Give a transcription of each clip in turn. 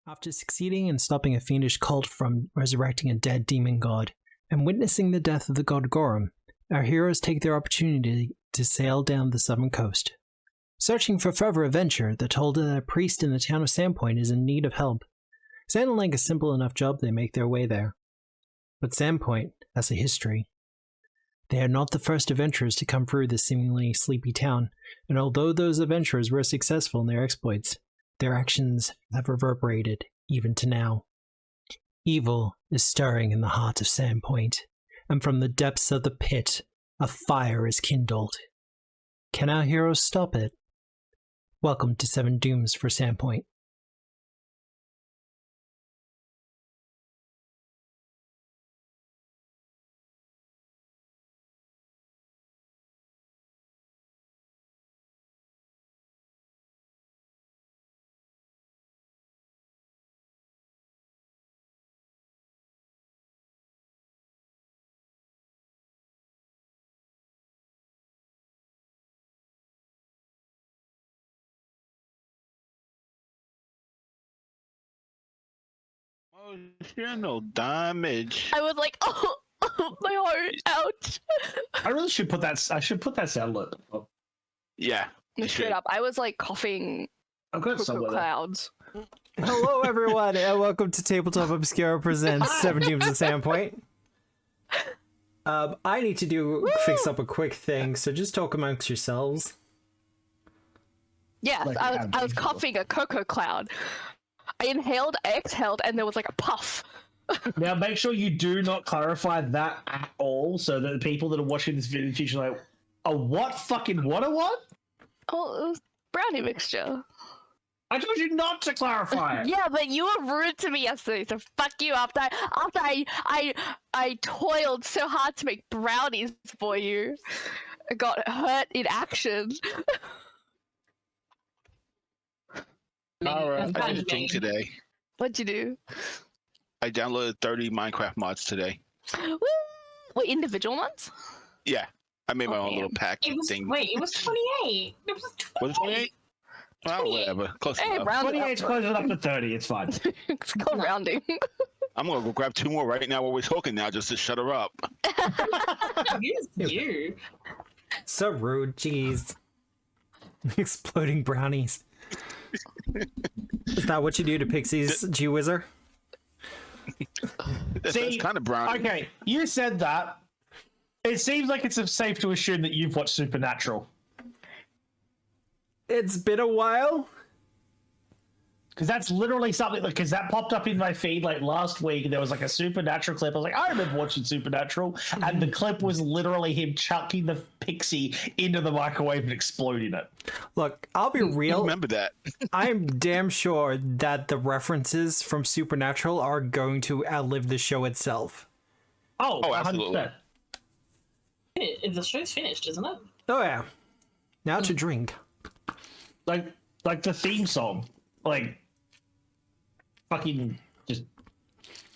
After succeeding in stopping a fiendish cult from resurrecting a dead demon god and witnessing the death of the god Gorum, our heroes take their opportunity to sail down the southern coast. Searching for further adventure, they're told that a priest in the town of Sandpoint is in need of help. Sounding a simple enough job, they make their way there. But Sandpoint has a history. They are not the first adventurers to come through this seemingly sleepy town, and although those adventurers were successful in their exploits, their actions have reverberated even to now. Evil is stirring in the heart of Sandpoint, and from the depths of the pit, a fire is kindled. Can our heroes stop it? Welcome to Seven Dooms for Sandpoint. Emotional damage. I was like, oh, my heart, ouch. I really should put that. I should put that sound alert. Oh, Yeah. you Straight should. up, I was like coughing I've got it cuckoo somewhere. There. clouds. Hello everyone, and welcome to Tabletop Obscura presents Seven Dooms of Sandpoint. I need to fix up a quick thing, so just talk amongst yourselves. Yes, Like I an was average coughing a cocoa cloud. I inhaled, I exhaled, and there was like a puff. Now make sure you do not clarify that at all, so that the people that are watching this video in the future are like, a what fucking what a what? Oh, it was brownie mixture. I told you not to clarify it. Yeah, but you were rude to me yesterday, so fuck you. After I toiled so hard to make brownies for you, I got hurt in action. Alright, That's I kind did a of thing mean. today. What'd you do? I downloaded 30 Minecraft mods today. Woo! Wait, individual ones? Yeah. I made my Oh, own little man. pack It was thing. wait, it was 28. It was 28. Was it 28? Well, 28. whatever. Close Hey, enough. round it 28's up. close enough to 30. It's fine. It's called rounding. I'm gonna go grab 2 more right now while we're talking now just to shut her up. Here's you. So rude, jeez. Exploding brownies. Is that what you do to pixies, G-Wizard? That's See, kind of brown. Okay, you said that. It seems like it's safe to assume that you've watched Supernatural. It's been a while. Because that's literally something, because that popped up in my feed like last week. There was like a Supernatural clip. I was like, I remember watching Supernatural. And the clip was literally him chucking the pixie into the microwave and exploding it. Look, I'll be I real. remember that. I'm damn sure that the references from Supernatural are going to outlive the show itself. Oh, Oh, 100%. absolutely. The show's finished, isn't it? Oh yeah. Now to drink. Like the theme song. Like, fucking just.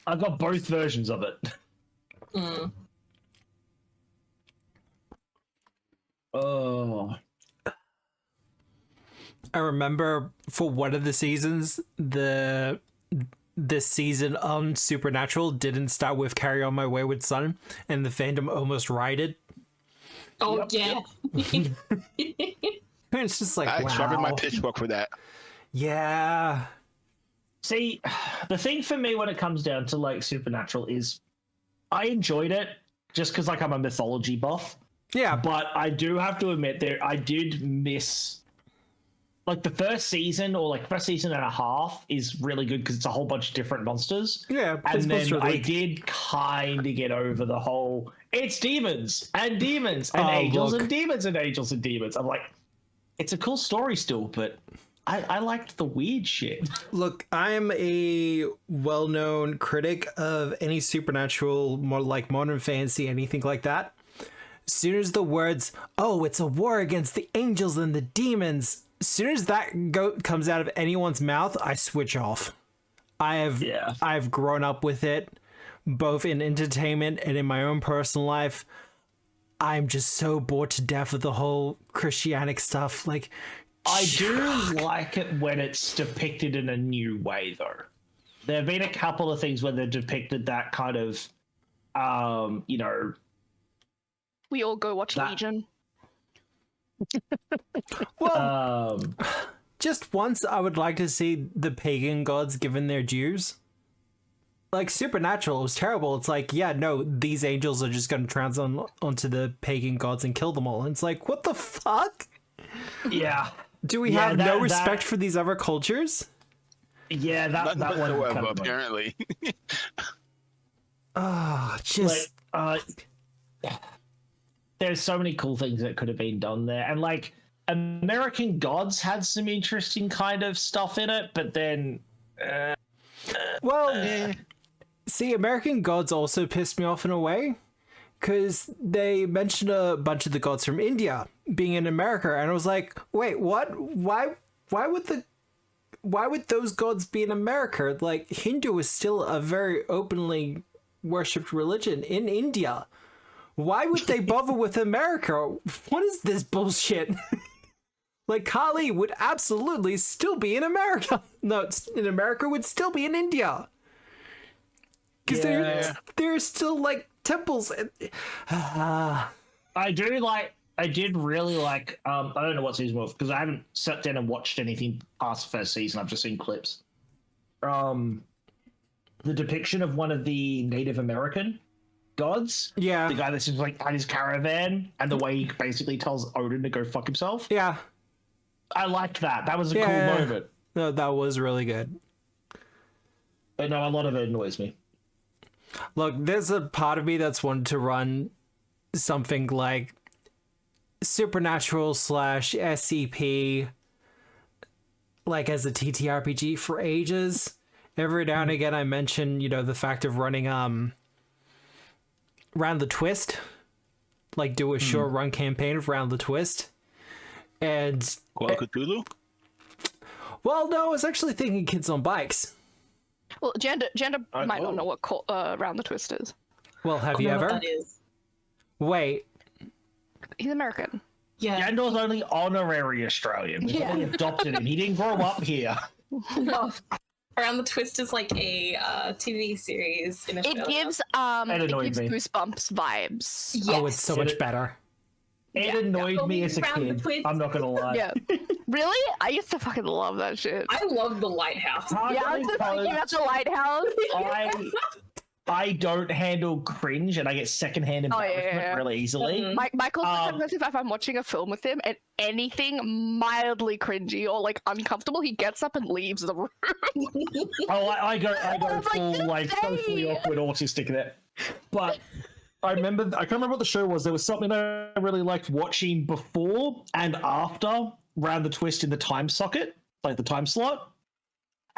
I've got both versions of it. Mm. Oh. I remember for one of the seasons, this season on Supernatural didn't start with Carry On My Wayward Son, and the fandom almost rioted. Oh Yep, yeah. And it's just like, I wow. sharpened my pitchfork for that. Yeah. See, the thing for me when it comes down to like Supernatural is I enjoyed it just because like I'm a mythology buff. Yeah, But I do have to admit there I did miss like the first season or like first season and a half is really good because it's a whole bunch of different monsters. yeah. And it's then Monster I League. did kind of get over the whole it's demons and demons and Oh, angels look. and demons and angels and demons. I'm like, it's a cool story still, but I liked the weird shit. Look, I'm a well-known critic of any supernatural, more like modern fantasy, anything like that. As soon as the words, "Oh, it's a war against the angels and the demons," as soon as that comes out of anyone's mouth, I switch off. I've grown up with it, both in entertainment and in my own personal life. I'm just so bored to death of the whole Christianic stuff. Like, I do like it when it's depicted in a new way, though. there have been a couple of things where they've depicted that kind of, you know, We all go watch That- Legion. Well, just once I would like to see the pagan gods given their dues. Like, Supernatural was terrible. It's like, yeah, no, these angels are just going to onto the pagan gods and kill them all. And it's like, what the fuck? yeah, Do we Yeah, have no that- respect for these other cultures? yeah, None that one whatsoever, kind of apparently. Ah, just there's so many cool things that could have been done there, and like American Gods had some interesting kind of stuff in it, but then well, see, American Gods also pissed me off in a way, because they mentioned a bunch of the gods from India being in America, and I was like, wait, what? Why would those gods be in America? Like, Hindu is still a very openly worshipped religion in India. Why would they bother with America? What is this bullshit? Like, Kali would absolutely still be in America. No, in America would still be in India. Because there's still, like, temples. I did really like, I don't know what season was, because I haven't sat down and watched anything past the first season. I've just seen clips. The depiction of one of the Native American gods. Yeah. The guy that's just like at his caravan, and the way he basically tells Odin to go fuck himself. Yeah. I liked that. That was a Yeah. cool moment. No, that was really good. But no, a lot of it annoys me. Look, there's a part of me that's wanted to run something like Supernatural / SCP, like as a TTRPG for ages. Every now and again I mention, you know, the fact of running Round the Twist, like do a short run campaign of Round the Twist. And Call of Cthulhu? well, no, I was actually thinking Kids on Bikes. Well, Janda might not oh. know what Round the Twist is. Well, have you I know what ever? that is. Wait, He's American. Yeah. Gandalf's only honorary Australian. We Yeah. only adopted him. He didn't grow up here. Around the Twist is like a TV series in Australia. It gives annoyed me. Goosebumps vibes. Yes. oh, it's so much better. It Yeah. annoyed me as a Round the kid. Twist. I'm not gonna lie. Yeah. Really? I used to fucking love that shit. I love the Lighthouse. Yeah, I was just thinking about the lighthouse. I don't handle cringe, and I get secondhand Oh, yeah, embarrassment yeah. really easily. Michael's sometimes if I'm watching a film with him and anything mildly cringy or like uncomfortable, he gets up and leaves the room. Oh, I go like, full just like say socially it. awkward autistic there. But I can't remember what the show was. There was something I really liked watching before and after Round the Twist in the time socket, like the time slot.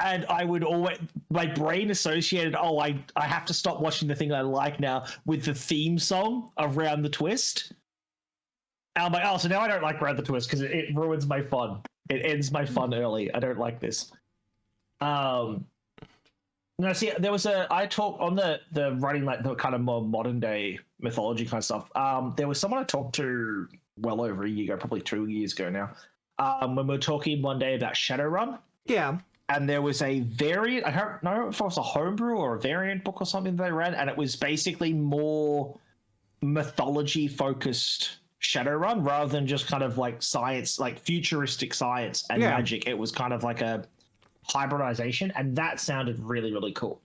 And I would always, my brain associated, I have to stop watching the thing I like now with the theme song of Round the Twist. And I'm like, oh, so now I don't like Round the Twist because it ruins my fun. It ends my fun early. I don't like this. No, see, there was I talked on the running like the kind of more modern day mythology kind of stuff. There was someone I talked to well over a year ago, probably 2 years ago now, when we were talking one day about Shadowrun. Yeah. And there was a variant, I don't know if it was a homebrew or a variant book or something they ran, and it was basically more mythology-focused Shadowrun rather than just kind of like science, like futuristic science and magic. It was kind of like a hybridization, and that sounded really, really cool.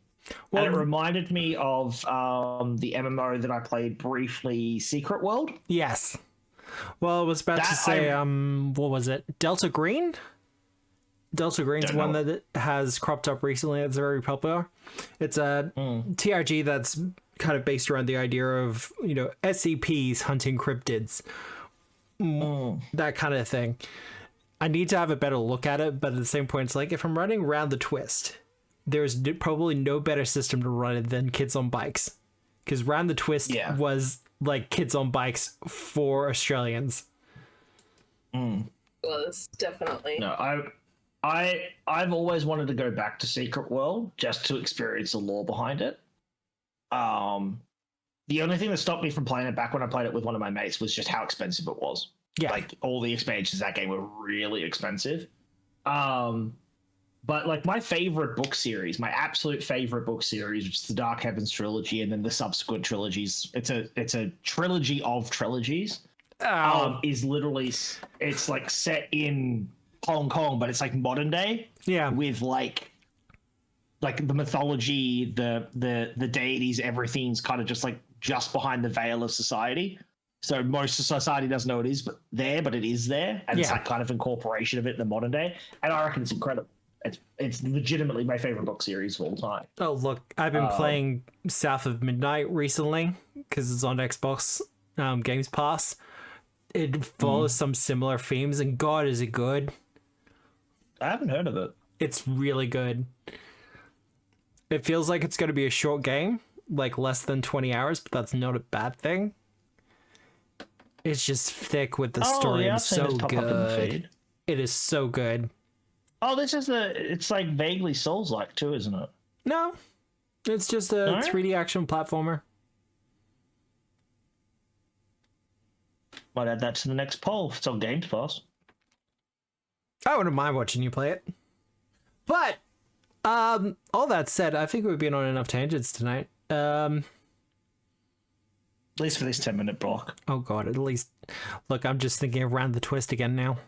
Well, And it reminded me of the MMO that I played briefly, Secret World. yes. Well, I was about to say, what was it? Delta Green? Delta Green's Don't one know. that has cropped up recently. It's very popular. It's a TRG that's kind of based around the idea of, you know, SCPs hunting cryptids. That kind of thing. I need to have a better look at it, but at the same point, it's like, if I'm running Round the Twist, there's probably no better system to run it than Kids on Bikes. Because Round the Twist was like Kids on Bikes for Australians. Was definitely. No, I've always wanted to go back to Secret World just to experience the lore behind it. The only thing that stopped me from playing it back when I played it with one of my mates was just how expensive it was. Yeah. Like all the expansions of that game were really expensive. But But like my favorite book series, my absolute favorite book series, which is the Dark Heavens trilogy, and then the subsequent trilogies. It's a trilogy of trilogies. Is literally it's like set in Hong Kong, but it's like modern day. Yeah. With like the mythology, the deities, everything's kind of just behind the veil of society. So most of society doesn't know it is, but it is there, and it's that kind of incorporation of it in the modern day. And I reckon it's incredible. It's legitimately my favorite book series of all time. Oh, look, I've been playing South of Midnight recently because it's on Xbox Games Pass. It follows some similar themes, and God, is it good. I haven't heard of it. It's really good. It feels like it's going to be a short game, like less than 20 hours, but that's not a bad thing. It's just thick with the story and so good. It is so good. Oh, it's like vaguely Souls-like too, isn't it? No, it's just a 3D action platformer. Might add that to the next poll. It's on Games Pass. I wouldn't mind watching you play it. But, all that said, I think we've been on enough tangents tonight. At least for this 10-minute block. Oh god, at least... Look, I'm just thinking around the twist again now.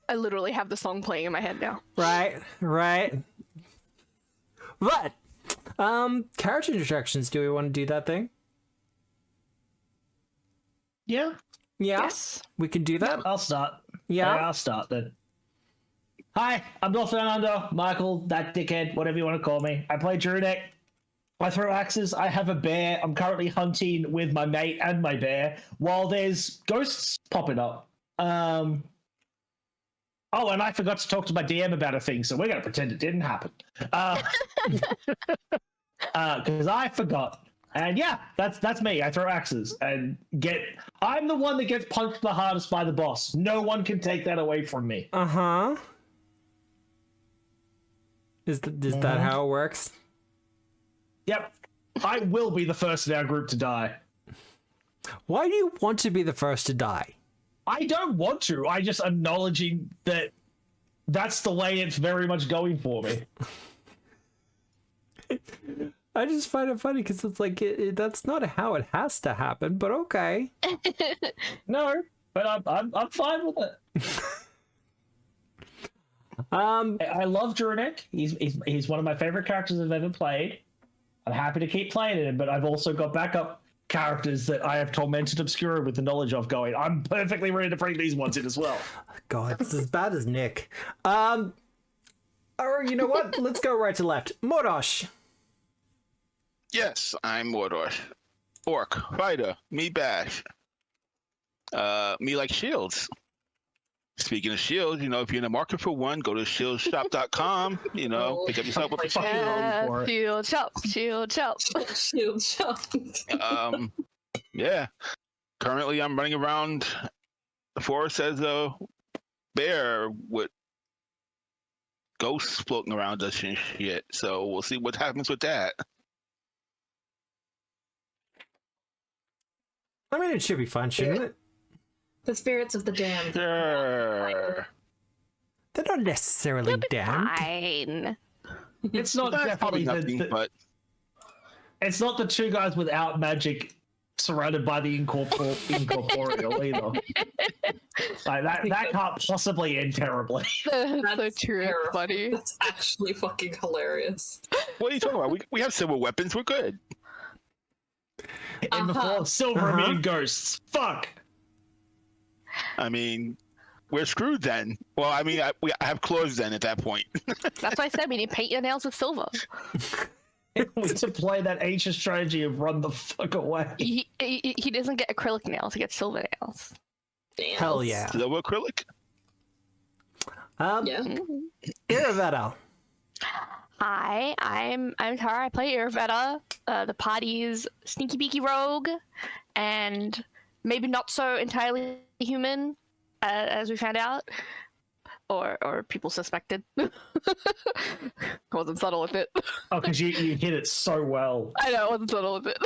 I literally have the song playing in my head now. Right. But, character introductions, do we want to do that thing? Yeah. Yeah? Yes. We can do that? I'll start. Yeah? I'll start then. Hi, I'm North Fernando, Michael, that dickhead, whatever you want to call me. I play Druidic. I throw axes. I have a bear. I'm currently hunting with my mate and my bear while there's ghosts popping up. Oh, and I forgot to talk to my DM about a thing, so we're going to pretend it didn't happen. Because I forgot. And yeah, that's me. I throw axes and I'm the one that gets punched the hardest by the boss. No one can take that away from me. Uh-huh. Is that how it works? Yep. I will be the first in our group to die. Why do you want to be the first to die? I don't want to. I just acknowledging that that's the way it's very much going for me. I just find it funny because it's like that's not how it has to happen, but okay. No, but I'm fine with it. I love Druidic. He's one of my favorite characters I've ever played. I'm happy to keep playing him, but I've also got backup characters that I have tormented Obscura with the knowledge of going. I'm perfectly ready to bring these ones in as well. God, it's as bad as Nick. Or you know what? Let's go right to left. Mordosh. Yes, I'm Mordosh. Orc, fighter, me bash. Me like shields. Speaking of shields, if you're in the market for one, go to shieldshop.com, pick up yourself up a shield. Shield shop, shield shop. Shield shop. Yeah. Currently, I'm running around the forest as a bear with ghosts floating around us and shit. So we'll see what happens with that. I mean, it should be fun, shouldn't it? The spirits of the damned. Sure. They're not necessarily damned. Fine. It's not That's definitely probably nothing, but it's not the two guys without magic surrounded by the incorporeal either. Like that can't possibly end terribly. That's so true. terrible. Funny. That's actually fucking hilarious. what are you talking about? We have silver weapons. We're good. In the form of silver immune ghosts. Fuck. I mean, we're screwed then. Well, I mean, I have claws then at that point. That's why I said we need to paint your nails with silver. We need to play that ancient strategy of run the fuck away. He doesn't get acrylic nails; he gets silver nails. Damn. Hell yeah. Silver acrylic. Yeah. Iravetta. Hi, I'm Tara. I play Irvetta, the party's sneaky beaky rogue, and maybe not so entirely human, as we found out, or people suspected. I wasn't subtle with it. Oh, because you hit it so well. I know, I wasn't subtle with it.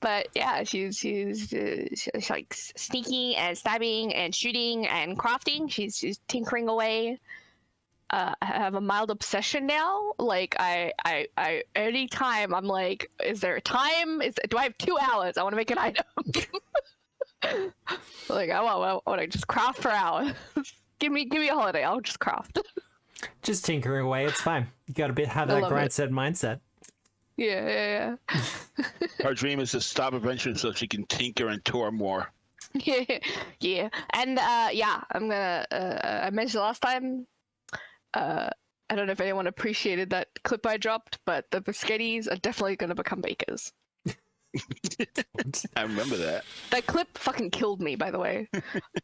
But yeah, she's like sneaking and stabbing and shooting and crafting. She's tinkering away. I have a mild obsession now. Like I anytime I'm like, is there a time? Do I have 2 hours? I want to make an item. Like I want to just craft for hours. give me a holiday. I'll just craft. Just tinkering away. It's fine. You got to have that grind set mindset. Yeah. Her dream is to stop adventuring so she can tinker and tour more. Yeah. And I'm gonna. I mentioned last time. I don't know if anyone appreciated that clip I dropped, but the biscottis are definitely gonna become bakers. I remember that. That clip fucking killed me, by the way.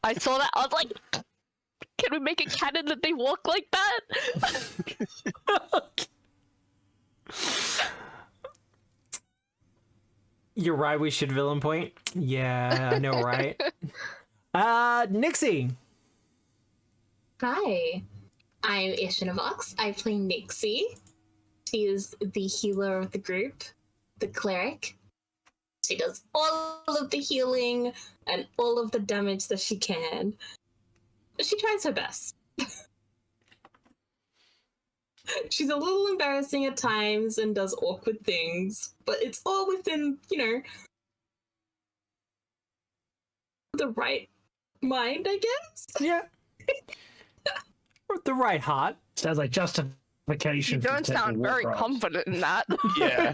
I saw that. I was like, can we make a canon that they walk like that? You're right, we should villain point. Yeah, I know, right? Nixie. Hi, I'm Ishinavox. I play Nixie. She is the healer of the group, the cleric. She does all of the healing and all of the damage that she can. She tries her best. She's a little embarrassing at times and does awkward things, but it's all within, the right mind, I guess? Yeah. The right heart. Sounds like justification. You don't sound very confident in that. Yeah.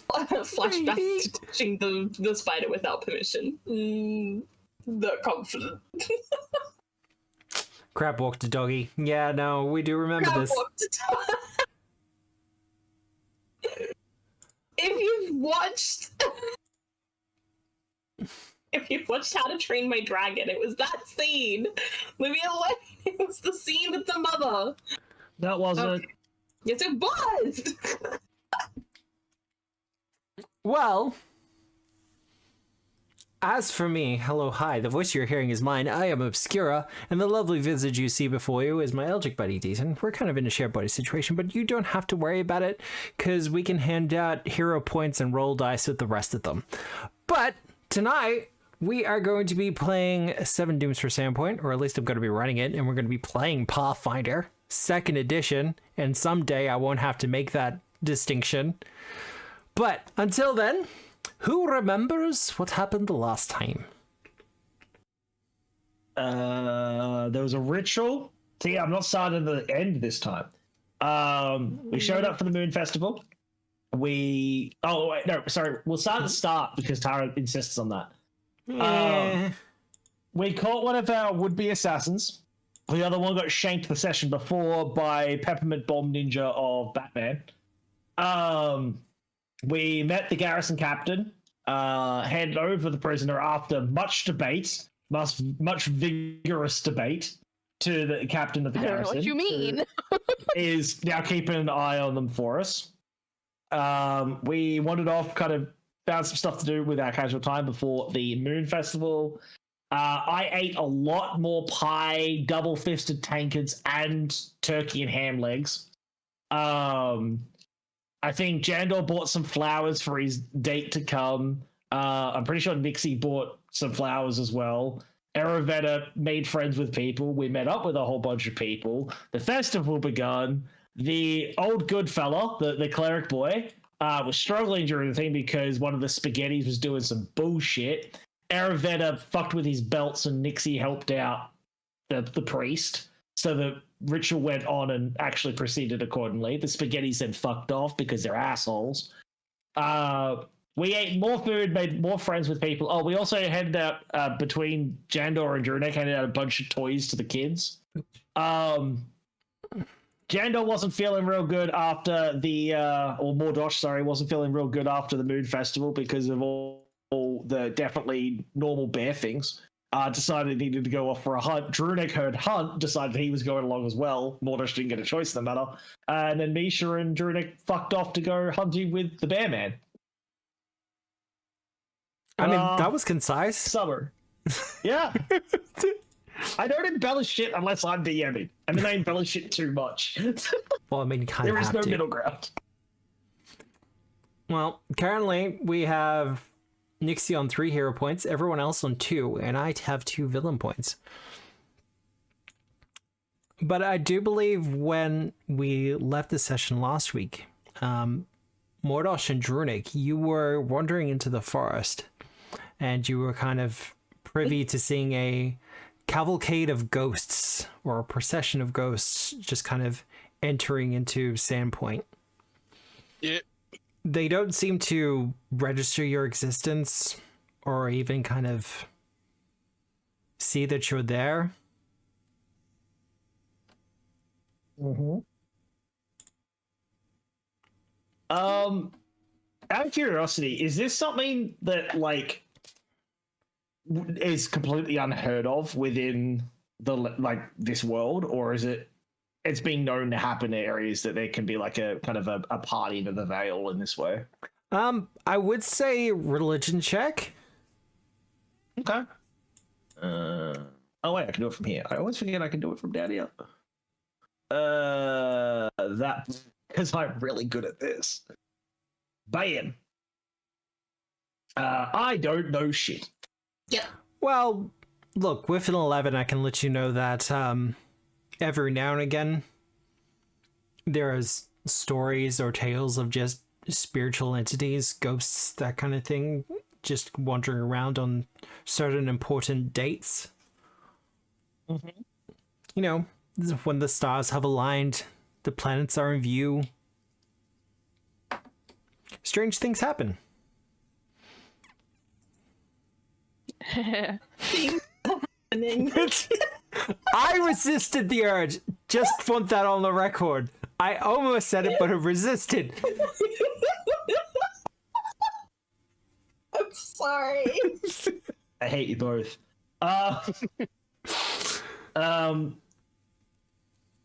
Flashback to touching the spider without permission. Not confident. Crab walked a doggy. Yeah, no, we do remember this. If you've watched How to Train My Dragon, it was that scene. Leave me alone. It was the scene with the mother. That wasn't. Yes, it was. Well, as for me, hello, hi, the voice you're hearing is mine. I am Obscura, and the lovely visage you see before you is my Eldritch buddy, Deaton. We're kind of in a shared body situation, but you don't have to worry about it, because we can hand out hero points and roll dice with the rest of them. But tonight, we are going to be playing 7 Dooms for Sandpoint, or at least I'm going to be running it, and we're going to be playing Pathfinder, 2nd edition, and someday I won't have to make that distinction. But until then, who remembers what happened the last time? There was a ritual. See, I'm not starting at the end this time. We showed up for the Moon Festival. We'll start at the start because Tara insists on that. We caught one of our would-be assassins. The other one got shanked the session before by Peppermint Bomb Ninja of Batman. We met the garrison captain, handed over the prisoner after much debate, much vigorous debate, to the captain of the garrison. I don't know what you mean. Is now keeping an eye on them for us. We wandered off, kind of found some stuff to do with our casual time before the Moon Festival. I ate a lot more pie, double-fisted tankards, and turkey and ham legs. I think Jandor bought some flowers for his date to come. I'm pretty sure Nixie bought some flowers as well. Aravetta made friends with people. We met up with a whole bunch of people. The festival begun. The old good fella, the cleric boy, was struggling during the thing because one of the spaghettis was doing some bullshit. Aravetta fucked with his belts and Nixie helped out the priest. So the ritual went on and actually proceeded accordingly. The spaghettis then fucked off because they're assholes. We ate more food, made more friends with people. Oh, we also handed out, between Jandor and Drunek, handed out a bunch of toys to the kids. Jandor wasn't feeling real good after or Mordosh, wasn't feeling real good after the Moon Festival because of all the definitely normal bear things. Decided he needed to go off for a hunt. Drunek heard hunt, decided he was going along as well. Mordosh didn't get a choice in the matter. And then Misha and Drunek fucked off to go hunting with the bear man. I mean, that was concise. Summer. Yeah. I don't embellish shit unless I'm DMing. I mean, I embellish it too much. Well, I mean, you kind of there is have no to. middle ground. Well, currently we have Nixie on 3 hero points, everyone else on 2, and I have 2 villain points. But I do believe when we left the session last week, Mordosh and Drunik, you were wandering into the forest, and you were kind of privy to seeing a cavalcade of ghosts, or a procession of ghosts, just kind of entering into Sandpoint. Yeah. They don't seem to register your existence, or even kind of see that you're there. Mm-hmm. Out of curiosity, is this something that like is completely unheard of within the like this world, or is it's been known to happen in areas that there can be like a kind of a party to the veil in this way? I would say religion check. Okay. Oh wait, I can do it from here. I always forget I can do it from down here. That because I'm really good at this. Bam. I don't know shit. Yep. Well, look, with an 11, I can let you know that every now and again there is stories or tales of just spiritual entities, ghosts, that kind of thing, just wandering around on certain important dates. Mm-hmm. You know, when the stars have aligned, the planets are in view. Strange things happen. Happening. I resisted the urge. Just want that on the record. I almost said it, but I resisted. I'm sorry. I hate you both.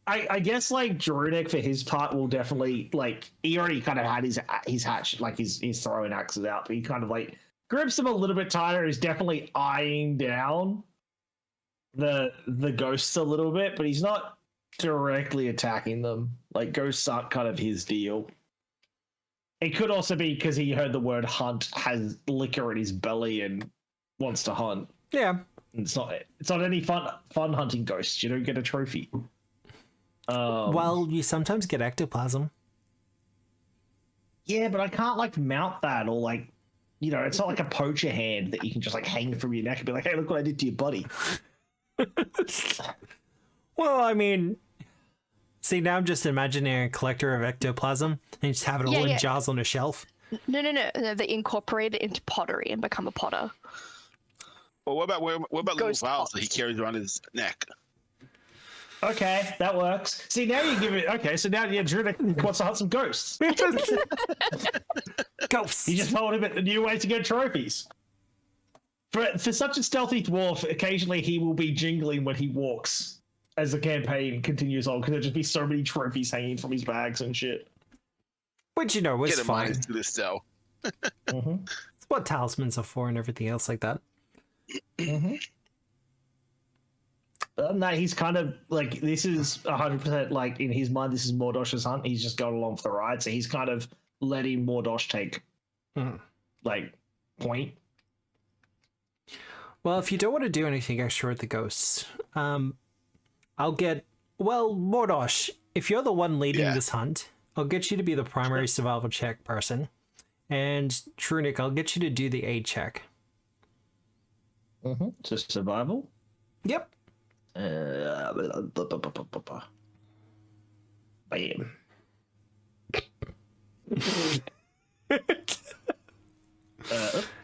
I guess like Drunik for his part will definitely like he already kind of had his hatch like his throwing axes out, but he kind of like grips them a little bit tighter. He's definitely eyeing down the ghosts a little bit, but he's not directly attacking them. Like ghosts aren't kind of his deal. It could also be because he heard the word hunt, has liquor in his belly, and wants to hunt. Yeah. It's not any fun hunting ghosts. You don't get a trophy. Well, you sometimes get ectoplasm. Yeah, but I can't like mount that, or like, you know, it's not like a poacher hand that you can just like hang from your neck and be like, hey, look what I did to your buddy. Well, I mean, see, now I'm just imagining a collector of ectoplasm and just have it all in jars on a shelf. No. They incorporate it into pottery and become a potter. Well, what about little Ghost vials pots. that he carries around his neck? Okay, that works. See, now you give it. Okay, so now Drunik wants to hunt some ghosts. Ghosts. You just told him a new way to get trophies. For such a stealthy dwarf, occasionally he will be jingling when he walks as the campaign continues on, because there'll just be so many trophies hanging from his bags and shit. Which, you know, was Get a fine. minus to this cell. Mm-hmm. It's what talismans are for and everything else like that. Mm-hmm. No, he's kind of like, this is 100% like in his mind, this is Mordosh's hunt. He's just going along for the ride, so he's kind of letting Mordosh take like point. Well, if you don't want to do anything extra with the ghosts, I'll get... Well, Mordosh, if you're the one leading this hunt, I'll get you to be the primary survival check person. And Drunik, I'll get you to do the aid check. Mm-hmm. Just survival? Yep. Bam.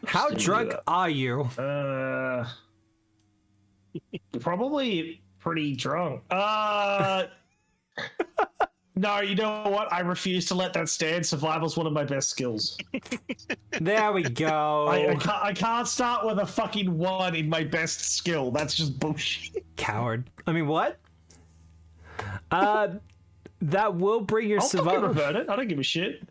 How drunk are you? Probably pretty drunk. No, you know what? I refuse to let that stand. Survival's one of my best skills. There we go. I can't start with a fucking 1 in my best skill. That's just bullshit. Coward. I mean, what? That will bring your I'll survival. fucking revert it. I don't give a shit.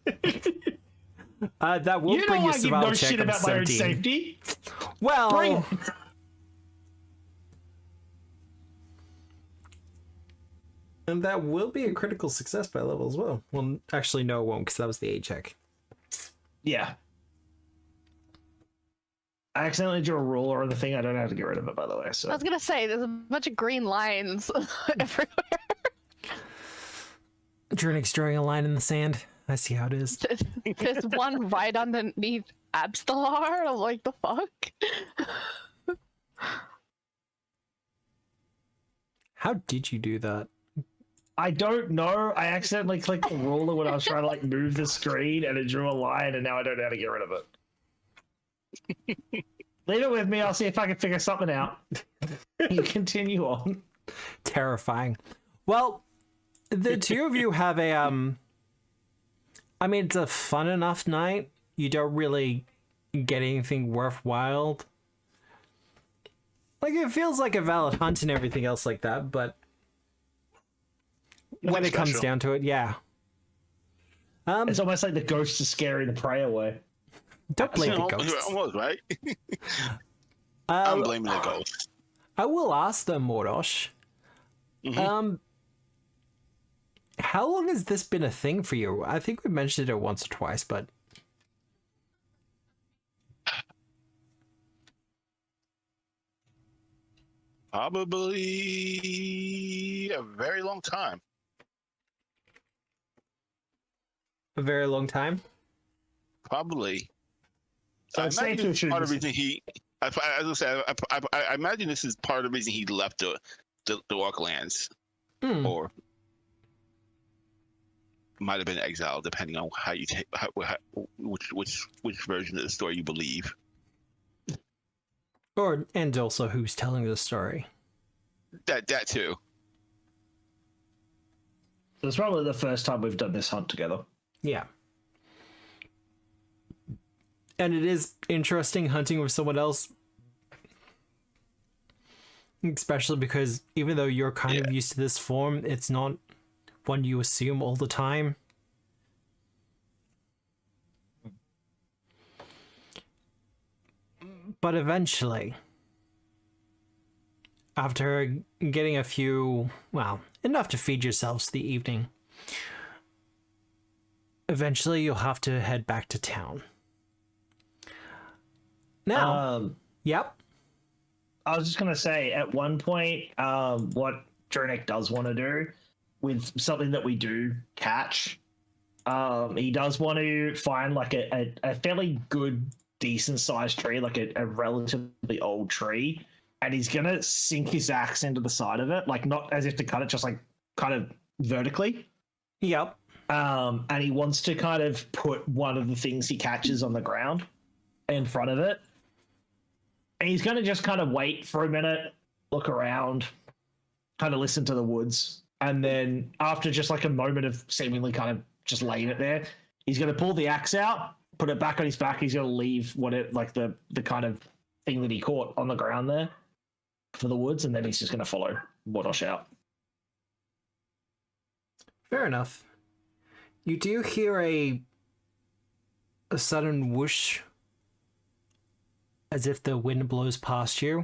That will bring your survival check shit up about my own 17. safety. Well, Bring- and that will be a critical success by level as well. Well, actually, no, it won't, because that was the aid check. Yeah. I accidentally drew a ruler on the thing. I don't know how to get rid of it, by the way. So I was gonna say, there's a bunch of green lines everywhere. Drunix drawing a line in the sand. I see how it is. There's one right underneath Abstelar. I'm like, the fuck? How did you do that? I don't know. I accidentally clicked the ruler when I was trying to like move the screen, and it drew a line, and now I don't know how to get rid of it. Leave it with me. I'll see if I can figure something out. You continue on. Terrifying. Well, the two of you have a I mean, it's a fun enough night. You don't really get anything worthwhile. Like, it feels like a valid hunt and everything else like that, but when it comes down to it, yeah. It's almost like the ghosts are scaring the prey away. Don't blame the You're ghosts. almost right. I'm blaming the ghosts. I will ask them, Mordosh. How long has this been a thing for you? I think we mentioned it once or twice, but Probably a very long time. a very long time. Probably. So I it's safe imagine to this is assume part of the this reason he. As I said, I imagine this is part of the reason he left the Orklands, or might have been exiled, depending on how you take which version of the story you believe. And also who's telling the story. That too. It's probably the first time we've done this hunt together. Yeah. And it is interesting hunting with someone else. Especially because even though you're kind of used to this form, it's not one you assume all the time. But eventually, after getting a few, well, enough to feed yourselves the evening, eventually you'll have to head back to town. Now, yep. I was just gonna say, at one point, what Drunic does want to do with something that we do catch, he does want to find like a fairly good, decent sized tree, like a relatively old tree, and he's gonna sink his axe into the side of it, like not as if to cut it, just like kind of vertically. Yep. And he wants to kind of put one of the things he catches on the ground in front of it. And he's going to just kind of wait for a minute, look around, kind of listen to the woods. And then after just like a moment of seemingly kind of just laying it there, he's going to pull the axe out, put it back on his back. He's going to leave the kind of thing that he caught on the ground there for the woods. And then he's just going to follow Mordosh out. Fair enough. You do hear a sudden whoosh, as if the wind blows past you.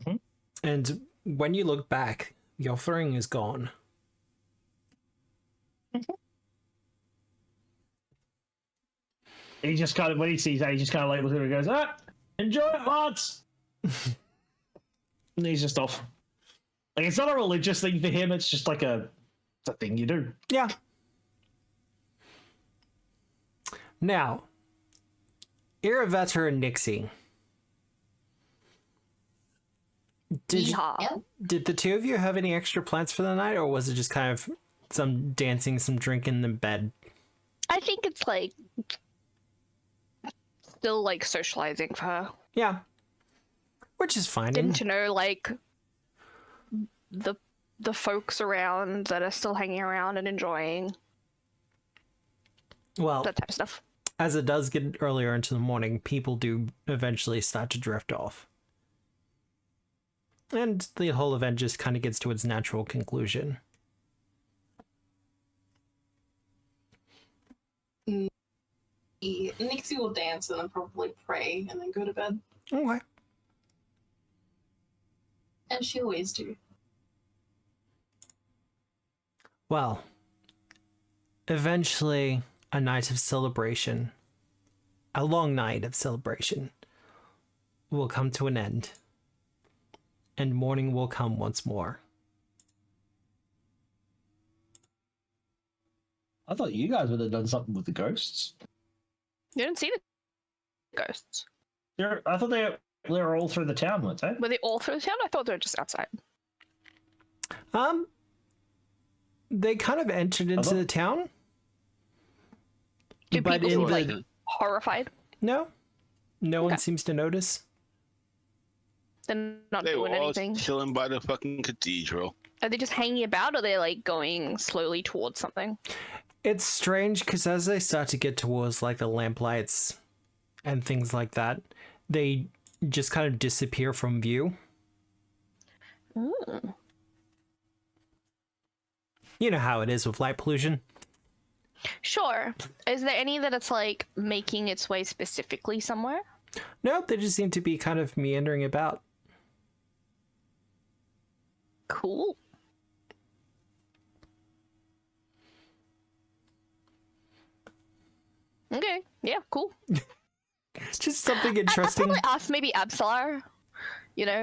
Mm-hmm. And when you look back, your thing is gone. He just kind of, when he sees that, he just kind of like looks at it and goes, enjoy it, lads. And he's just off. Like, it's not a religious thing for him, it's just like it's a thing you do. Yeah. Now, Iravetter and Nixie. Did the two of you have any extra plans for the night, or was it just kind of some dancing, some drinking in bed? I think it's like still like socializing for her. Yeah. Which is fine. Getting to know like the folks around that are still hanging around and enjoying that type of stuff. As it does get earlier into the morning, people do eventually start to drift off. And the whole event just kind of gets to its natural conclusion. Nixie will dance and then probably pray and then go to bed. Okay. As she always do. Well, eventually, a night of celebration a long night of celebration will come to an end, and morning will come once more. I thought you guys would have done something with the ghosts. You didn't see the ghosts. I thought they were all through the town, weren't they? Were they all through the town? I thought they were just outside. They kind of entered into the town. Do but people in seem, like, horrified? No one seems to notice. They're not They were doing all anything. chilling by the fucking cathedral. Are they just hanging about, or are they like going slowly towards something? It's strange because as they start to get towards like the lamplights and things like that, they just kind of disappear from view. Ooh. You know how it is with light pollution. Sure. Is there any that it's like making its way specifically somewhere? No, they just seem to be kind of meandering about. Cool. Okay. Yeah. Cool. It's just something I'd interesting. probably ask maybe Absalar,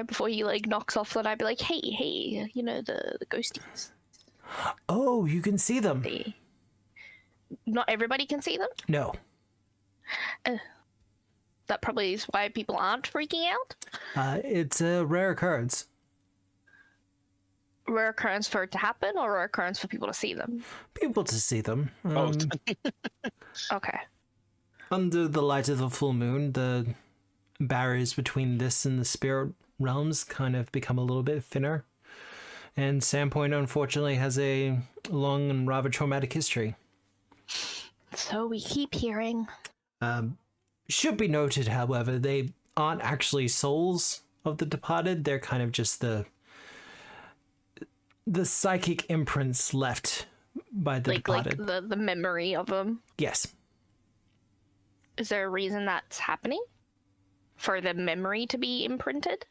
before he like knocks off. That I'd be like, hey, the ghosties. Oh, you can see them. Not everybody can see them. No. That probably is why people aren't freaking out. It's a rare occurrence. Rare occurrence for it to happen, or rare occurrence for people to see them? People to see them. Both. Okay. Under the light of the full moon, the barriers between this and the spirit realms kind of become a little bit thinner. And Sandpoint, unfortunately, has a long and rather traumatic history. So we keep hearing. Should be noted, however, they aren't actually souls of the departed. They're kind of just the psychic imprints left by the departed. Like the memory of them. Yes. Is there a reason that's happening? For the memory to be imprinted?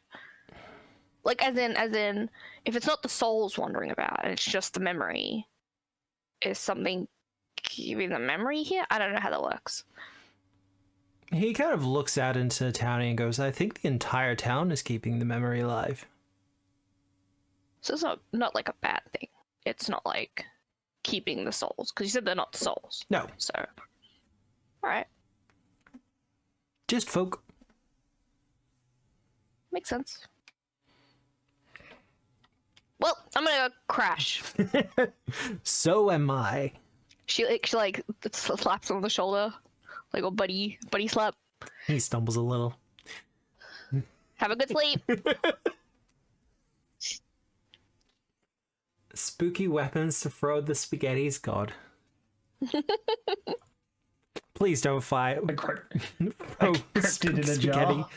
Like, as in, if it's not the souls wandering about, and it's just the memory, is something keeping the memory here? I don't know how that works. He kind of looks out into the town and goes, I think the entire town is keeping the memory alive. So it's not like a bad thing. It's not like keeping the souls, because you said they're not the souls. No. So, alright. Just folk. Makes sense. Well, I'm gonna go crash. So am I. She slaps him on the shoulder, like a buddy slap. He stumbles a little. Have a good sleep. Spooky weapons to throw the spaghetti's god. Please don't fight. Throw Cryptid in a jar.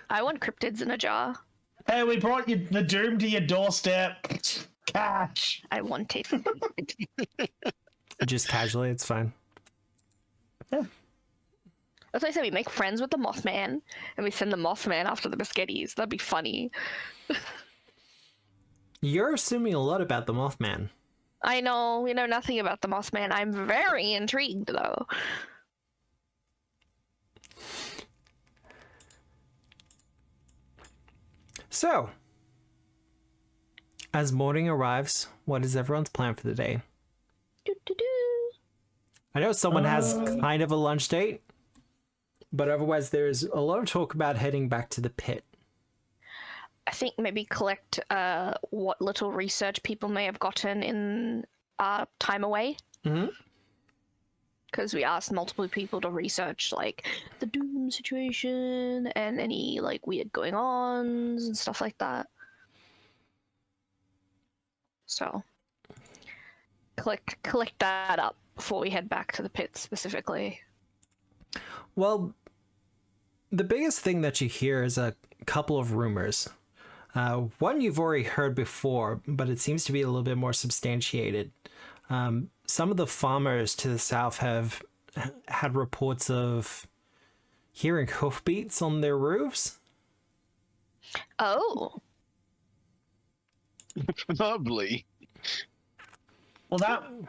I want cryptids in a jar. Hey, we brought you the doom to your doorstep. Cash. I want it. Just casually, it's fine. That's why I said we make friends with the Mothman, and we send the Mothman after the biscuities. That'd be funny. You're assuming a lot about the Mothman. I know, we know nothing about the Mothman. I'm very intrigued, though. So, as morning arrives, what is everyone's plan for the day? I know someone has kind of a lunch date, but otherwise there's a lot of talk about heading back to the pit. I think maybe collect what little research people may have gotten in our time away. Mm-hmm. Because we asked multiple people to research, like, the Doom situation and any, like, weird going-ons and stuff like that. So, collect that up before we head back to the pit specifically. Well, the biggest thing that you hear is a couple of rumors. One you've already heard before, but it seems to be a little bit more substantiated. Some of the farmers to the south have had reports of hearing hoofbeats on their roofs. Oh. Lovely. Well,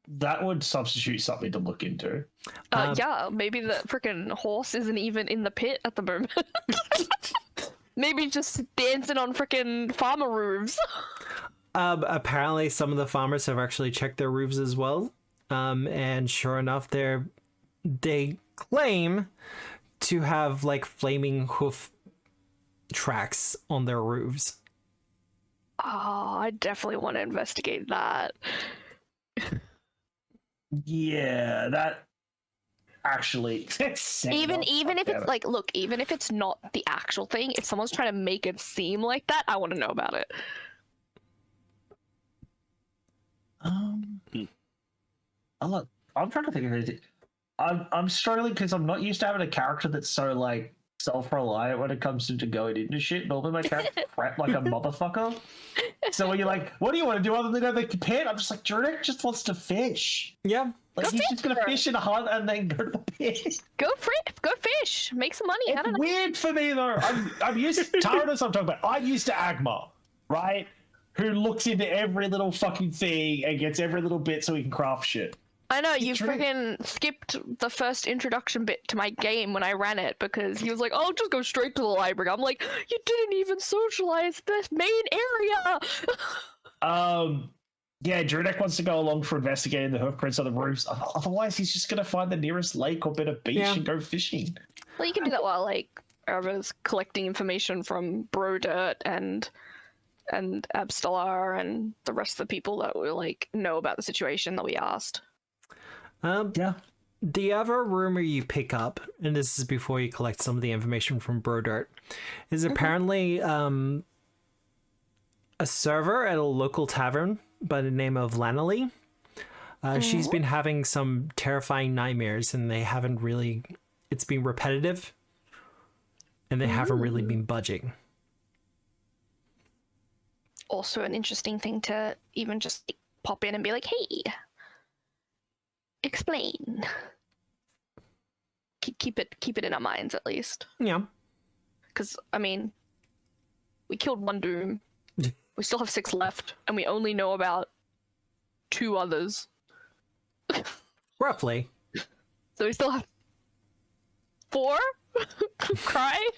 That would substitute something to look into. Yeah, maybe the freaking horse isn't even in the pit at the moment. Maybe just dancing on freaking farmer roofs. Apparently, some of the farmers have actually checked their roofs as well. And sure enough, they claim to have like flaming hoof tracks on their roofs. Oh, I definitely want to investigate that. Yeah, that actually Even if it's like, look, even if it's not the actual thing, if someone's trying to make it seem like that, I want to know about it. I'm trying to think of anything. I'm struggling because I'm not used to having a character that's so like self-reliant when it comes to going into shit. Normally my character crap like a motherfucker. So when you're like, what do you want to do other than go to the pit? I'm just like, Jurek just wants to fish. Yeah. Like he's just gonna fish in a hunt and then go to the pit. Go fish, make some money. I don't It's know. weird for me though. I'm used to Tarados I'm talking about. I'm used to Agma, right? Who looks into every little fucking thing and gets every little bit so he can craft shit. I know, you freaking skipped the first introduction bit to my game when I ran it because he was like, oh, just go straight to the library. I'm like, you didn't even socialize this main area! Yeah, Druidek wants to go along for investigating the hoofprints on the roofs. Otherwise, he's just going to find the nearest lake or bit of beach and go fishing. Well, you can do that while, like, I was collecting information from Brodert and Abstellar and the rest of the people that will, like, know about the situation that we asked. Yeah. The other rumor you pick up, and this is before you collect some of the information from Brodart, is apparently a server at a local tavern by the name of Lanely. She's been having some terrifying nightmares, and they haven't really... It's been repetitive, and they haven't really been budging. Also an interesting thing to even just like, pop in and be like, hey... Explain. Keep it in our minds at least. Yeah. Because I mean, we killed one Doom. We still have 6 left, and we only know about 2 others. Roughly. So we still have 4. Cry.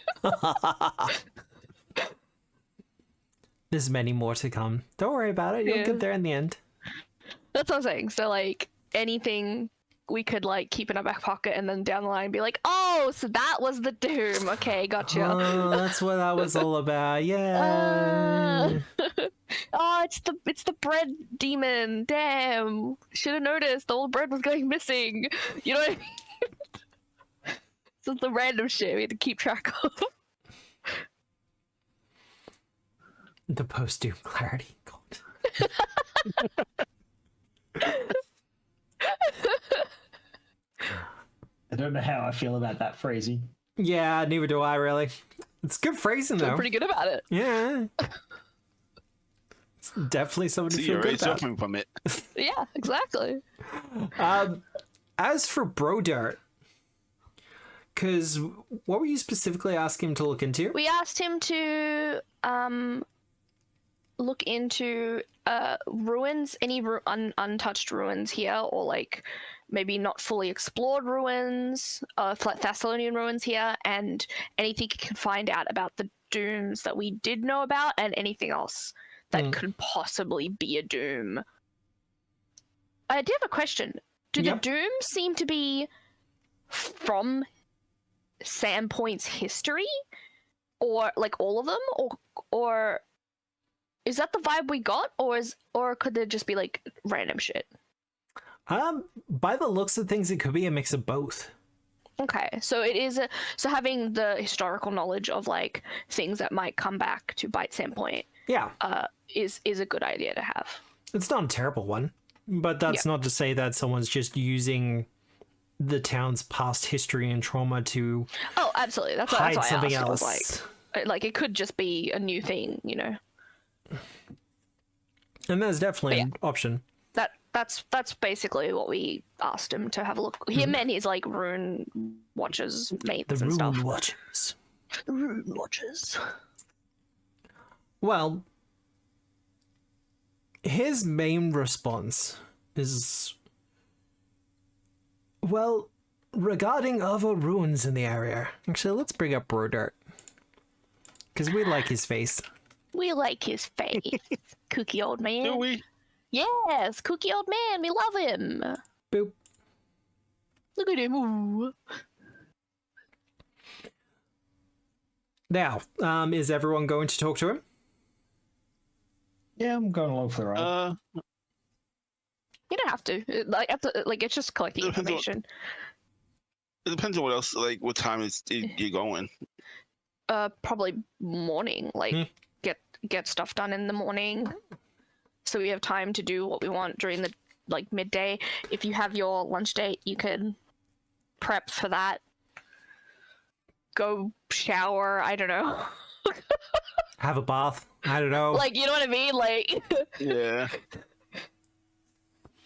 There's many more to come. Don't worry about it. You'll get there in the end. That's what I'm saying. So like anything we could like keep in our back pocket and then down the line be like, oh, so that was the Doom. Okay, gotcha. Oh, that's what that was all about. Yeah. Oh, it's the bread demon. Damn. Should have noticed all the bread was going missing. You know what I mean? So it's the random shit we had to keep track of. The post-Doom clarity. God. I don't know how I feel about that phrasing. Yeah, neither do I, really. It's good phrasing, though. Feel pretty good about it. Yeah. It's definitely something to See, feel you're good already about. suffering from it. Yeah, exactly. As for Brodart, because what were you specifically asking him to look into? We asked him to look into ruins, any untouched ruins here, or like maybe not fully explored ruins, Thessalonian ruins here, and anything you can find out about the Dooms that we did know about, and anything else that could possibly be a Doom. I do have a question. Do the Dooms seem to be from Sandpoint's history, or like all of them, or is that the vibe we got, or could there just be like random shit? By the looks of things, it could be a mix of both. Okay, so it is so having the historical knowledge of like things that might come back to bite Sandpoint, is a good idea to have. It's not a terrible one, but that's not to say that someone's just using the town's past history and trauma to absolutely. That's hide why something I asked. else. Like it could just be a new thing, you know. And that's definitely an option. That's basically what we asked him to have a look. Him and his like rune watchers mates and stuff. Watchers. The rune watchers. Well, his main response is Well, regarding other ruins in the area, actually, let's bring up Brodart. Because we like his face. We like his face. Kooky old man. Do we? Yes, kooky old man. We love him. Boop. Look at him. Ooh. Now, is everyone going to talk to him? Yeah, I'm going along for the ride. You don't have to. It's just collecting Depends on- information. It depends on what else. Like, what time is you going? Probably morning. Get stuff done in the morning, so we have time to do what we want during the midday. If you have your lunch date, you can prep for that. Go shower. I don't know. Have a bath? I don't know. You know what I mean? Yeah.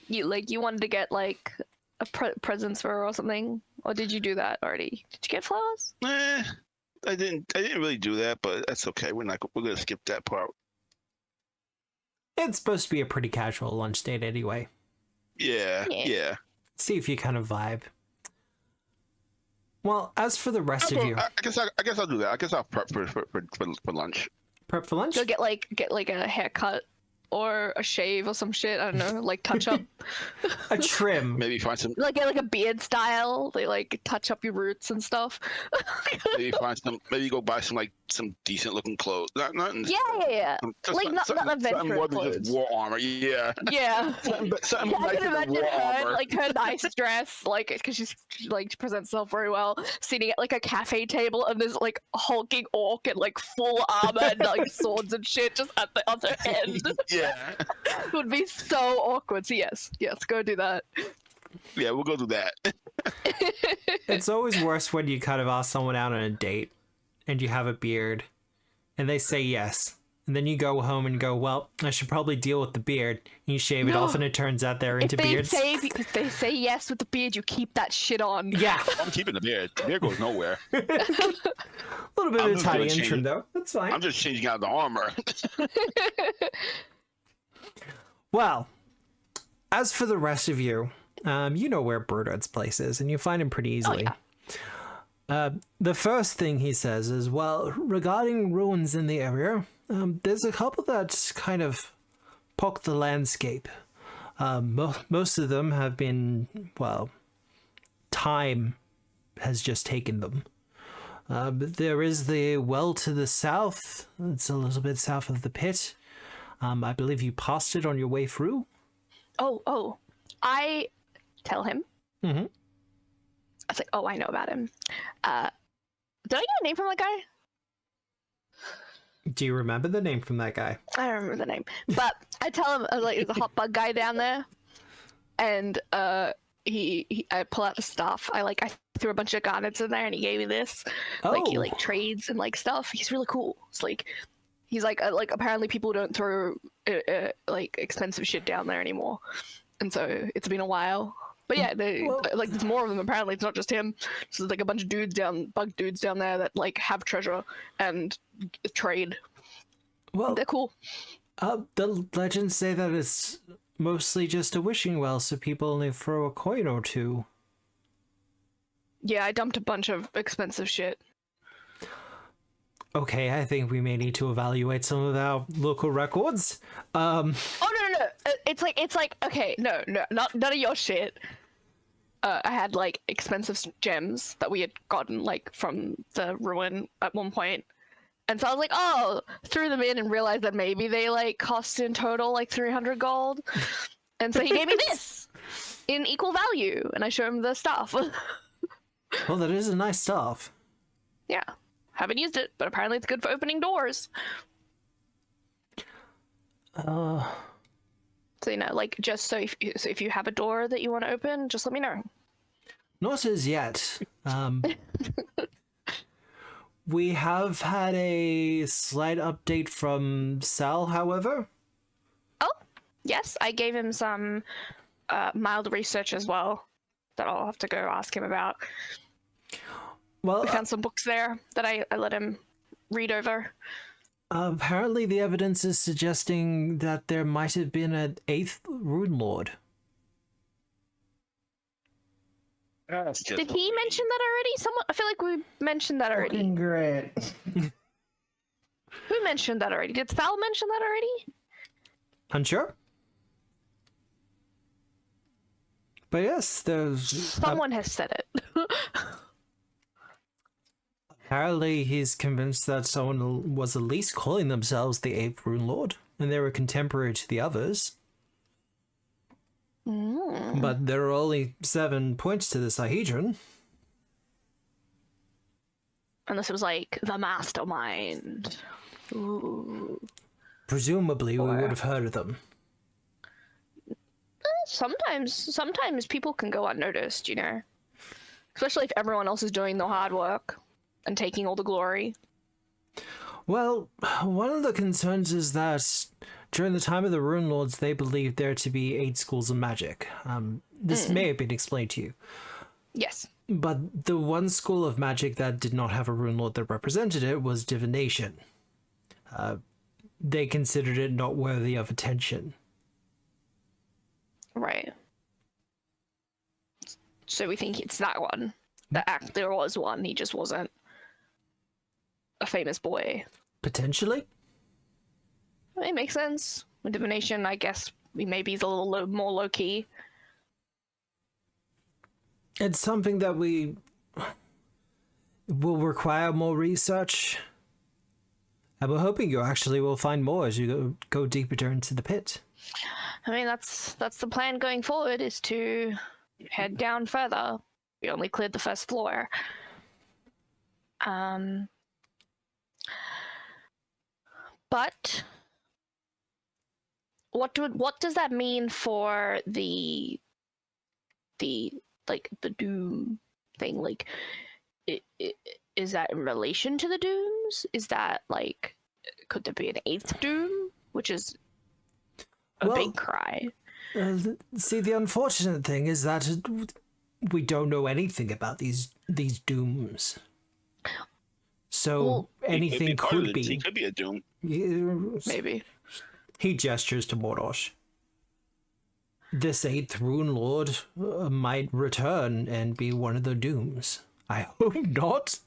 You wanted to get a presents for her or something, or did you do that already? Did you get flowers? I didn't really do that, but that's okay. We're gonna skip that part. It's supposed to be a pretty casual lunch date anyway. Yeah. See if you kind of vibe. Well, as for the rest of you, I guess I'll do that. I guess I'll prep for lunch. prep for lunch. Go get a haircut or a shave or some shit. I don't know, touch up. A trim. Maybe find some. Get a beard style. They touch up your roots and stuff. Maybe find some. Maybe go buy some decent looking clothes. Not Yeah. Not adventure more than clothes. just war armor. Yeah. Yeah. Something I nicer can than imagine war her, armor. her nice dress, because she's she presents herself very well, sitting at a cafe table, and there's hulking orc and full armor and swords and shit just at the other end. Yeah. It would be so awkward. So yes, go do that. Yeah, we'll go do that. It's always worse when you kind of ask someone out on a date and you have a beard and they say yes. And then you go home and go, well, I should probably deal with the beard. And you shave it off and it turns out they're into beards. If they say yes with the beard, you keep that shit on. Yeah. I'm keeping the beard. The beard goes nowhere. A little bit I'm of just tiny gonna change intrim it. though. That's fine. I'm just changing out the armor. Well, as for the rest of you, you know where Brodart's place is, and you find him pretty easily. The first thing he says is, well, regarding ruins in the area, there's a couple that kind of pock the landscape. Most of them have been, well, time has just taken them. But there is the well to the south. It's a little bit south of the pit. I believe you passed it on your way through. Oh, I tell him. Mm-hmm. I was like, oh, I know about him. Did I get a name from that guy? Do you remember the name from that guy? I don't remember the name. But I tell him, there's a hot bug guy down there. And I pull out the stuff. I threw a bunch of garnets in there and he gave me this. He trades and stuff. He's really cool. It's he's apparently people don't throw expensive shit down there anymore, and so it's been a while. But yeah, there's more of them. Apparently, it's not just him. So there's a bunch of bug dudes down there that have treasure and trade. Well, they're cool. The legends say that it's mostly just a wishing well, so people only throw a coin or two. Yeah, I dumped a bunch of expensive shit. Okay, I think we may need to evaluate some of our local records. Oh no! It's okay, no, not none of your shit. I had expensive gems that we had gotten from the ruin at one point, and so I was like, oh, threw them in and realized that maybe they cost in total 300 gold, and so he gave me this in equal value, and I showed him the stuff. Well, that is a nice stuff. Yeah. Haven't used it, but apparently it's good for opening doors. So just so if you have a door that you want to open, just let me know. Not as yet. We have had a slight update from Sal, however. Oh, yes, I gave him some mild research as well that I'll have to go ask him about. Well, we found some books there that I let him read over. Apparently the evidence is suggesting that there might have been an 8th Rune Lord. That's just Did he mention that already? Someone, I feel like we mentioned that already. Fucking great. Who mentioned that already? Did Thal mention that already? Unsure? But yes, there's... Someone has said it. apparently he's convinced that someone was at least calling themselves the 8th Rune Lord, and they were contemporary to the others. But there are only 7 points to the Sahedron. And this was like the mastermind. Ooh. Presumably we would have heard of them. Sometimes people can go unnoticed, you know. Especially if everyone else is doing the hard work and taking all the glory. Well, one of the concerns is that during the time of the Rune Lords, they believed there to be 8 schools of magic. This may have been explained to you. Yes. But the one school of magic that did not have a Rune Lord that represented it was divination. They considered it not worthy of attention. Right. So we think it's that one. There was one, he just wasn't a famous boy. Potentially? It makes sense. With divination, I guess maybe he's a little more low-key. It's something that we will require more research. And we're hoping you actually will find more as you go deeper into the pit. I mean, that's the plan going forward, is to head down further. We only cleared the first floor. But what does that mean for the doom thing? Like, is that in relation to the dooms? Is that like, could there be an 8th doom, which is a big cry? See, the unfortunate thing is that we don't know anything about these dooms. So anything could be. He could be a doom. Maybe. He gestures to Mordosh. This 8th Rune Lord might return and be one of the dooms. I hope not.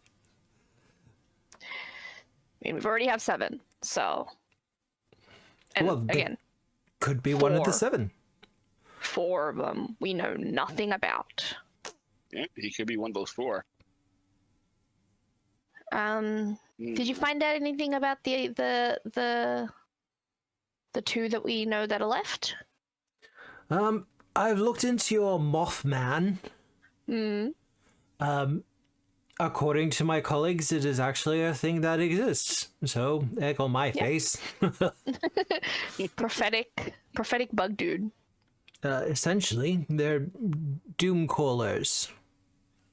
I mean, we've already have 7, so. And well, again, could be one of the 7. 4 of them we know nothing about. Yeah, he could be one of those 4. Did you find out anything about the 2 that we know that are left? I've looked into your Mothman. According to my colleagues, it is actually a thing that exists. So, egg on my face. prophetic bug dude. Essentially, they're doom callers.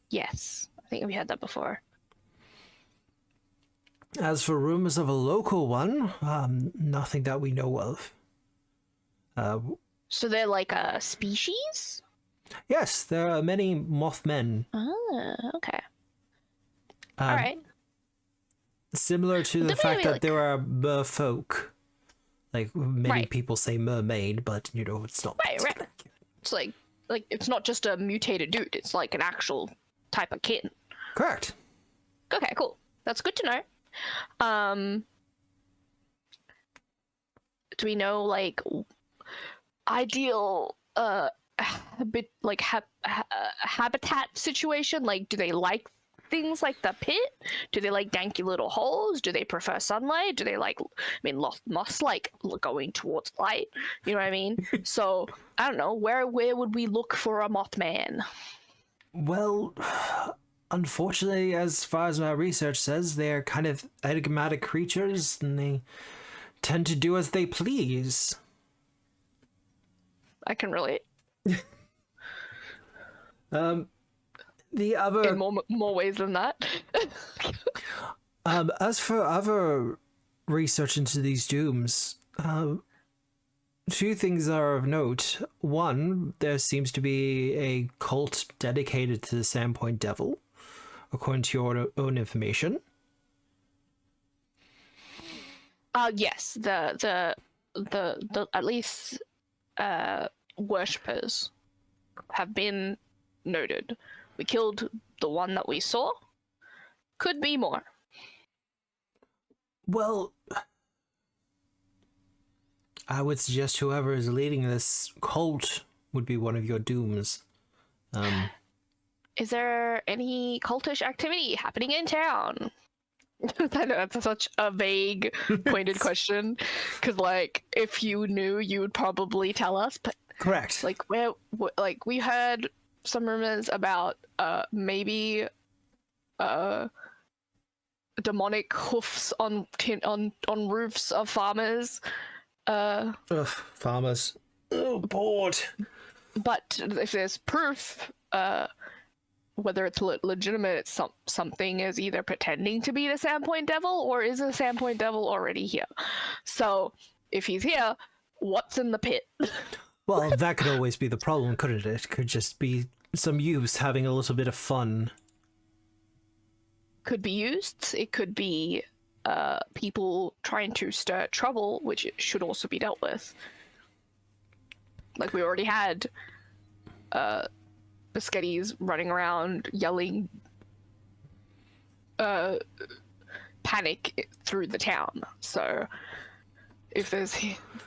Yes, I think we had that before. As for rumors of a local one, nothing that we know of. So they're like a species? Yes, there are many Mothmen. Ah, okay. All right. Similar to the fact that there are merfolk. Like, many people say mermaid, but, you know, it's not. Right. It's like it's not just a mutated dude. It's like an actual type of kitten. Correct. Okay, cool. That's good to know. Do we know, like, ideal a bit like habitat situation? Like, do they like things like the pit? Do they like danky little holes? Do they prefer sunlight? Do they like, I mean, moths like going towards light, you know what I mean? So I don't know, where would we look for a Mothman? Well, unfortunately, as far as my research says, they're kind of enigmatic creatures, and they tend to do as they please. I can relate. The other in more ways than that. As for other research into these dooms, 2 things are of note. One, there seems to be a cult dedicated to the Sandpoint Devil, according to your own information. Yes, the at least, worshippers have been noted. We killed the one that we saw. Could be more. Well, I would suggest whoever is leading this cult would be one of your dooms. Is there any cultish activity happening in town? I know that's such a vague, pointed question. Because, like, if you knew, you would probably tell us. But Correct. like, we heard some rumors about maybe demonic hoofs on roofs of farmers. Ugh, farmers. Oh, bored. But if there's proof, whether it's legitimate, it's something is either pretending to be the Sandpoint Devil, or is the Sandpoint Devil already here? So, if he's here, what's in the pit? Well, that could always be the problem, couldn't it? It could just be some youths having a little bit of fun. Could be used. It could be people trying to stir trouble, which should also be dealt with. Like, we already had Biscottis running around yelling panic through the town. So if there's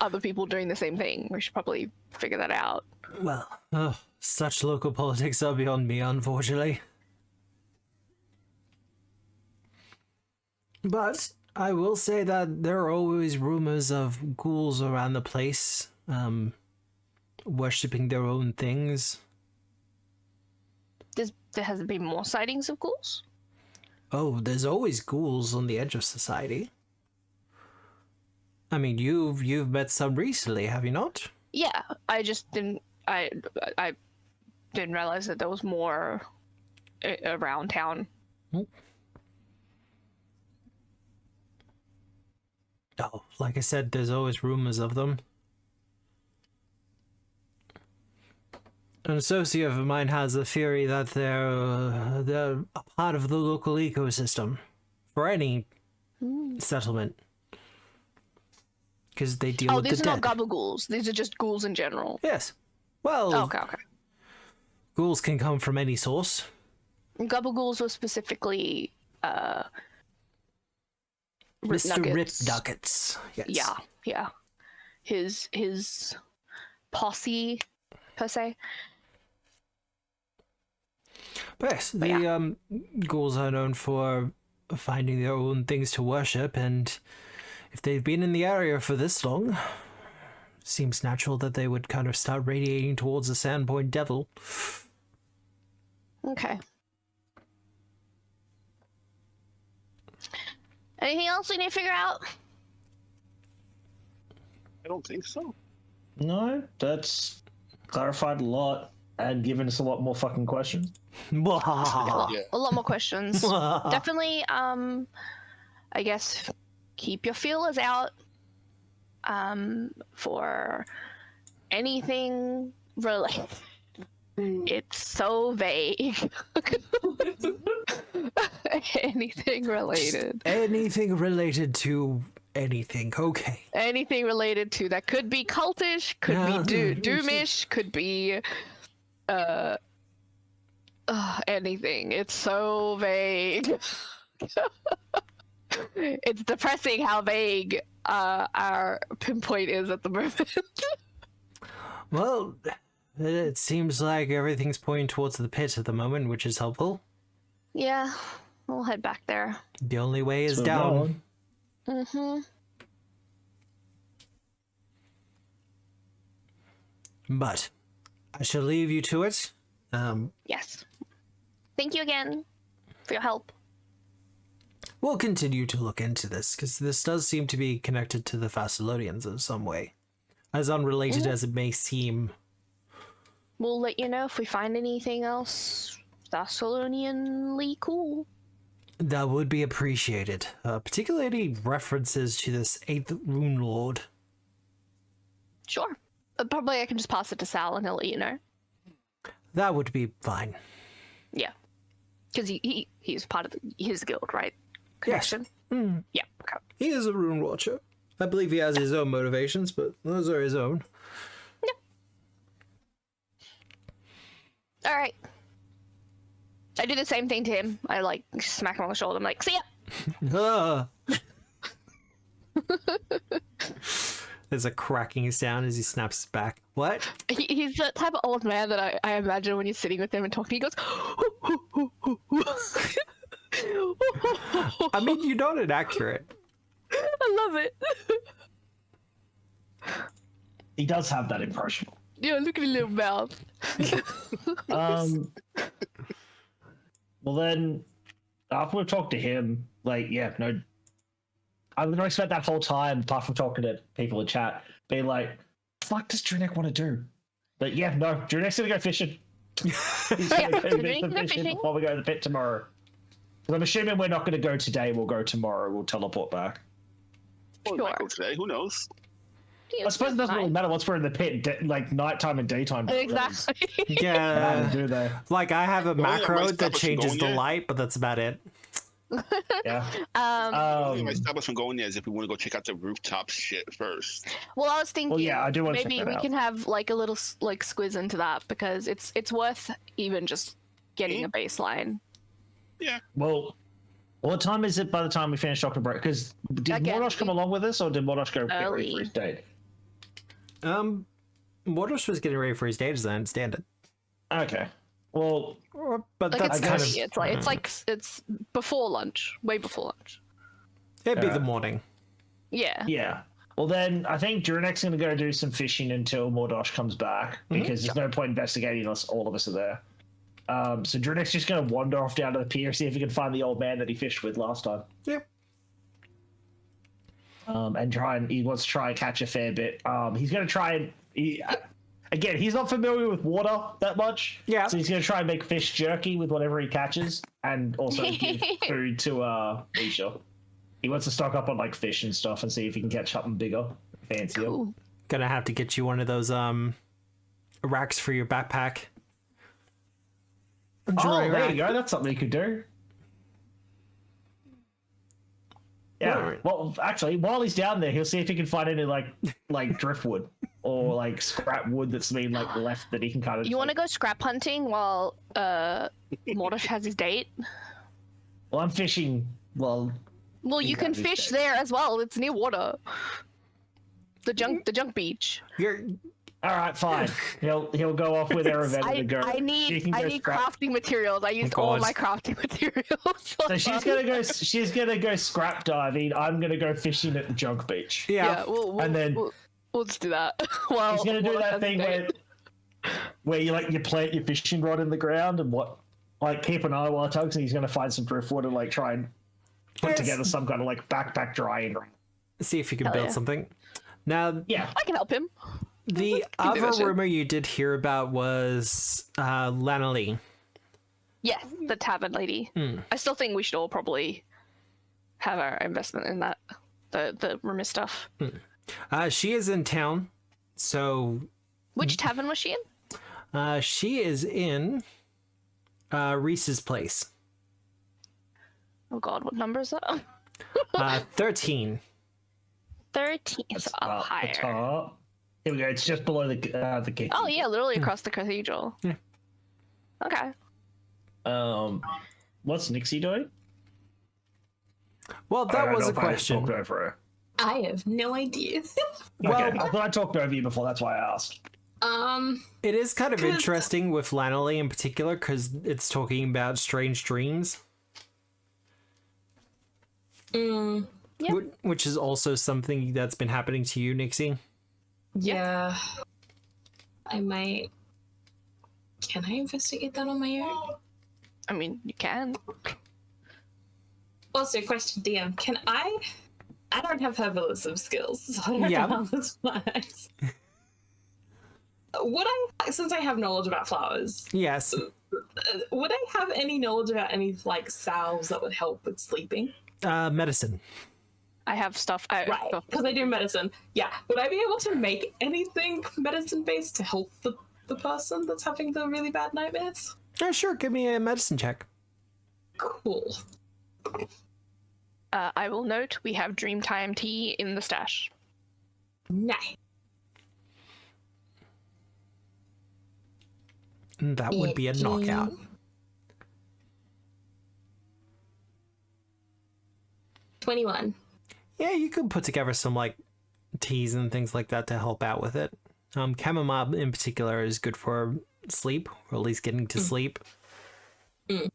other people doing the same thing, we should probably figure that out. Well, such local politics are beyond me, unfortunately. But I will say that there are always rumors of ghouls around the place, worshipping their own things. There hasn't been more sightings of ghouls? Oh, there's always ghouls on the edge of society. I mean, you've met some recently, have you not? Yeah, I just didn't. I didn't realize that there was more around town. Oh, like I said, there's always rumors of them. An associate of mine has a theory that they're a part of the local ecosystem for any settlement. Because they deal with the dead. Oh, these are not gabaghouls. These are just ghouls in general. Yes. Well, Okay. ghouls can come from any source. Gabaghouls were specifically Mr. Rip Nuggets. Yes. Yeah. His posse, per se. But yes, the ghouls are known for finding their own things to worship, and if they've been in the area for this long, seems natural that they would kind of start radiating towards the Sandpoint Devil. Okay. Anything else we need to figure out? I don't think so. No, that's clarified a lot and given us a lot more fucking questions. A lot more questions. Definitely, I guess keep your feelers out for anything related. It's so vague. Anything related. Anything related to anything, okay. Anything related to that could be cultish, could be doomish, could be anything. It's so vague. It's depressing how vague our pinpoint is at the moment. Well, it seems like everything's pointing towards the pit at the moment, which is helpful. Yeah, we'll head back there. The only way is So down. Mm-hmm. But I shall leave you to it. Yes. Thank you again for your help. We'll continue to look into this, because this does seem to be connected to the Thessalonians in some way. As unrelated as it may seem. We'll let you know if we find anything else Thessalonianly cool. That would be appreciated. Particularly references to this 8th Rune Lord. Sure. Probably I can just pass it to Sal and he'll let you know. That would be fine. Yeah. Because he's part of his guild, right? Connection? Yes. Yeah, okay. He is a Rune Watcher. I believe he has his own motivations, but those are his own. All right. I do the same thing to him. I like smack him on the shoulder. I'm like, see ya. There's a cracking sound as he snaps back. What? He's the type of old man that I imagine when you're sitting with him and talking, he goes, I mean, you're not inaccurate. I love it. He does have that impression. Yeah, look at his little mouth. Well then, after we've talked to him, like, yeah, no, I literally spent that whole time, apart from talking to people in chat, being like, fuck does Drunek want to do? But yeah, no, Drunek's gonna go fishing. He's gonna go do some fishing before we go to the pit tomorrow. Because I'm assuming we're not gonna go today, we'll go tomorrow, we'll teleport back. Or Sure. might go today. Who knows? Yeah, I suppose it doesn't really matter once we're in the pit, like nighttime and daytime. Exactly. Yeah. Do they? Like, I have a The only macro might that stop us from changes going the there. light, but that's about it. Yeah. What might stop us from going there is if we want to go check out the rooftop shit first. Well, I was thinking, Well, yeah, I do want to check maybe that we out. can have like a little like squiz into that because it's worth even just getting a baseline. Well, what time is it by the time we finish Dr. Break? Because did Again, Mordosh come along with us, or did Mordosh go get ready for his date? Mordos was getting ready for his date, as I understand it. Okay. Well, But Like that's it's kind early. of... It's before lunch, way before lunch. It'd be the morning. Yeah. yeah. Well, then I think Drunek's going to go do some fishing until Mordosh comes back because there's no point investigating unless all of us are there. So Drunek's just going to wander off down to the pier, see if he can find the old man that he fished with last time. Yeah. And he wants to try and catch a fair bit. He's going to try and again, he's not familiar with water that much. Yeah. So he's going to try and make fish jerky with whatever he catches, and also give food to Misha. He wants to stock up on like fish and stuff and see if he can catch something bigger, fancier. Cool. Gonna have to get you one of those racks for your backpack. Oh, Dry there rack. you go. That's something you could do. Yeah. Alright. Well, actually, while he's down there, he'll see if he can find any like driftwood or like scrap wood that's been like left that he can kind of. You want to go scrap hunting while Mordosh has his date? Well, I'm fishing. Well, Well, you can fish there as well. It's near water. The junk beach. You're... all right, fine. He'll go off with Aravena to go. I He need can go scrap. crafting materials. I used all God. my crafting materials. So she's gonna go scrap diving. I'm gonna go fishing at the junk beach. Yeah. Yeah, then- we'll just do that. Well, He's gonna do Mordosh that has thing his date. where you plant your fishing rod in the ground and keep an eye while it tugs, and he's gonna find some driftwood and try and put Yes. together some kind of backpack drying. See if you can Hell build yeah. something. Now, Yeah. I can help him. the can do that other shit. rumor you did hear about was Lana Lee. Yes, the tavern lady. I still think we should all probably have our investment in that. The rumor stuff. She is in town, so Which tavern was she in? she is in Reese's place. Oh god, what number is that? 13. 13. So up Up the higher. top. Here we go. It's just below the kitchen. Oh yeah, literally across the cathedral. Yeah. Okay. What's Nixie doing? Well, I that don't was know a if I question. talked over her. I have no idea. Well- Okay, I thought I talked over you before. That's why I asked. It is kind of interesting with Lanolly in particular because it's talking about strange dreams, Yeah. which is also something that's been happening to you, Nixie. Yeah. I might. Can I investigate that on my own? I mean, you can. Also, question, DM. Can I don't have herbalism skills, so I don't Yeah. know how this works. Would I, since I have knowledge about flowers, Yes. would I have any knowledge about any salves that would help with sleeping? Medicine. I have stuff. Right, because I do medicine. Yeah, would I be able to make anything medicine-based to help the person that's having the really bad nightmares? Sure, give me a medicine check. Cool. I will note we have Dreamtime tea in the stash. Nice. That would be a knockout. 21. Yeah, you could put together some like teas and things like that to help out with it. Chamomile in particular is good for sleep, or at least getting to sleep. It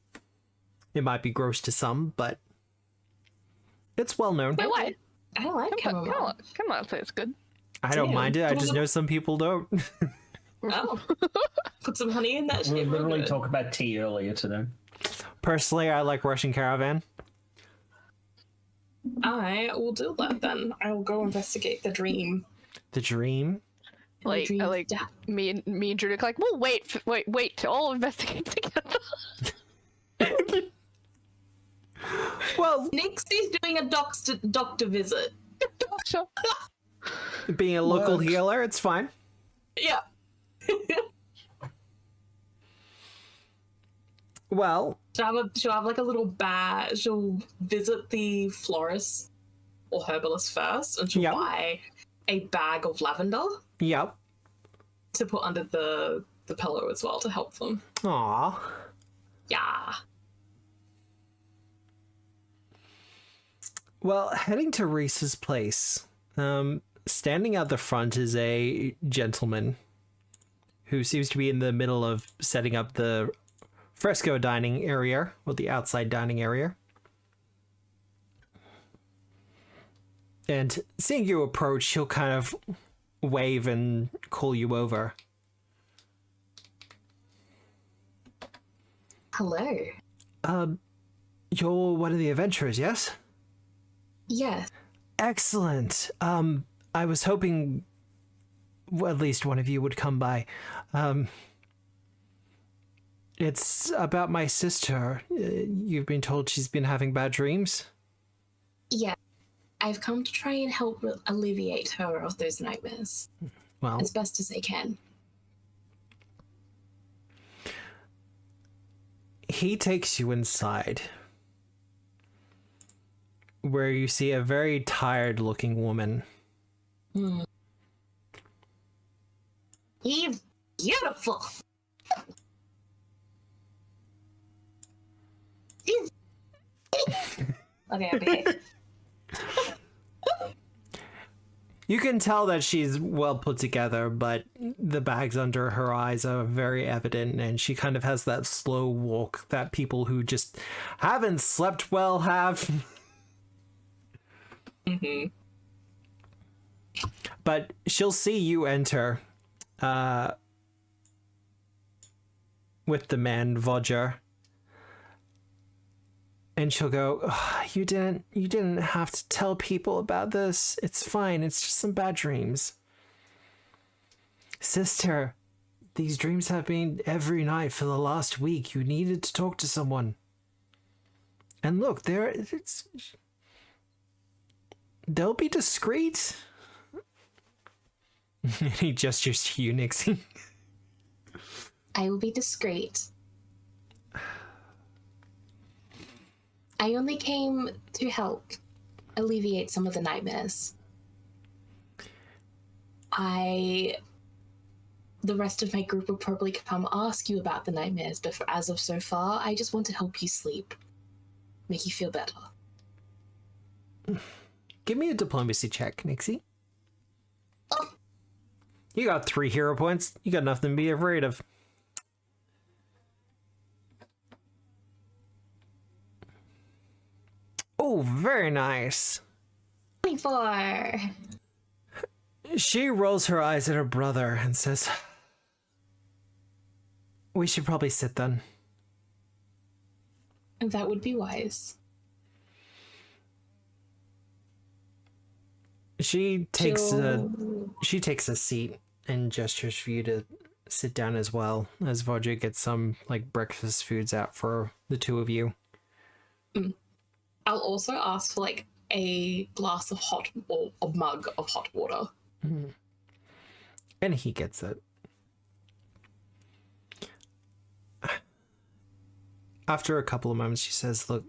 might be gross to some, but it's well known. Wait, why? I don't like chamomile. Come on, it's good. I don't Damn. mind it. I just know some people don't. Oh. Put some honey in that We shit. were literally Good. talking about tea earlier today. Personally, I like Russian Caravan. I will do that then. I will go investigate the dream. The Dream. Like, dream I of like death. me and Judik like, well, wait to all investigate together. Well, Nixie's doing a doctor visit. Sure. being a local Works. healer, it's fine. Yeah. Well, She'll have like a little bag. She'll visit the florist or herbalist first, and she'll Yep. buy a bag of lavender yep. to put under the pillow as well to help them. Aw. Yeah. Well, heading to Reese's place, standing out the front is a gentleman who seems to be in the middle of setting up the fresco dining area, or the outside dining area. And seeing you approach, he'll kind of wave and call you over. Hello. You're one of the adventurers, yes? Yes. Excellent. I was hoping at least one of you would come by. It's about my sister. You've been told she's been having bad dreams? Yeah. I've come to try and help alleviate her of those nightmares Well, as best as I can. he takes you inside, where you see a very tired looking woman. He's beautiful. He's... Okay, I behave. You can tell that she's well put together, but the bags under her eyes are very evident, and she kind of has that slow walk that people who just haven't slept well have. But she'll see you enter with the man Vodger, and she'll go, "Oh, you didn't have to tell people about this. It's fine. It's just some bad dreams. Sister, these dreams have been every night for the last week. You needed to talk to someone. And look, they'll be discreet." He gestures to you, Nixie. I will be discreet. I only came to help alleviate some of the nightmares. The rest of my group will probably come ask you about the nightmares, but as of so far, I just want to help you sleep. Make you feel better. Give me a diplomacy check, Nixie. Oh. You got 3 hero points. You got nothing to be afraid of. Oh, very nice. 24. She rolls her eyes at her brother and says, "We should probably sit then." That would be wise. She takes She'll- a seat and gestures for you to sit down as well, as Vodja gets some like breakfast foods out for the two of you. I'll also ask for like a glass of hot or a mug of hot water. And he gets it. After a couple of moments, she says, "Look,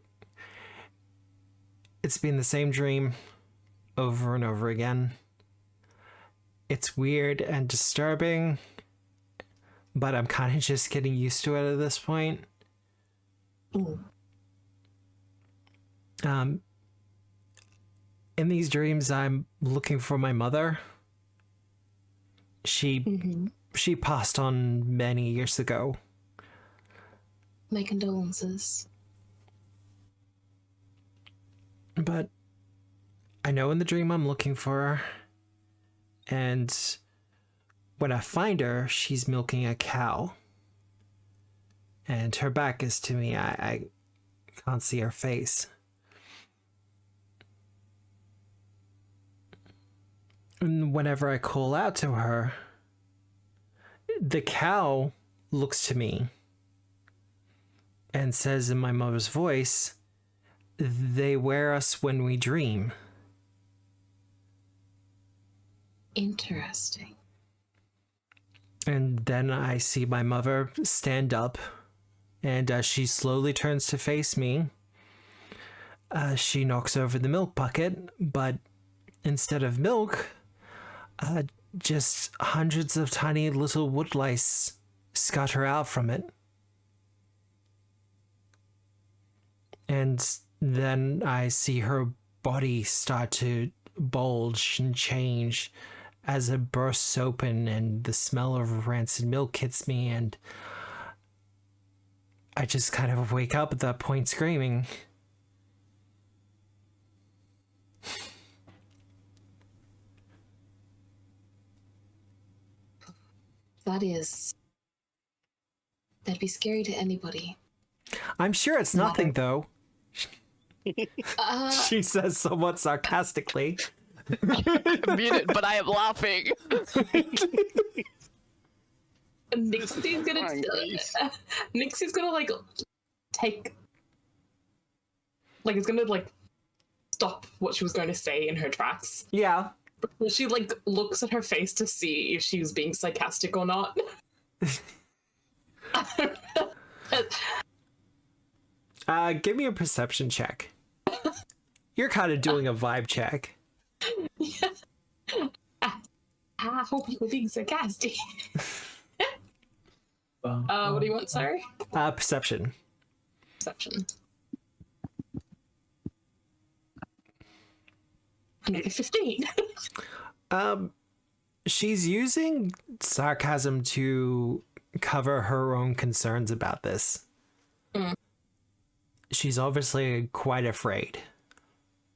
it's been the same dream over and over again. It's weird and disturbing, but I'm kind of just getting used to it at this point. in these dreams, I'm looking for my mother. She passed on many years ago. My condolences. But I know in the dream I'm looking for her. And when I find her, she's milking a cow. And her back is to me. I can't see her face. And whenever I call out to her, the cow looks to me and says in my mother's voice, "They wear us when we dream." Interesting. And then I see my mother stand up, and as she slowly turns to face me, she knocks over the milk bucket, but instead of milk, just hundreds of tiny little wood lice scutter out from it. And then I see her body start to bulge and change as it bursts open, and the smell of rancid milk hits me, and I just kind of wake up at that point screaming. That'd be scary to anybody. I'm sure it's nothing, though. Uh, She says somewhat sarcastically. Muted, but I am laughing. Nixie's gonna Nixie's gonna like take like it's gonna like stop what she was going to say in her tracks. Yeah. She like looks at her face to see if she was being sarcastic or not. Give me a perception check. You're kind of doing a vibe check. Yeah. I hope you were being sarcastic. What do you want, sorry? Perception. Perception. Another 15. She's using sarcasm to cover her own concerns about this. She's obviously quite afraid.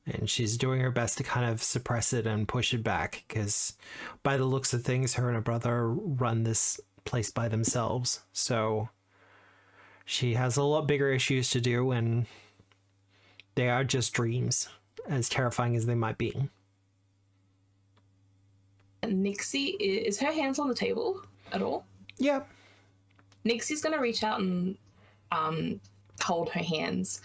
And she's doing her best to kind of suppress it and push it back, because by the looks of things, her and her brother run this place by themselves. So she has a lot bigger issues to do, and they are just dreams, as terrifying as they might be. Nixie, is her hands on the table at all? Yeah. Nixie's going to reach out and hold her hands.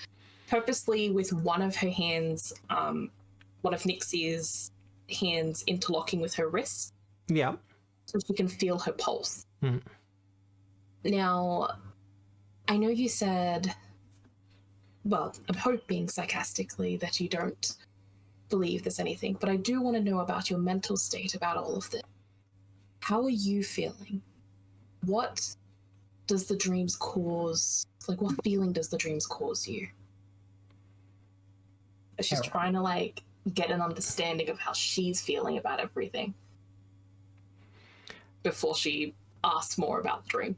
Purposely with one of her hands, one of Nixie's hands interlocking with her wrist. Yeah. So she can feel her pulse. Mm. Now, I know you said, well, I'm hoping sarcastically that you don't believe there's anything, but I do want to know about your mental state about all of this. How are you feeling? What does the dreams cause? Like, what feeling does the dreams cause you? She's trying to, like, get an understanding of how she's feeling about everything before she asks more about the dream.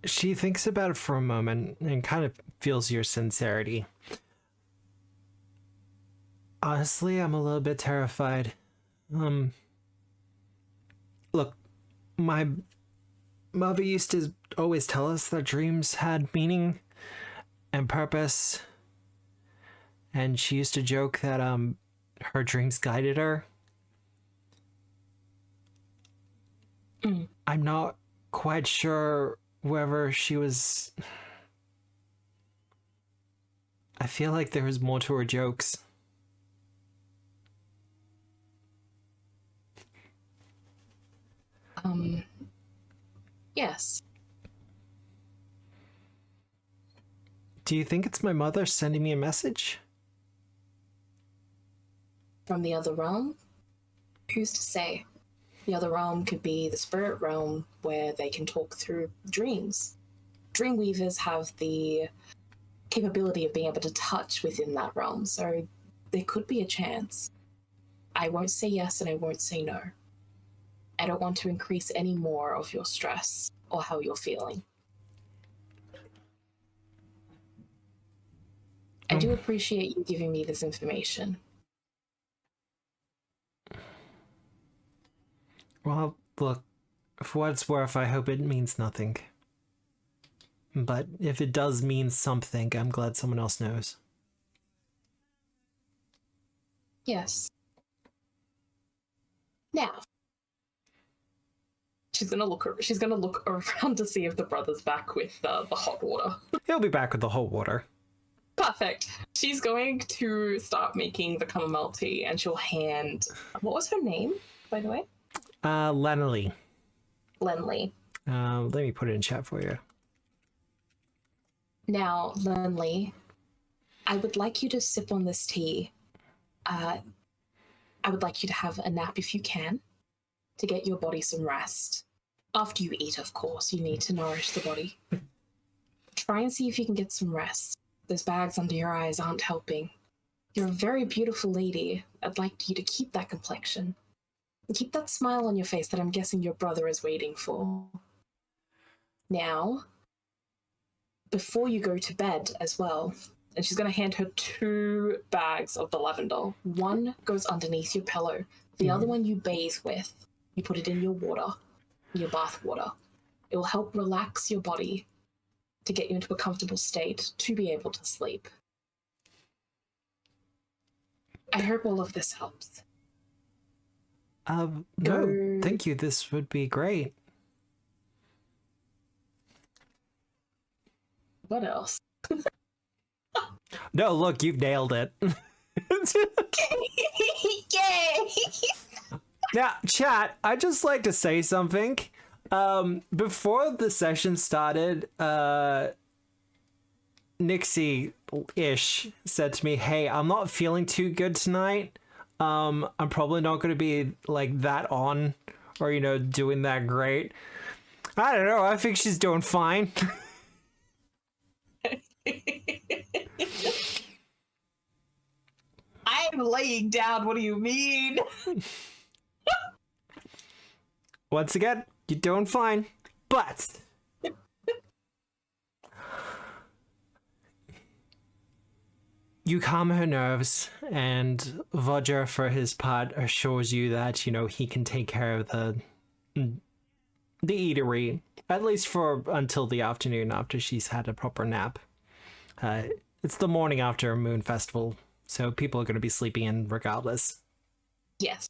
She thinks about it for a moment and kind of feels your sincerity. Honestly, I'm a little bit terrified. Look, my mother used to always tell us that dreams had meaning and purpose. And she used to joke that her dreams guided her. I'm not quite sure whether she was... I feel like there was more to her jokes. Yes. Do you think it's my mother sending me a message? From the other realm? Who's to say? The other realm could be the spirit realm, where they can talk through dreams. Dreamweavers have the capability of being able to touch within that realm, so there could be a chance. I won't say yes and I won't say no. I don't want to increase any more of your stress or how you're feeling. I do appreciate you giving me this information. Well, look, for what it's worth, I hope it means nothing. But if it does mean something, I'm glad someone else knows. Yes. Now, she's gonna look around to see if the brother's back with the hot water. He'll be back with the hot water. Perfect. She's going to start making the chamomile tea, and she'll hand. What was her name, by the way? Lenley. Lenley. Let me put it in chat for you. Now, Lenley, I would like you to sip on this tea. I would like you to have a nap if you can, to get your body some rest. After you eat, of course, you need to nourish the body. Try and see if you can get some rest. Those bags under your eyes aren't helping. You're a very beautiful lady. I'd like you to keep that complexion. And keep that smile on your face that I'm guessing your brother is waiting for. Now, before you go to bed as well, and she's going to hand her 2 bags of the lavender. One goes underneath your pillow. The other one you bathe with. You put it in your water, your bath water. It will help relax your body to get you into a comfortable state to be able to sleep. I hope all of this helps. No, thank you. This would be great. What else? No, look, you've nailed it. Yay! Now, chat, I'd just like to say something. Before the session started, Nixie-ish said to me, hey, I'm not feeling too good tonight. I'm probably not going to be like that on or, you know, doing that great. I don't know. I think she's doing fine. I'm laying down. What do you mean? Once again, you're doing fine. But you calm her nerves, and Roger, for his part, assures you that, you know, he can take care of the eatery, at least for until the afternoon after she's had a proper nap. It's the morning after a moon festival, so people are going to be sleeping in regardless. Yes.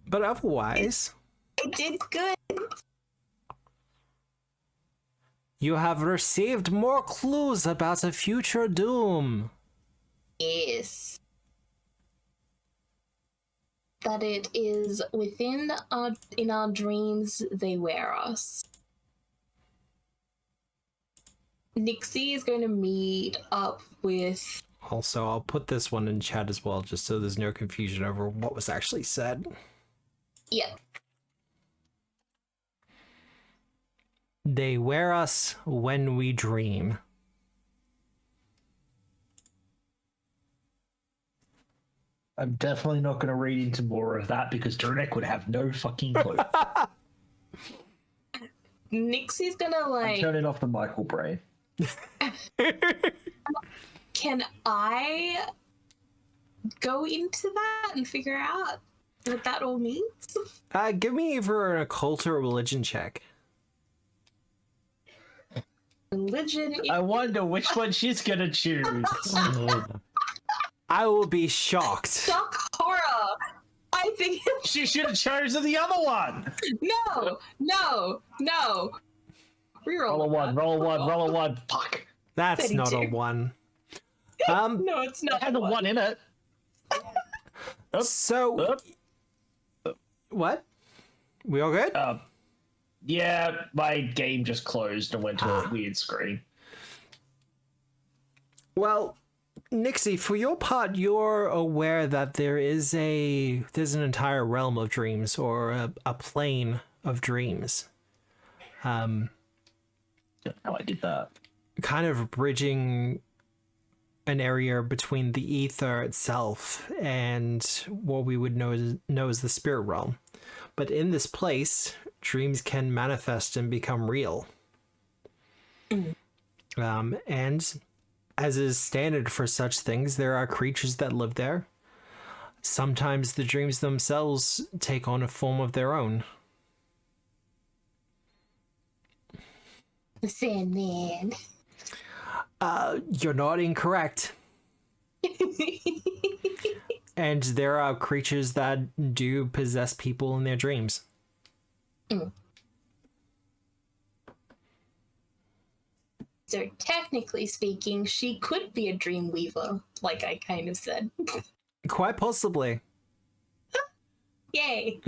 But otherwise, I did good. you have received more clues about a future doom. Yes. That it is within in our dreams they wear us. Nixie is going to meet up with... Also, I'll put this one in chat as well, just so there's no confusion over what was actually said. Yeah. They wear us when we dream. I'm definitely not going to read into more of that because Derek would have no fucking clue. Nixie's going to I'm like... turning off the Michael brain. Can I go into that and figure out what that all means? Give me either an occult or a religion check. Religion... I wonder which one she's going to choose. I will be shocked. Shock horror! I think... She should have chosen the other one. No! Roll a one, roll a one, roll a one. Fuck. That's 32. not a one. No, it's not. It had a one in it. So, what? We all good? Yeah, my game just closed and went to a weird screen. Well, Nixie, for your part, you're aware that there's an entire realm of dreams, or a plane of dreams. How I did that. kind of bridging an area between the ether itself and what we would know as the spirit realm. But in this place, dreams can manifest and become real. And as is standard for such things, there are creatures that live there. Sometimes the dreams themselves take on a form of their own. The Sandman. You're not incorrect. And there are creatures that do possess people in their dreams. So technically speaking, she could be a dream weaver, like I kind of said. Quite possibly. Yay!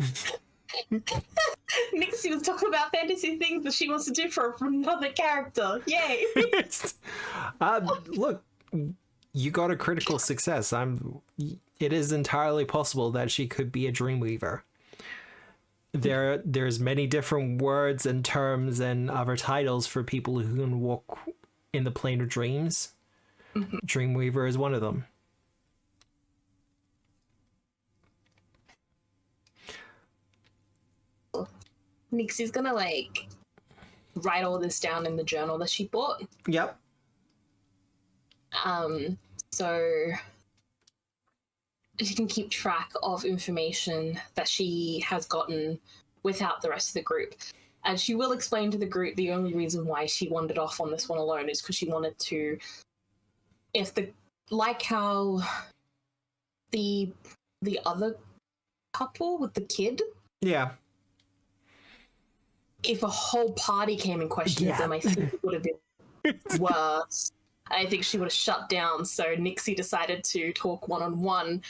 Nixie was talking about fantasy things that she wants to do for another character. Yay! Look, you got a critical success. It is entirely possible that she could be a dreamweaver. There's many different words and terms and other titles for people who can walk in the plane of dreams. Dreamweaver is one of them. Nixie's gonna write all this down in the journal that she bought. Yep. So she can keep track of information that she has gotten without the rest of the group. And she will explain to the group the only reason why she wandered off on this one alone is because she wanted to, how the other couple with the kid. Yeah. If a whole party came and questioned them, I think it would have been worse. I think she would have shut down. So Nixie decided to talk one-on-one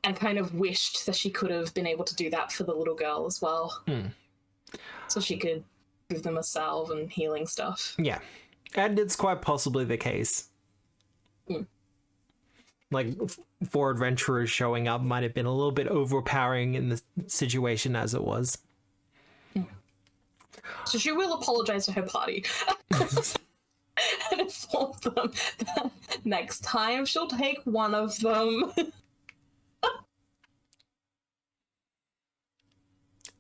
and kind of wished that she could have been able to do that for the little girl as well. So she could give them a salve and healing stuff. Yeah. And it's quite possibly the case. Four adventurers showing up might have been a little bit overpowering in the situation as it was. So she will apologize to her party and inform them that next time she'll take one of them.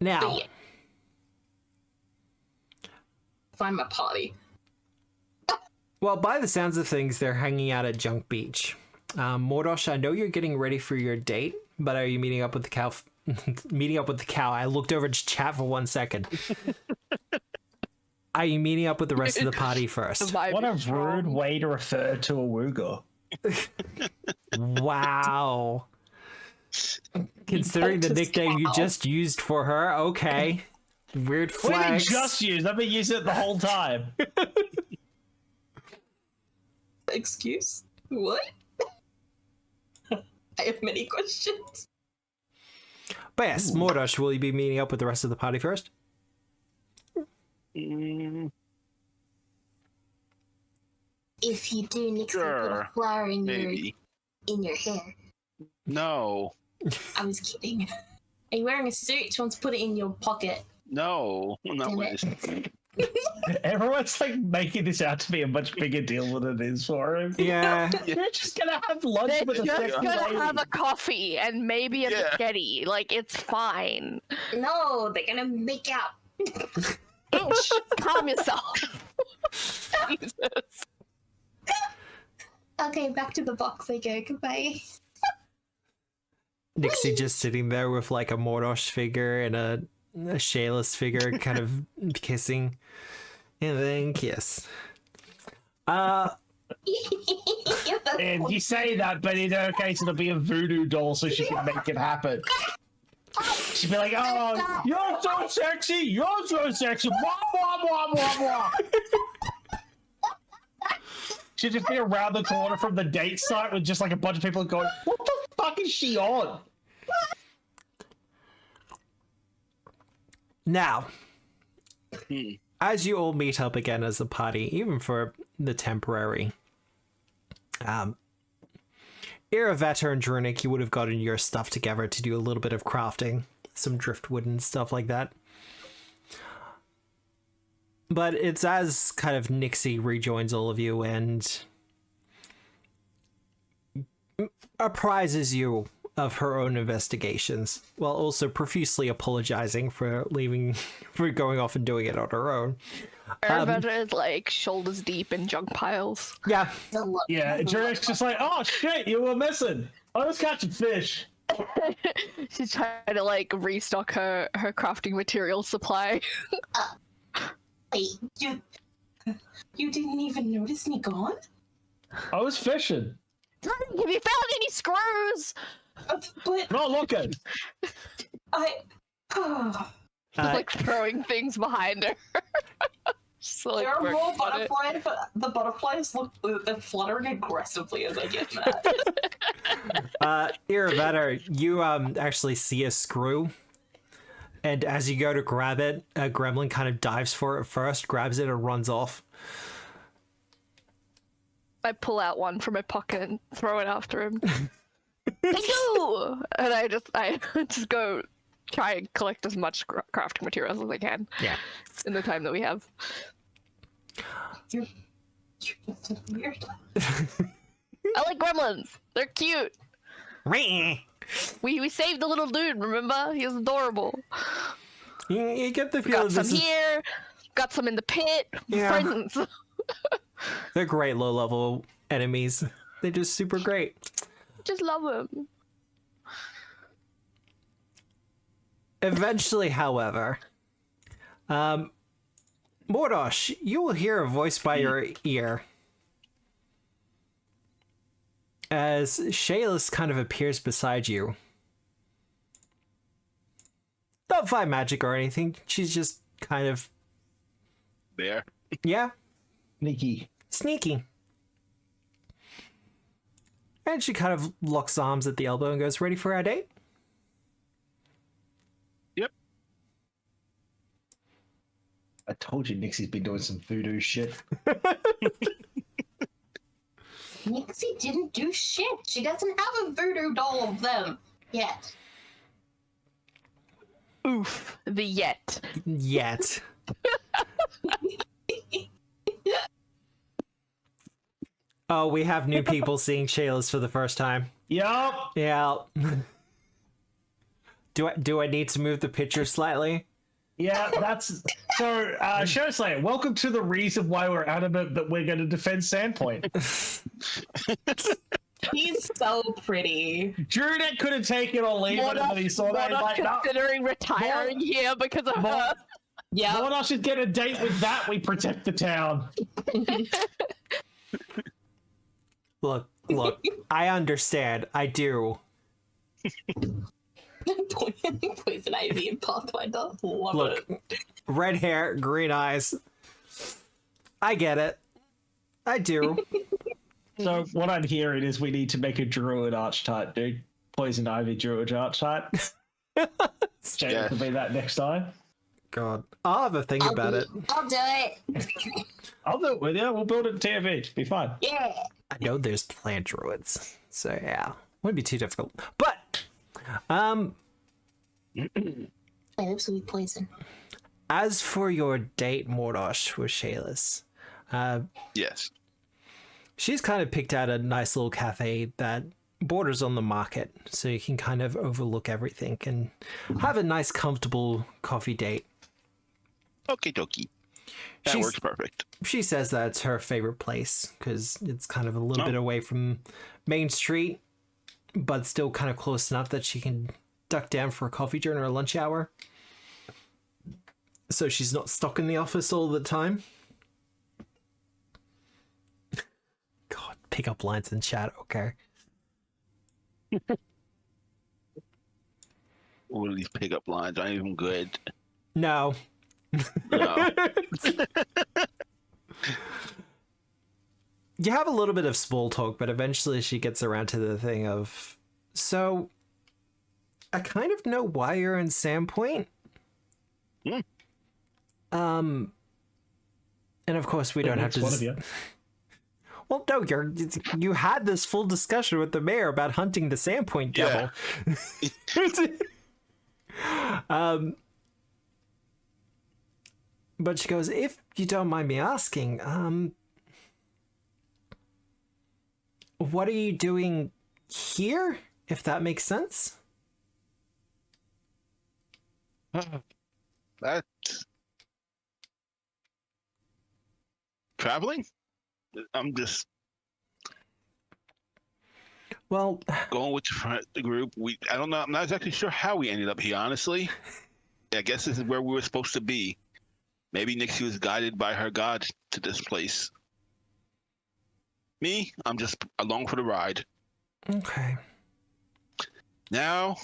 Now, Find my party. well, by the sounds of things, they're hanging out at Junk Beach. Mordosh, I know you're getting ready for your date, but are you meeting up with the cow? Meeting up with the cow. I looked over to chat for 1 second. Are you meeting up with the rest of the party first? What a rude way to refer to a wooga. Wow. Considering the nickname you just used for her, okay. Weird What did flags. just use? I've been using it the whole time. Excuse? What? I have many questions. But yes, Mordosh, will you be meeting up with the rest of the party first? If you do, Nixie, put a Sure, flower in maybe. your hair. No. I was kidding. Are you wearing a suit? Do you want to put it in your pocket? No. I'm not Damn wearing it. Everyone's making this out to be a much bigger deal than it is for him. Yeah. You're just gonna have lunch They're with a just sexy gonna lady. have a coffee and maybe a Yeah. spaghetti. It's fine. No, they're gonna make out. Itch, calm yourself. Jesus. Okay, back to the box I go. Goodbye. Nixie just sitting there with a Mordosh figure and a Shayless figure kind of kissing. And then kiss. Yeah, that's And you say that, but in her case, it'll be a voodoo doll so she can make it happen. She'd be like, oh, you're so sexy, you're so sexy, blah, blah, blah, blah, blah. She'd just be around the corner from the date site with just a bunch of people going, what the fuck is she on? Now, as you all meet up again as a party, even for the temporary, Iraveta and Drunic, you would have gotten your stuff together to do a little bit of crafting, some driftwood and stuff like that. But it's as kind of Nixie rejoins all of you and apprises you of her own investigations, while also profusely apologizing for going off and doing it on her own. Arabetta is like shoulders deep in junk piles. Yeah. Yeah, Jurek's just like, oh shit, you were missing. I was catching fish. She's trying to like restock her crafting material supply. Wait, you didn't even notice me gone? I was fishing. Have you found any screws? But Not looking. Like throwing things behind her. Just, like, there are more working on it. butterflies, but the butterflies they're fluttering aggressively as I get mad. Iravetta, you actually see a screw, and as you go to grab it, a gremlin kind of dives for it first, grabs it, and runs off. I pull out one from my pocket and throw it after him. Thank you! And I just go try and collect as much crafting materials as I can. Yeah. In the time that we have. You're just so weird. I like gremlins. They're cute. We saved the little dude, remember? He was adorable. You get the feeling Got some here, got some in the pit. Yeah. Friends. They're great low-level enemies. They're just super great. Just love them. Eventually, however, Mordosh, you will hear a voice by your ear as Shayless kind of appears beside you. Not by magic or anything. She's just kind of, There. yeah, Sneaky. sneaky. And she kind of locks arms at the elbow and goes, ready for our date? Yep. I told you Nixie's been doing some voodoo shit. Nixie didn't do shit. She doesn't have a voodoo doll of them yet. Oof. The yet. Yet. Oh, we have new people seeing Shayla's for the first time. Yup. Yeah. Do I need to move the picture slightly? Yeah, that's so. Showslayer, welcome to the reason why we're adamant that we're going to defend Sandpoint. He's so pretty. Jurek could have taken or leave it, but he saw that. He's like, no. Considering retiring here because of her. Yeah. No one else should get a date with that. We protect the town. Look, I understand. I do. Poison ivy and Pathfinder. Love Look, it. red hair, green eyes. I get it. I do. So what I'm hearing is we need to make a druid archetype, dude. Poison ivy druid archetype. James will be that next time. God, I'll have a think about it. I'll do it. I'll do it with you. We'll build it in TFH. Be fine. Yeah. I know there's plant druids, so yeah, wouldn't be too difficult. But, My lips will be poison. as for your date, Mordosh, with Shayless, Yes. she's kind of picked out a nice little cafe that borders on the market, so you can kind of overlook everything and have a nice, comfortable coffee date. Okie dokie. That She's- works perfect. She says that it's her favorite place because it's kind of a little bit away from Main Street, but still kind of close enough that she can duck down for a coffee during her lunch hour. So she's not stuck in the office all the time. God, pick up lines in chat, okay? All these pickup lines aren't even good. No. No. You have a little bit of small talk, but eventually she gets around to the thing of, so I kind of know why you're in Sandpoint. And of course we don't have to. One of you. Well, no, you had this full discussion with the mayor about hunting the Sandpoint Devil. But she goes, if you don't mind me asking, what are you doing here, if that makes sense? That traveling? I'm just Well, going with the group. I don't know. I'm not exactly sure how we ended up here, honestly. I guess this is where we were supposed to be. Maybe Nixie was guided by her god to this place. Me, I'm just along for the ride. okay. Now,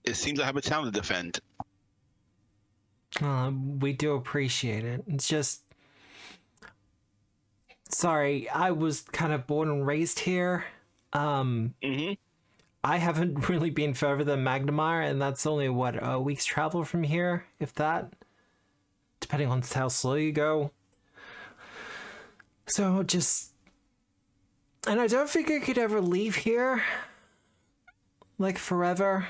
it seems I have a town to defend. We do appreciate it. It's just... Sorry, I was kind of born and raised here. Mm-hmm. I haven't really been further than Magnemar, and that's only, what, a week's travel from here, if that? Depending on how slow you go. So, just... And I don't think I could ever leave here. Like, forever.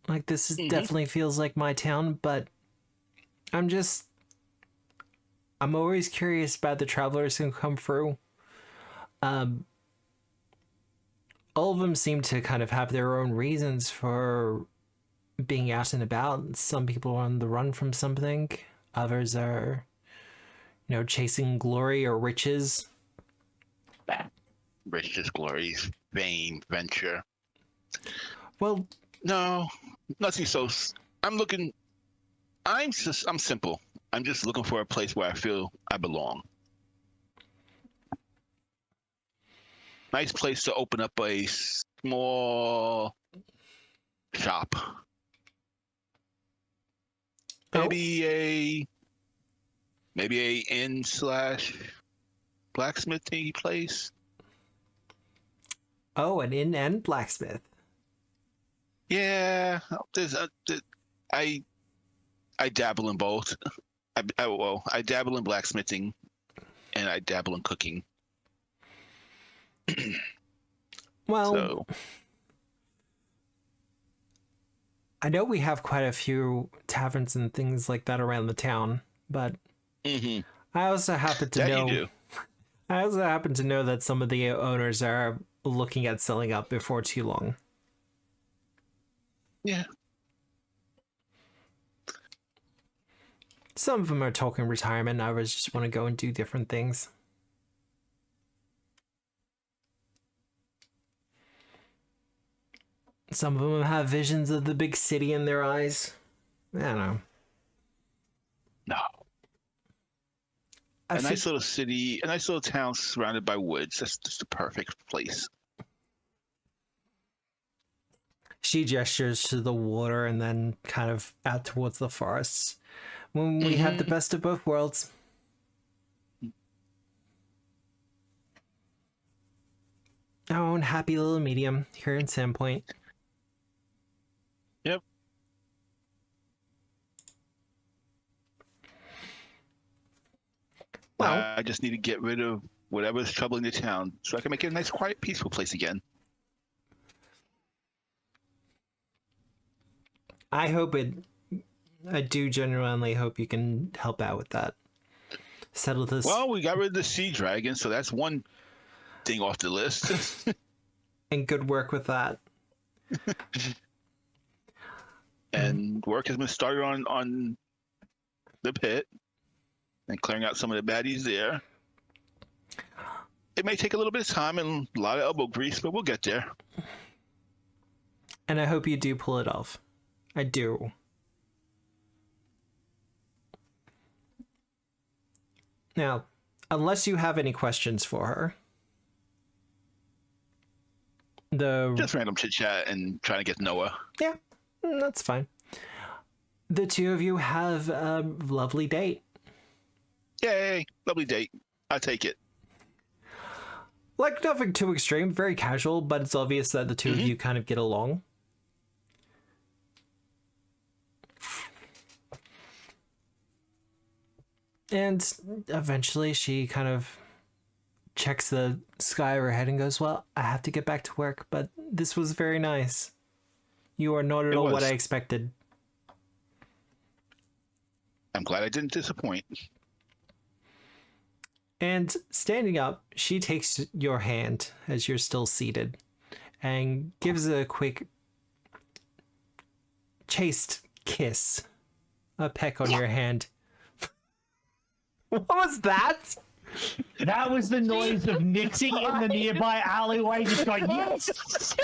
Like, this is definitely feels like my town, but... I'm always curious about the travelers who come through. All of them seem to kind of have their own reasons for being out and about. Some people are on the run from something. Others are, chasing glory or riches. Riches, glories, fame, venture. Well, No, nothing so. I'm simple. I'm just looking for a place where I feel I belong. Nice place to open up a small shop. Maybe a inn / blacksmithy place. oh, an inn and blacksmith. Yeah, I dabble in both. I dabble in blacksmithing, and I dabble in cooking. Well, So I know we have quite a few taverns and things like that around the town, but I also happen to that know. you do. I also happen to know that some of the owners are looking at selling up before too long. Yeah. Some of them are talking retirement, others just want to go and do different things. Some of them have visions of the big city in their eyes. I don't know. No. A nice little city, a nice little town surrounded by woods. That's just the perfect place. She gestures to the water and then kind of out towards the forests. When we have the best of both worlds. Our own happy little medium here in Sandpoint. Yep. Well, I just need to get rid of whatever's troubling the town so I can make it a nice, quiet, peaceful place again. I do genuinely hope you can help out with that. Settle this. Well, we got rid of the sea dragon, so that's one thing off the list. And good work with that. And work has been started on the pit and clearing out some of the baddies there. It may take a little bit of time and a lot of elbow grease, but we'll get there. And I hope you do pull it off. I do. Now, unless you have any questions for her. Just random chit chat and trying to get to know her. Yeah, that's fine. The two of you have a lovely date. Yay, lovely date. I take it. Like, nothing too extreme, very casual, but it's obvious that the two of you kind of get along. And eventually she kind of checks the sky overhead and goes, well, I have to get back to work, but this was very nice. You are not at all what I expected. I'm glad I didn't disappoint. And standing up, she takes your hand as you're still seated and gives a quick chaste kiss, a peck on your hand. What was that? That was the noise of Nixie in the nearby alleyway just going, yes!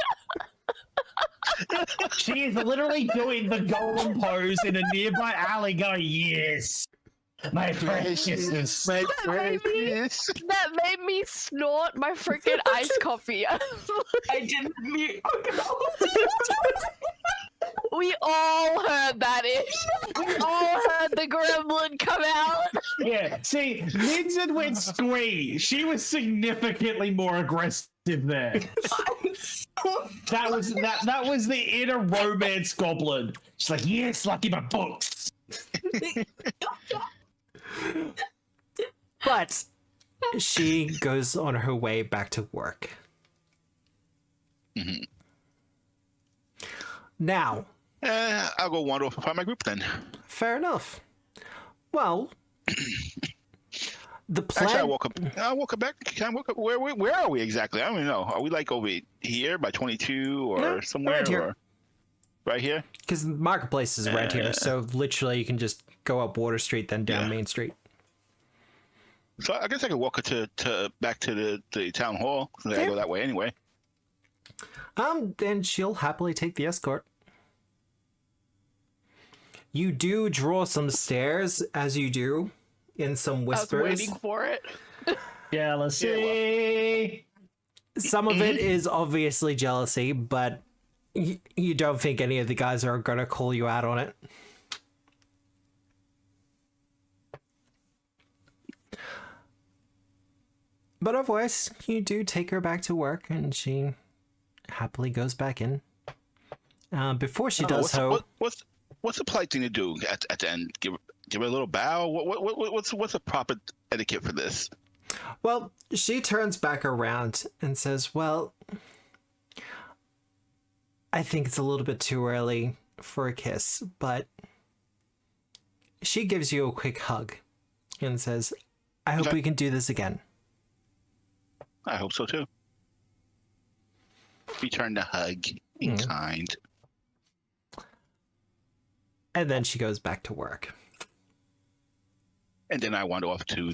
She is literally doing the golem pose in a nearby alley going, yes! My precious. My precious. That made me snort my freaking iced coffee. I didn't mute. We all heard that ish. We all heard the gremlin come out. Yeah, see, Midson went squee. She was significantly more aggressive there. That was the inner romance goblin. She's like, yes, like in my books. But she goes on her way back to work. Mm-hmm. Now, I'll go wander off and find my group then. fair enough. Well, the plan. Actually, I'll walk back. Can I walk up? Where are we exactly? I don't even know. Are we like over here by 22 or No, somewhere? right here. Or right here? Because the marketplace is right here, so literally you can just go up Water Street, then down Yeah. Main Street. So I guess I could walk to back to the town hall. Since I go that way anyway. Then she'll happily take the escort. You do draw some stairs as you do, in some whispers. I was waiting for it. Jealousy. Some of it is obviously jealousy, but you don't think any of the guys are gonna call you out on it. But otherwise, you do take her back to work, and she happily goes back in. Before she does so, What's the polite thing to do at the end? Give her a little bow. What's the proper etiquette for this? well, she turns back around and says, "Well, I think it's a little bit too early for a kiss, but..." She gives you a quick hug and says, "I hope Okay. we can do this again." I hope so too. Return the hug in kind. And then she goes back to work. And then I wander off to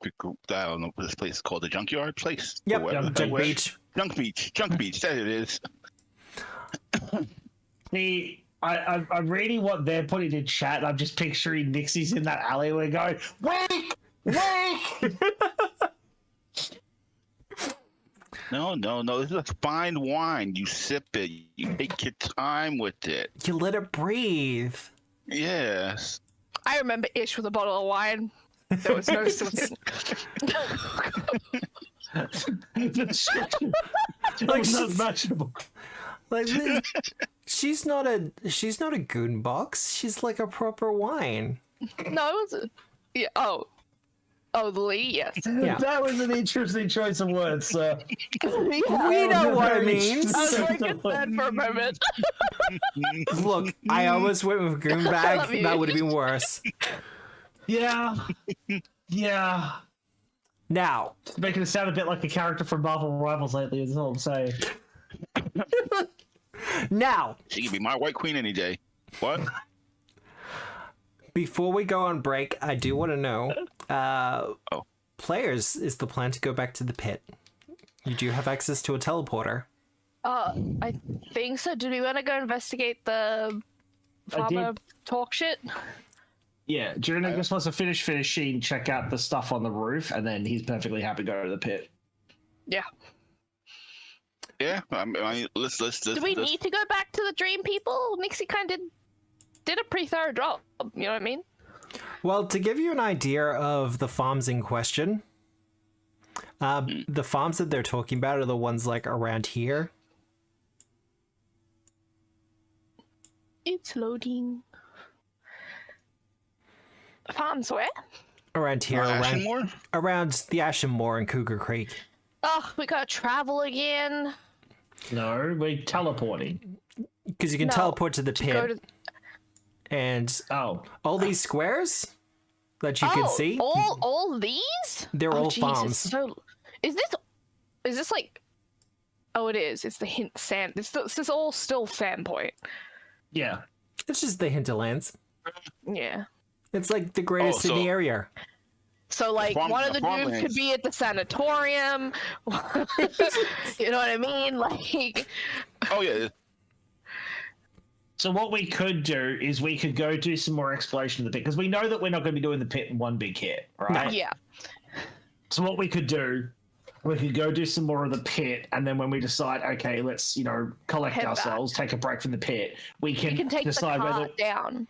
I don't know what this place is called, the junkyard place? Yep, Or whatever. Junk Beach. Junk Beach, there it is. See, I'm reading what they're putting in chat, and I'm just picturing Nixie's in that alleyway going, wake! Wake! No, this is a fine wine. You sip it. You take your time with it. You let it breathe. Yes. I remember Ish with a bottle of wine. There was no sense. Like, not imaginable. Like, she's not a goon box. She's like a proper wine. No, it was yeah. Oh, the Lee, yes. Yeah. That was an interesting choice of words, sir. We know what it means. I was very concerned for a moment. Look, I almost went with goon love bag. you. That would have been worse. Yeah. Now, It's making it sound a bit like a character from Marvel Rivals lately, is all I'm saying. now, She could be my white queen any day. What? before we go on break, I do want to know, players, is the plan to go back to the pit? You do have access to a teleporter. I think so. Did we want to go investigate the farmer talk shit? Yeah, Juno just wants to finish finishing, check out the stuff on the roof, and then he's perfectly happy to go to the pit. Yeah. Yeah. I mean, let's. Do we need to go back to the dream people? Nixie kind of did a pretty thorough job. You know what I mean? Well, to give you an idea of the farms in question, the farms that they're talking about are the ones like around here. It's loading. Farms where? Around here, Ashmore? around the Ashenmore and Cougar Creek. Oh, we gotta travel again. No, we're teleporting. Because you can No, teleport to the pit. Go to And Oh, all these squares that you can see, all these? they're all Jesus. farms. So, is this like? Oh, it is. It's the hint sand. This is all still Sandpoint. yeah. It's just the hinterlands. Yeah. It's like the greatest in the area. So, like, one of the dudes farmlands. could be at the sanatorium. You know what I mean? Like, Oh yeah. So what we could do is we could go do some more exploration of the pit, because we know that we're not going to be doing the pit in one big hit, right? yeah. So what we could do, we could go do some more of the pit, and then when we decide, okay, let's, collect Head ourselves, take a break from the pit, we You can take the decide whether cart down.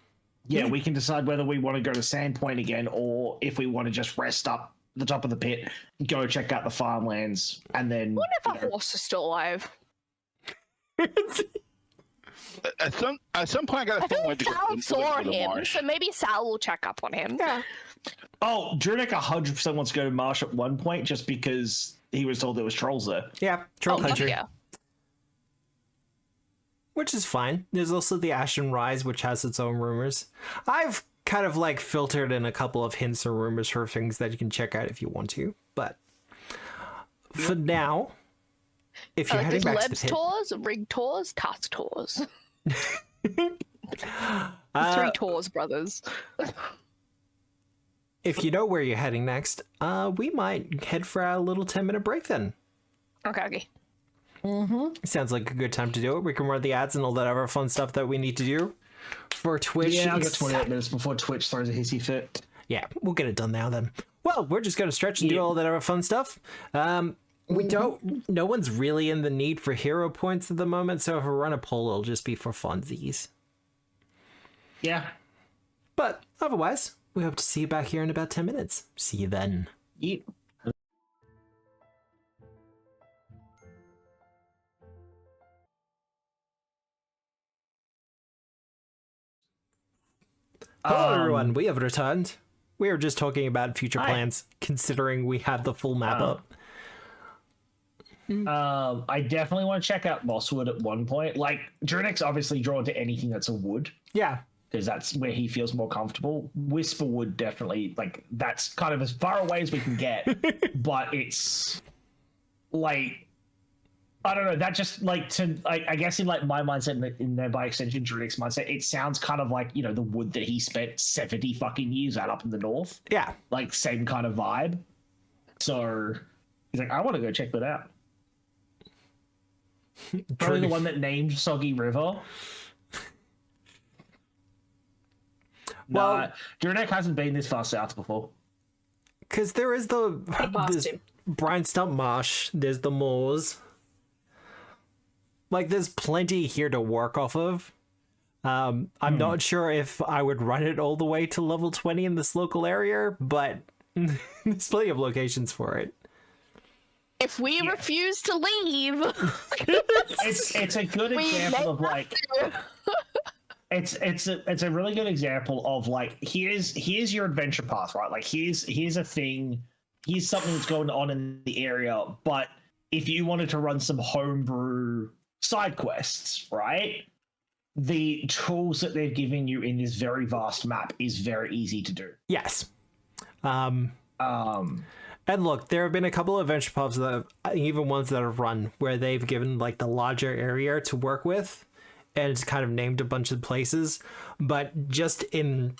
we can decide whether we want to go to Sandpoint again, or if we want to just rest up the top of the pit, go check out the farmlands, and then What if our horse is still alive? At some point, I got I a feel phone like to go Sal to saw the him, marsh. so maybe Sal will check up on him. Yeah. Oh, Drunick 100% wants to go to Marsh at one point just because he was told there was trolls there. Yeah, troll Oh, fuck country. yeah. Which is fine. There's also the Ashen Rise, which has its own rumors. I've kind of like filtered in a couple of hints or rumors for things that you can check out if you want to. But for now, if you're heading There's back to the Lebs pit, tours, rig tours, task tours. uh, 3 tours, brothers. if you know where you're heading next, we might head for a little 10-minute break then. Okay. Sounds like a good time to do it. We can run the ads and all that other fun stuff that we need to do for Twitch. Yeah, I'll get 28 minutes before Twitch throws a hissy fit. Yeah, we'll get it done now then. Well, we're just going to stretch and do all that other fun stuff. We don't, no one's really in the need for hero points at the moment, so if we run a poll, it'll just be for funsies. Yeah. But otherwise, we hope to see you back here in about 10 minutes. See you then. Yeet. Hello everyone, we have returned. We were just talking about future Hi. plans, considering we have the full map up. I definitely want to check out Mosswood at one point. Like, Drunick's obviously drawn to anything that's a wood, Yeah, because that's where he feels more comfortable. Whisperwood definitely, like, that's kind of as far away as we can get, but it's like, I don't know, that just like I guess in like my mindset, in there by extension Drunick's mindset, it sounds kind of like, the wood that he spent 70 fucking years at up in the north, yeah. like same kind of vibe. So he's like, I want to go check that out. Probably the one that named Soggy River. Well- Nah, Drunick hasn't been this far south before. Because there is the passed this him. Brine Stump Marsh, there's the moors. Like, there's plenty here to work off of. I'm not sure if I would run it all the way to level 20 in this local area, but there's plenty of locations for it. If we refuse to leave, It's a good we example of may like have to. it's a really good example of like here's your adventure path, right? Like here's a thing, here's something that's going on in the area, but if you wanted to run some homebrew side quests, right? The tools that they've given you in this very vast map is very easy to do. Yes. And look, there have been a couple of adventure pubs that even ones that have run where they've given like the larger area to work with and it's kind of named a bunch of places, but just in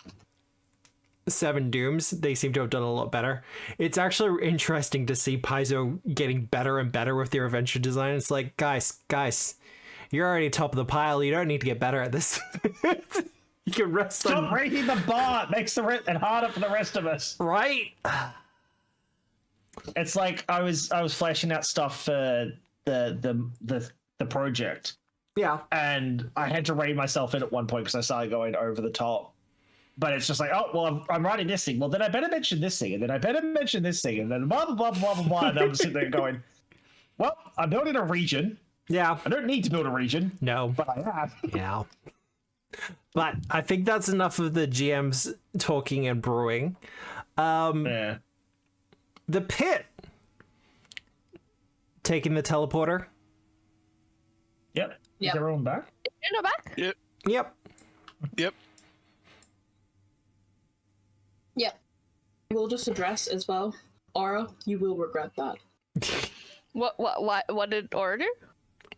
Seven Dooms, they seem to have done a lot better. It's actually interesting to see Paizo getting better and better with their adventure design. It's like, guys, you're already top of the pile. You don't need to get better at this. You can rest Stop on... raising the bar. It makes it harder for the rest of us. Right? It's like I was flashing out stuff for the project, Yeah. and I had to rein myself in at one point because I started going over the top. But it's just like, oh, well, I'm writing this thing. Well, then I better mention this thing, and then I better mention this thing, and then blah, blah, blah, blah, blah, blah. And I'm sitting there going, well, I'm building a region. Yeah. I don't need to build a region, No. but I have. Yeah. But I think that's enough of the GMs talking and brewing. Yeah. The pit. Taking the teleporter. Yep. Yep. Is everyone back? You know back? Yep. Yep. Yep. We'll just address as well. Aura, you will regret that. What did Aura do?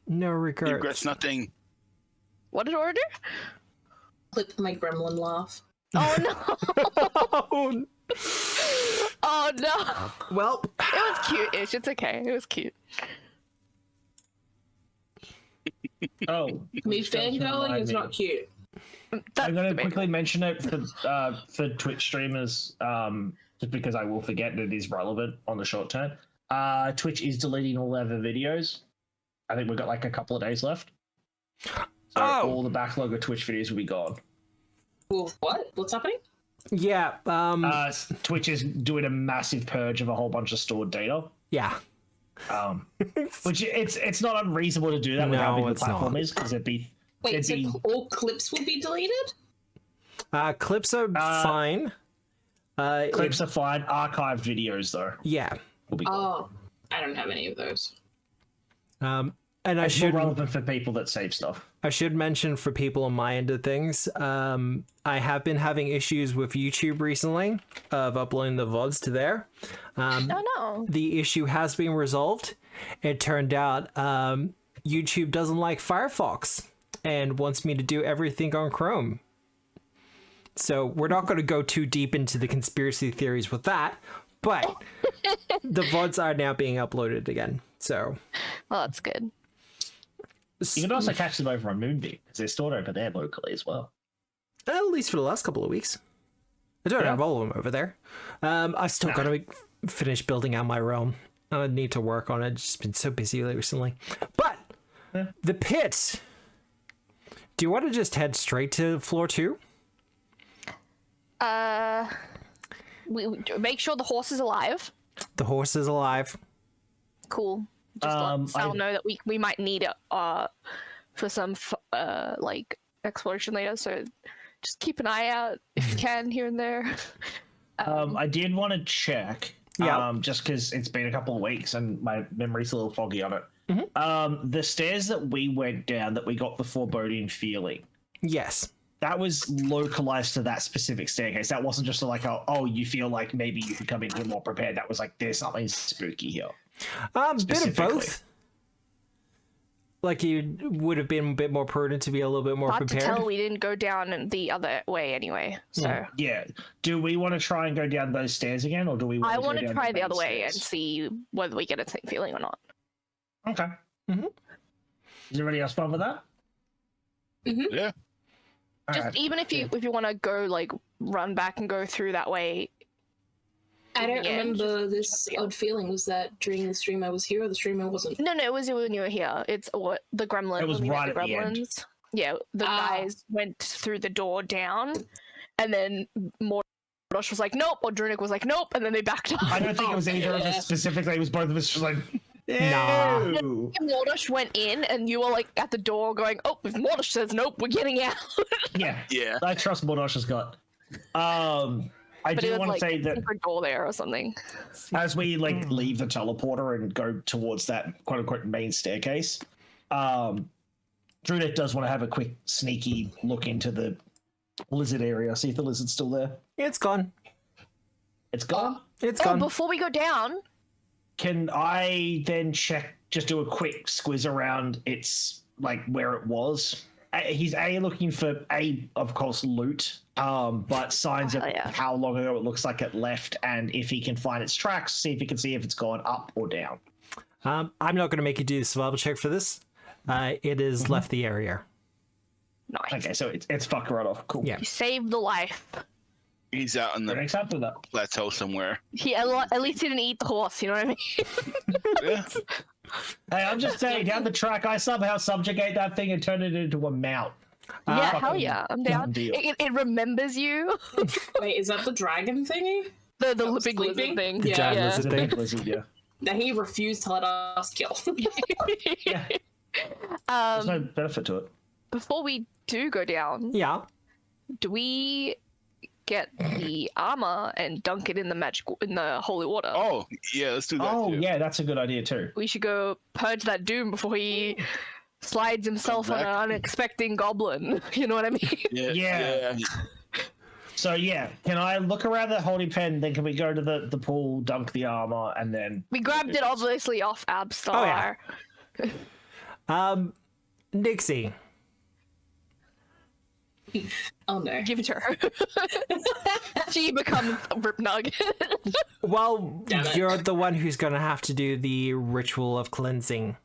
No He regrets. regrets nothing. What did Aura do? Clip my gremlin laugh. Oh no! Oh no! Well, It was cute-ish. It's okay. It was cute. Oh, Me which does fangirling remind is me. not cute. I'm going to That's quickly mention it for Twitch streamers, just because I will forget that it is relevant on the short term. Twitch is deleting all of their videos. I think we've got like a couple of days left. So all the backlog of Twitch videos will be gone. Well, what? What's happening? yeah, Twitch is doing a massive purge of a whole bunch of stored data. yeah. Which it's not unreasonable to do that with how No, big the it's platform not. is, because it'd be Wait, so all clips will be deleted? Clips are fine. clips are fine. Archived videos though Yeah. will be gone. Oh, I don't have any of those. And I It's more should relevant for people that save stuff. mention for people on my end of things, I have been having issues with YouTube recently of uploading the VODs to there. Oh no! The issue has been resolved. It turned out YouTube doesn't like Firefox and wants me to do everything on Chrome. So we're not going to go too deep into the conspiracy theories with that, but the VODs are now being uploaded again. So Well, that's good. You can also catch them over on Moonbeam, because they're stored over there locally as well. at least for the last couple of weeks. I don't have all of them over there. I've still got to finish building out my realm. I need to work on it. Just been so busy recently. But the pit. Do you want to just head straight to floor 2? We make sure the horse is alive. The horse is alive. Cool. Just let Sal I- know that we might need it for some like exploration later. So just keep an eye out if you can here and there. I did want to check, Yeah. just because it's been a couple of weeks and my memory's a little foggy on it. The stairs that we went down that we got the foreboding feeling, Yes. that was localized to that specific staircase. That wasn't just like, oh, you feel like maybe you could come in here more prepared. That was like, there's something spooky here. Bit of Specifically. both. Like you would have been a bit more prudent to be a little bit more Hard to prepared. tell. We didn't go down the other way anyway. So Yeah. Do we want to try and go down those stairs again, or do we I want want to to go down try the main other way and stairs? see whether we get a feeling or not. Okay. Mhm. Is everybody else fun with that? Yeah. All Just right. even if you want to go like run back and go through that way. I don't Yeah, remember just- this odd feeling. Was that during the stream I was here or the stream I wasn't? No, it was when you were here. It's what the gremlin. It was when we met right the at the end. gremlins. Yeah, the Ah. guys went through the door down, and then Mordosh was like, "Nope," or Drunic was like, "Nope," and then they backed up. I don't think it was either of Yeah. us specifically. It was both of us just like, Nah. "Ew." And Mordosh went in, and you were like at the door going, "Oh, if Mordosh says nope, we're getting out." Yeah. Yeah. I trust Mordosh's gut. I But it do was want to like say a that secret door there or something. as we like leave the teleporter and go towards that quote unquote main staircase, Drunet does want to have a quick sneaky look into the lizard area, see if the lizard's still there. It's gone. It's gone. It's Oh, gone. before we go down, Can I then check, just do a quick squiz around its like where it was? He's looking for of course loot, but signs of hell yeah. how long ago it looks like it left, and if he can find its tracks, see if he can see if it's gone up or down. I'm not going to make you do the survival check for this. It has left the area. nice. Okay, so it's fucked right off. Cool. Yeah. You saved the life. He's out in Very the excited for that. plateau somewhere. He at least didn't eat the horse. You know what I mean? Yeah. Hey, I'm just saying, down the track, I somehow subjugate that thing and turn it into a mount. Yeah, hell fucking yeah, I'm down. deal. It remembers you. Wait, is that the dragon thingy? The That was big lizard sleeping? thing. The giant yeah. lizard. It's a big lizard, yeah. That he refused to let us kill. Yeah, there's no Um, benefit to it. before we do go down, Yeah. do we get the armor and dunk it in the holy water? Oh, yeah. Let's do that. Oh, too. yeah, that's a good idea too. We should go purge that doom before he slides himself on an Exactly. unexpected goblin. You know what I mean? Yeah. Yeah. Yeah. So yeah, can I look around the holding pen? Then can we go to the pool, dunk the armor, and then We grabbed it obviously off Abstar. Oh, yeah. Nixie. Oh no. Give it to her. She becomes a Rip Nugget. Well, Damn it. you're the one who's going to have to do the ritual of cleansing.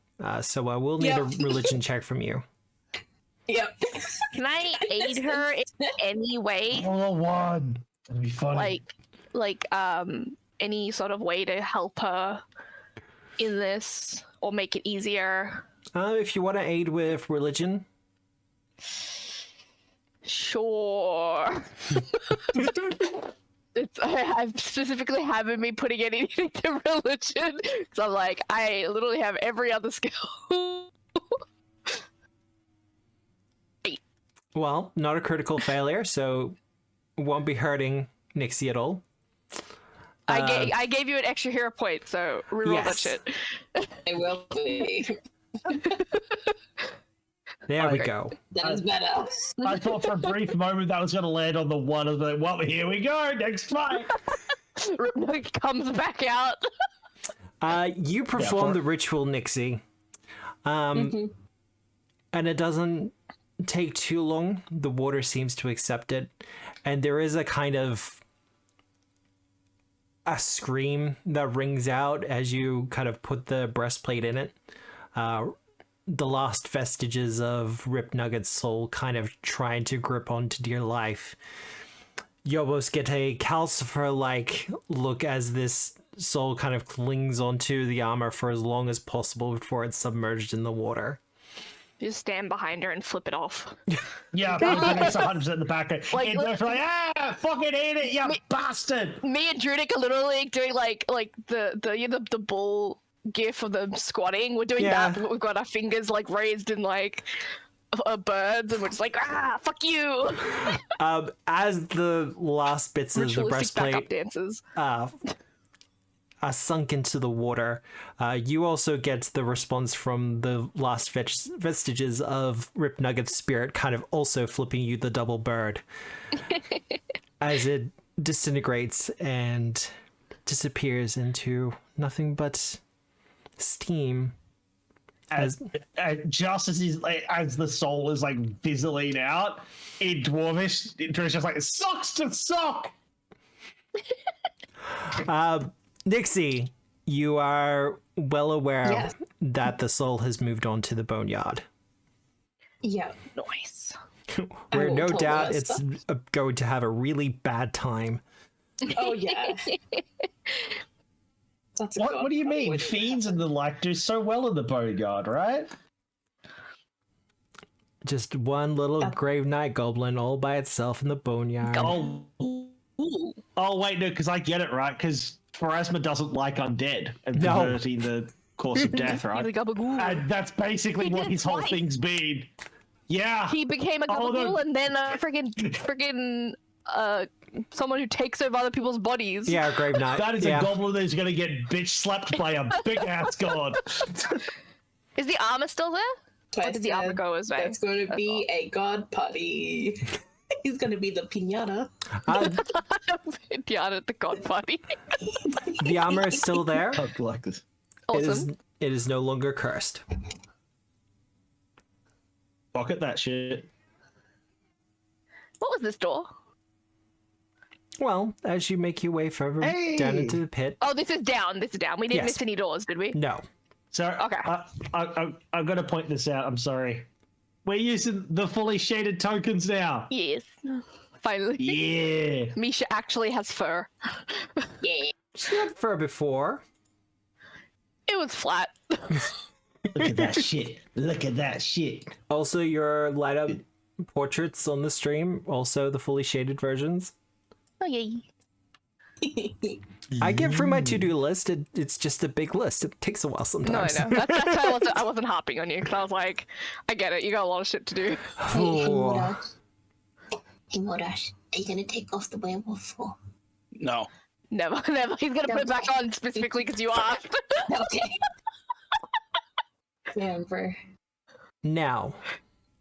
So I will need a religion check from you. Yep. Can I aid her in any way? roll a 1? That'd be funny. Like any sort of way to help her in this or make it easier? If you want to aid with religion. Sure. I've specifically haven't been putting anything to religion because I'm like, I literally have every other skill. Well, not a critical failure, so won't be hurting Nixie at all. I gave you an extra hero point, so reroll that shit. It will be. There we go. That is better. I thought for a brief moment that was going to land on the 1. I was like, well, here we go, next fight. Ripnug comes back out. You perform the ritual, Nixie. And it doesn't take too long. The water seems to accept it. And there is a kind of a scream that rings out as you kind of put the breastplate in it. The last vestiges of Rip Nugget's soul kind of trying to grip onto dear life. You almost get a Calcifer-like look as this soul kind of clings onto the armor for as long as possible before it's submerged in the water. You just stand behind her and flip it off. Yeah, it's 100% in the back. Fucking eat it, you bastard! Me and Drudic are literally doing like the bull gif of them squatting. We're doing that, but we've got our fingers like raised in like birds, and we're just like, fuck you. As the last bits of the breastplate backup dances are sunk into the water, you also get the response from the last vestiges of Rip Nugget's spirit kind of also flipping you the double bird as it disintegrates and disappears into nothing but steam. As just as he's like, as the soul is like fizzling out in Dwarvish, it's just like sucks to suck. Nixie, you are well aware that the soul has moved on to the boneyard. Yeah. nice. Where no doubt it's going to have a really bad time. Oh yeah. What do you mean? Fiends and the like do so well in the boneyard, right? Just one little grave night goblin all by itself in the boneyard. Oh wait, no, because I get it, right? Because Pharasma doesn't like undead and perverting the course of death, right? And that's basically what his whole thing's been. Yeah. He became a gabagool and then a friggin' someone who takes over other people's bodies. Yeah, grave knight. That is a goblin that's gonna get bitch slapped by a big ass god. Is the armor still there? Or did the armor go as well? That's going to be a god party. He's going to be the pinata. Pinata at the god party. The armor is still there. I like this. Awesome. It is no longer cursed. Pocket that shit. What was this door? Well, as you make your way further down into the pit. Oh, this is down. This is down. We didn't miss any doors, did we? No. So Okay. I'm going to point this out. I'm sorry. We're using the fully shaded tokens now. Yes. Finally. Yeah. Misha actually has fur. Yeah. She had fur before. It was flat. Look at that shit. Look at that shit. Also, your light up portraits on the stream, also the fully shaded versions. Oh, yay. I get through my to-do list. It's just a big list. It takes a while No, sometimes. I know. That's why I wasn't harping on you, because I was like, I get it. You got a lot of shit to do. Hey, Morash. Hey, Morash. Are you going to take off the werewolf or? No. Never. He's going to put it back on specifically because you asked. Okay. Remember. Now,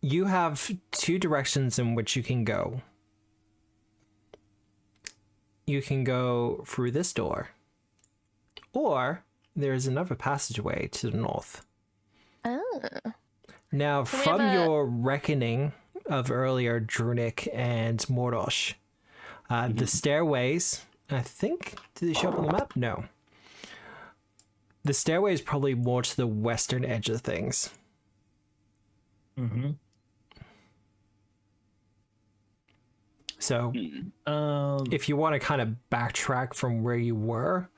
you have two directions in which you can go. you can go through this door. Or there's another passageway to the north. Oh. Now, Can we from have a- your reckoning of earlier, Drunik and Mordosh, the stairways, I think, did they show up on the map? No. The stairway is probably more to the western edge of things. Mm-hmm. So, if you want to kind of backtrack from where you were,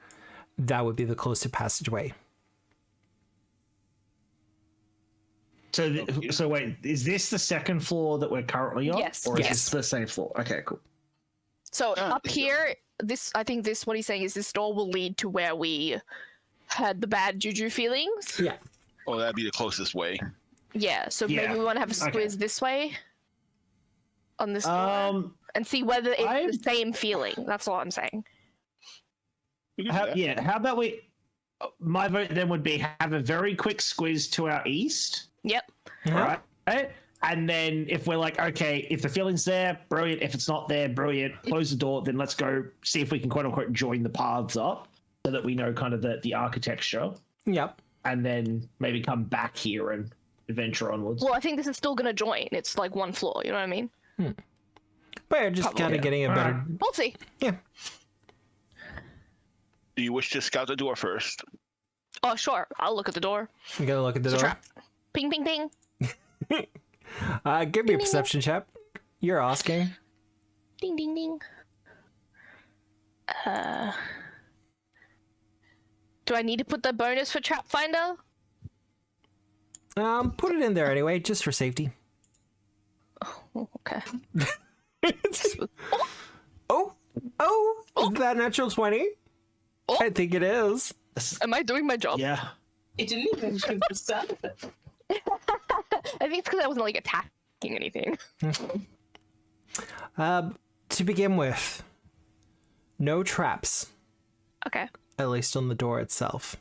that would be the closest passageway. So wait, is this the second floor that we're currently on? Yes. Or is Yes. this the same floor? Okay, cool. So up here, I think what he's saying is this door will lead to where we had the bad juju feelings. Yeah. Oh, that'd be the closest way. Yeah, so Yeah, maybe we want to have a squiz this way on this door and see whether it's the same feeling. That's all I'm saying. We can do that. How about we? My vote then would be have a very quick squiz to our east. Yep. Right. And then if we're like, okay, if the feeling's there, brilliant. If it's not there, brilliant. Close the door. Then let's go see if we can quote unquote join the paths up so that we know kind of the architecture. Yep. And then maybe come back here and adventure onwards. Well, I think this is still gonna join. It's like one floor. You know what I mean? But you're just Probably, kind of yeah. getting a better... We'll see. Yeah. Do you wish to scout the door first? Oh, sure. I'll look at the door. You gotta look at the It's a door. trap. Ping, ping, ping. Give me a perception check. You're asking. Ding, ding, ding. Do I need to put the bonus for Trap Finder? Put it in there anyway, just for safety. Oh, okay. Oh, is that natural 20? Oh. I think it is. Am I doing my job? Yeah. It didn't even give the sound of it. I think it's because I wasn't like attacking anything. To begin with, no traps, Okay. at least on the door itself.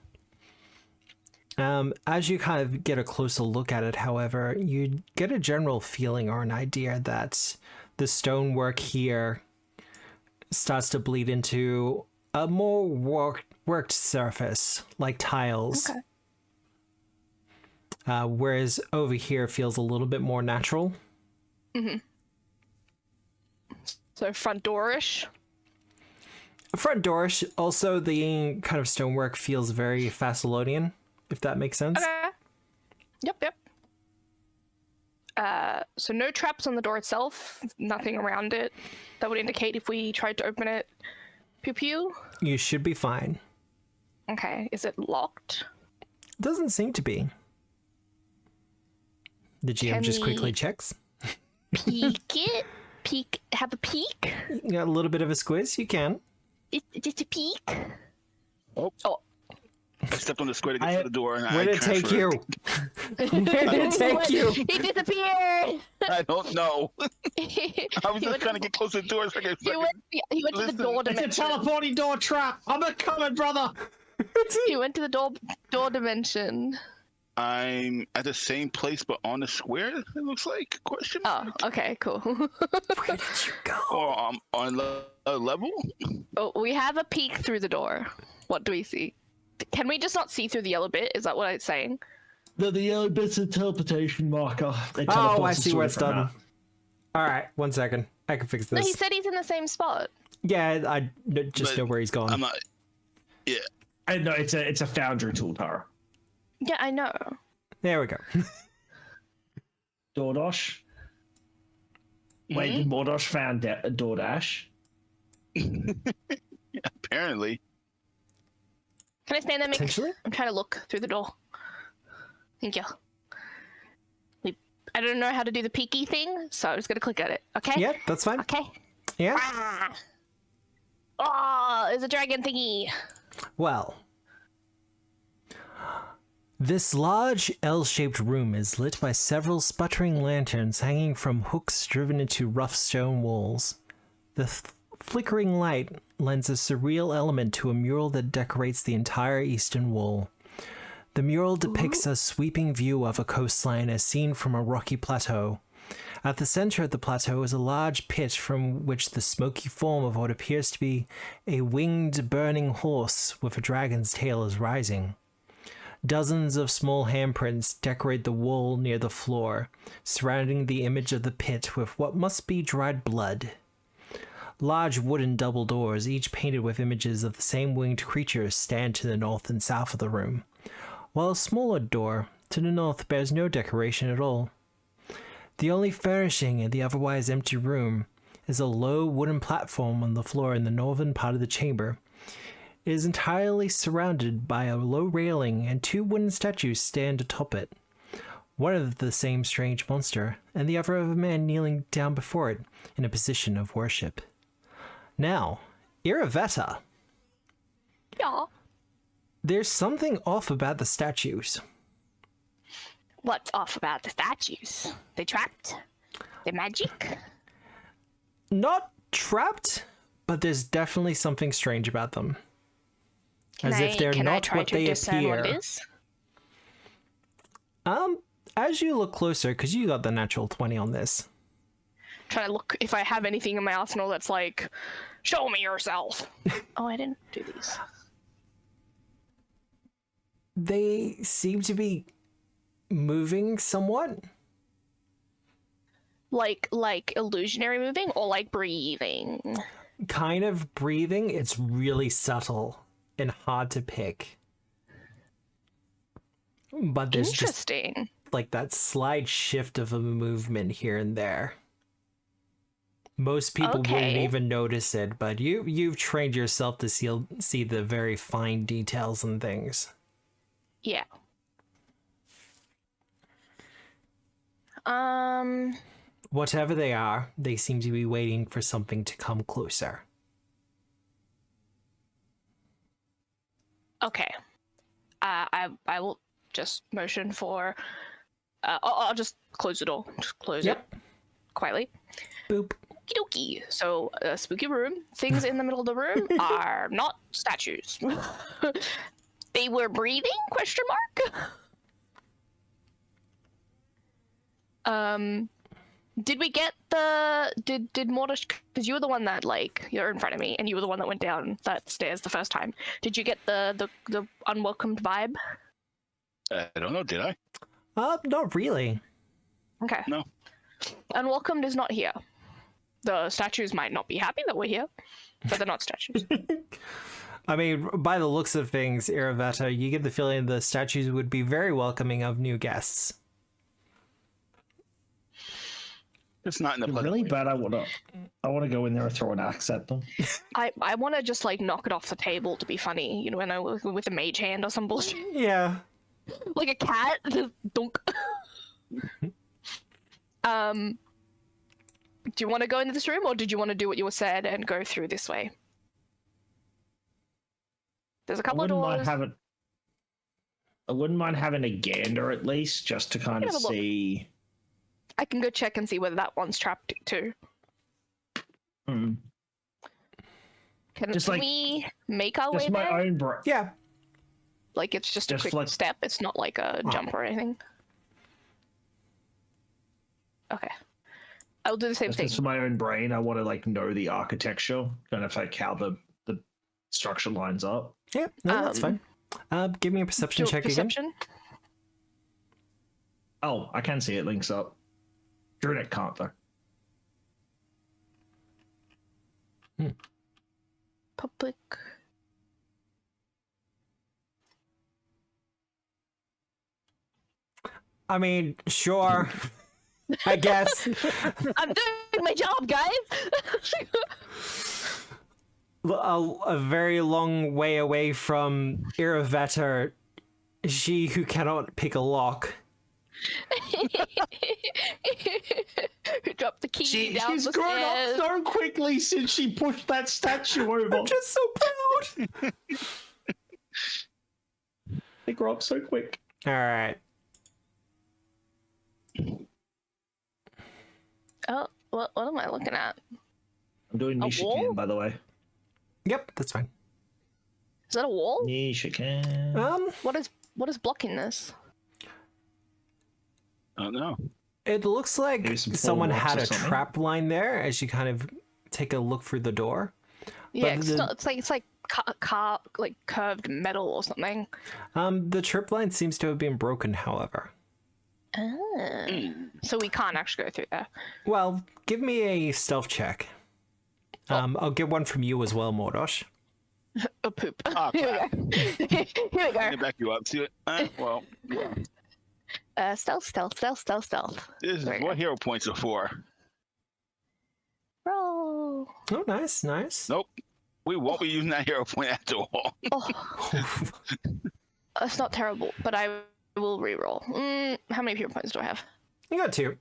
As you kind of get a closer look at it, however, you get a general feeling or an idea that the stonework here starts to bleed into a more worked surface, like tiles. Okay. Whereas over here feels a little bit more natural. So front door-ish. Front doorish. Also, the kind of stonework feels very Thessalonian, if that makes sense. Okay. Yep. So no traps on the door itself. Nothing around it that would indicate if we tried to open it. Pew pew. You should be fine. Okay. Is it locked? Doesn't seem to be. The GM Can just quickly we- checks. Peek it. Peek. Have a peek. You got a little bit of a squiz. You can. Just a peek. Oh. Oh. I stepped on the square to get to the door, and Where did it take you? Where did it take you? He disappeared. I don't know. He I was just went trying to get close to the door so I could He went to the Listen, door It's a dimension. teleporting door trap. I'm a coming, brother. He went to the door dimension. I'm at the same place, but on the square. It looks like question. Oh, okay, cool. Where did you go? Or on a level. Oh, we have a peek through the door. What do we see? Can we just not see through the yellow bit? Is that what it's saying? The yellow bit's a teleportation marker. They Oh, teleport I us see to a where it's different done. map. All right, 1 second. I can fix No, he this. said he's in the same spot. Yeah, I just But know where he's gone. I'm not. Yeah. And no, it's a foundry tool, Tara. Yeah, I know. There we go. DoorDash. Wait, did Mordosh found a DoorDash? Apparently. Can I stand there, Mick? Potentially? I'm trying to look through the door. Thank you. I don't know how to do the peeky thing, so I'm just gonna click at it. Okay? Yeah, that's fine. Okay. Yeah. Ah. Oh, there's a dragon thingy. Well, this large L-shaped room is lit by several sputtering lanterns hanging from hooks driven into rough stone walls. The flickering light lends a surreal element to a mural that decorates the entire eastern wall. The mural depicts a sweeping view of a coastline as seen from a rocky plateau. At the center of the plateau is a large pit from which the smoky form of what appears to be a winged burning horse with a dragon's tail is rising. Dozens of small handprints decorate the wall near the floor, surrounding the image of the pit with what must be dried blood. Large wooden double doors, each painted with images of the same winged creatures, stand to the north and south of the room, while a smaller door to the north bears no decoration at all. The only furnishing in the otherwise empty room is a low wooden platform on the floor in the northern part of the chamber. It is entirely surrounded by a low railing, and two wooden statues stand atop it. One of the same strange monster, and the other of a man kneeling down before it in a position of worship. Now, Iravetta. Yeah. There's something off about the statues. What's off about the statues? They trapped? They're magic? Not trapped, but there's definitely something strange about them. If they're not what they appear. What it is? As you look closer, because you got the natural 20 on this. Trying to look if I have anything in my arsenal that's like, show me yourself. Oh, I didn't do these. They seem to be moving somewhat. Like illusionary moving or like breathing? Kind of breathing. It's really subtle and hard to pick. But there's Interesting. Just like that slight shift of a movement here and there. Most people wouldn't even notice it, but you've trained yourself to see the very fine details and things. Yeah. Whatever they are, they seem to be waiting for something to come closer. Okay. I will just motion for. I'll just close the door. Just close it quietly. Boop. Okie dokie. So, spooky room. Things in the middle of the room are not statues. They were breathing? Question mark. Did we get the did Mortish, because you were the one that, like, you're in front of me and you were the one that went down that stairs the first time. Did you get the unwelcomed vibe? I don't know, did I? Not really. Okay. No. Unwelcomed is not here. The statues might not be happy that we're here, but they're not statues. I mean, by the looks of things, Iravetta, you get the feeling the statues would be very welcoming of new guests. It's not in the Really bad. I wanna go in there and throw an axe at them. I want to just like knock it off the table to be funny, you know, with a mage hand or some bullshit. Yeah. Like a cat, just dunk. Do you want to go into this room, or did you want to do what you were said and go through this way? There's a couple of doors. I wouldn't mind having a gander at least, just to kind of see. I can go check and see whether that one's trapped too. Hmm. Can we make our way just my there? own brain. Yeah. Like it's just a quick step. It's not like a jump or anything. Okay. I'll do the same thing. Just for my own brain, I want to like know the architecture, kind of like how the structure lines up. Yeah, no, that's fine. Give me a perception check again. Oh, I can see it links up. Druidic can't though. Public. I mean, sure. I guess. I'm doing my job, guys. A very long way away from Iravetta, she who cannot pick a lock. Who dropped the key down the She's grown up so quickly since she pushed that statue over. I'm just so proud. They grow up so quick. All right. Oh, what am I looking at? I'm doing Nishikan, by the way. Yep, that's fine. Is that a wall? Nishikan. What is blocking this? Oh no. It looks like Maybe some someone rocks had or a something. trap line there as you kind of take a look through the door. Yeah, But it's like like curved metal or something. The trip line seems to have been broken, however. So we can't actually go through there. Well, give me a stealth check. I'll get one from you as well, Mordosh. Oh, poop. Oh, Here we go. Here we I'm go. gonna back you up. See it? Well, Stealth. this is There we what hero points are for. Roll. Oh, nice, nice. Nope. We won't be using that hero point after all. Oh, that's not terrible, but I will reroll. How many hero points do I have? You got 2.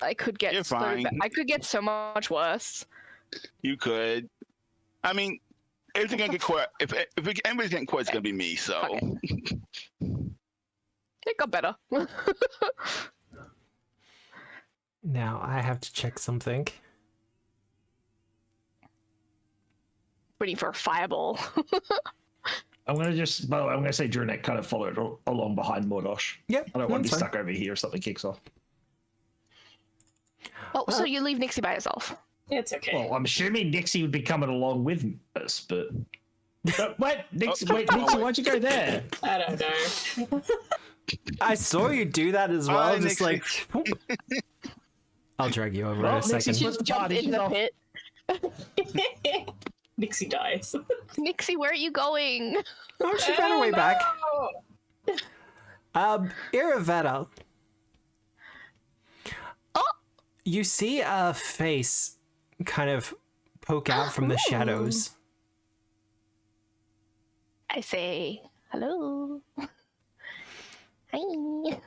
I could get You're so fine. I could get so much worse. You could. I mean, if they can get caught, if anybody's getting caught, it's gonna be me. So Okay. It got better. Now I have to check something. Waiting for a fireball. I'm gonna say Drunek kind of followed along behind Mordosh. Yep, I don't want to be that's fine. stuck over here if something kicks off. Oh, so you leave Nixie by herself? It's okay. Well, I'm assuming Nixie would be coming along with us, but wait, Nixie, Oh, Nixie, why'd you go there? I don't know. I saw you do that as well. Bye, Just Nixie. like, whoop. I'll drag you over Well, in a Nixie second. just Jump party, in she's the off. pit. Nixie dies. Nixie, where are you going? Oh, she found her way back. Iravetta. Oh! You see a face kind of poke out from the shadows. I say, hello. Hi.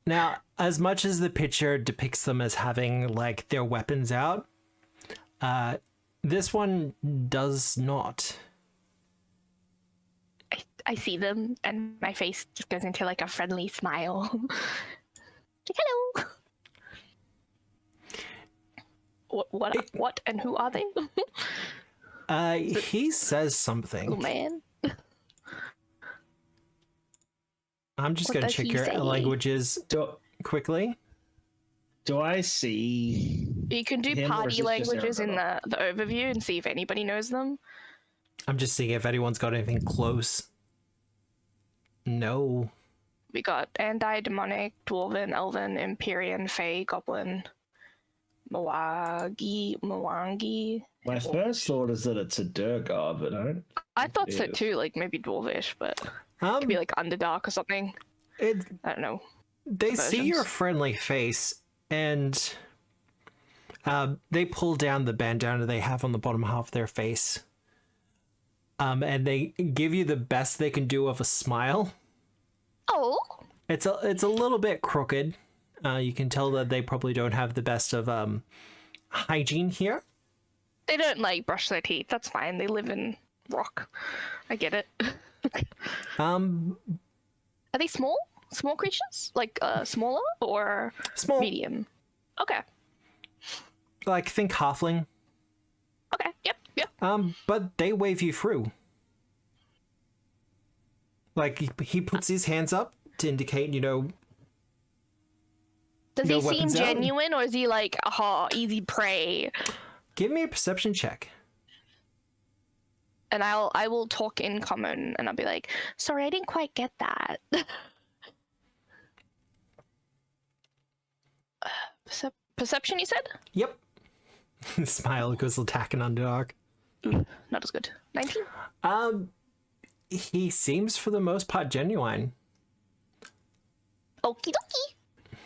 Now, as much as the picture depicts them as having like their weapons out, this one does not. I see them, and my face just goes into like a friendly smile. Like, hello. What and who are they? He says Oh something. man. I'm just What going to does check he your say? languages quickly. Do I see? You can do Him, or is party this just languages in Arabella? the overview and see if anybody knows them. I'm just seeing if anyone's got anything close. No. We got anti-demonic, dwarven, elven, empyrean, fey, goblin, Mwangi. My first thought is that it's a Durgar, but I don't. I thought so Yes. too, like maybe dwarvish, but could be like Underdark or something. It, I don't know. they see your Versions. friendly face and they pull down the bandana they have on the bottom half of their face. And they give you the best they can do of a smile. Oh, It's a little bit crooked. You can tell that they probably don't have the best of hygiene here. they don't like brush their teeth. That's fine. They live in rock. I get it. Um, Are they small? Small creatures? Like smaller or small, medium? Okay. like think halfling. Okay. Yep. But they wave you through. Like he puts his hands up to indicate, Does No he seem weapons out? genuine, or is he like, aha, easy prey? give me a perception check. And I will talk in common, and I'll be like, sorry, I didn't quite get that. Perception, you said? Yep. Smile goes attacking Underdark. Not as good. 19? He seems for the most part genuine. Okie dokie.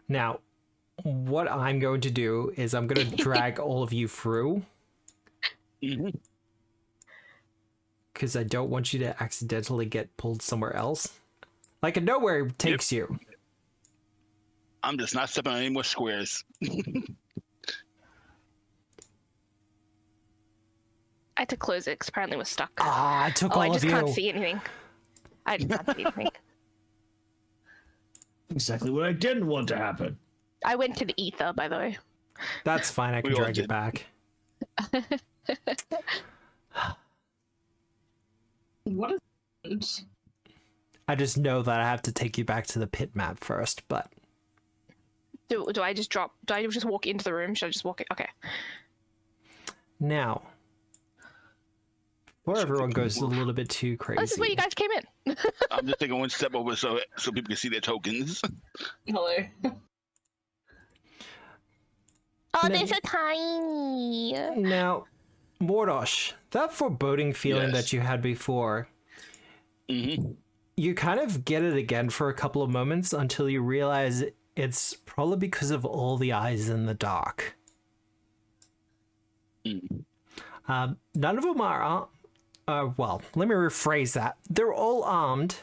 Now, what I'm going to do is I'm going to drag all of you through. Because I don't want you to accidentally get pulled somewhere else. Like, nowhere takes you. I'm just not stepping on any more squares. I had to close it because apparently it was stuck. Ah, I took Oh, all I of just you. can't see anything. I just can't see anything. Exactly what I didn't want to happen. I went to the ether, by the way. That's fine, I can We all drag it did. back. What is I just know that I have to take you back to the pit map first, but... Do I just walk into the room? Should I just walk in? Okay. Now, before everyone goes a little bit too crazy... Oh, this is where you guys came in. I'm just taking one step over so people can see their tokens. Hello. Oh, they're so tiny. Now, Mordosh, that foreboding feeling that you had before, you kind of get it again for a couple of moments until you realize it's probably because of all the eyes in the dark. None of them are, well, let me rephrase that. They're all armed.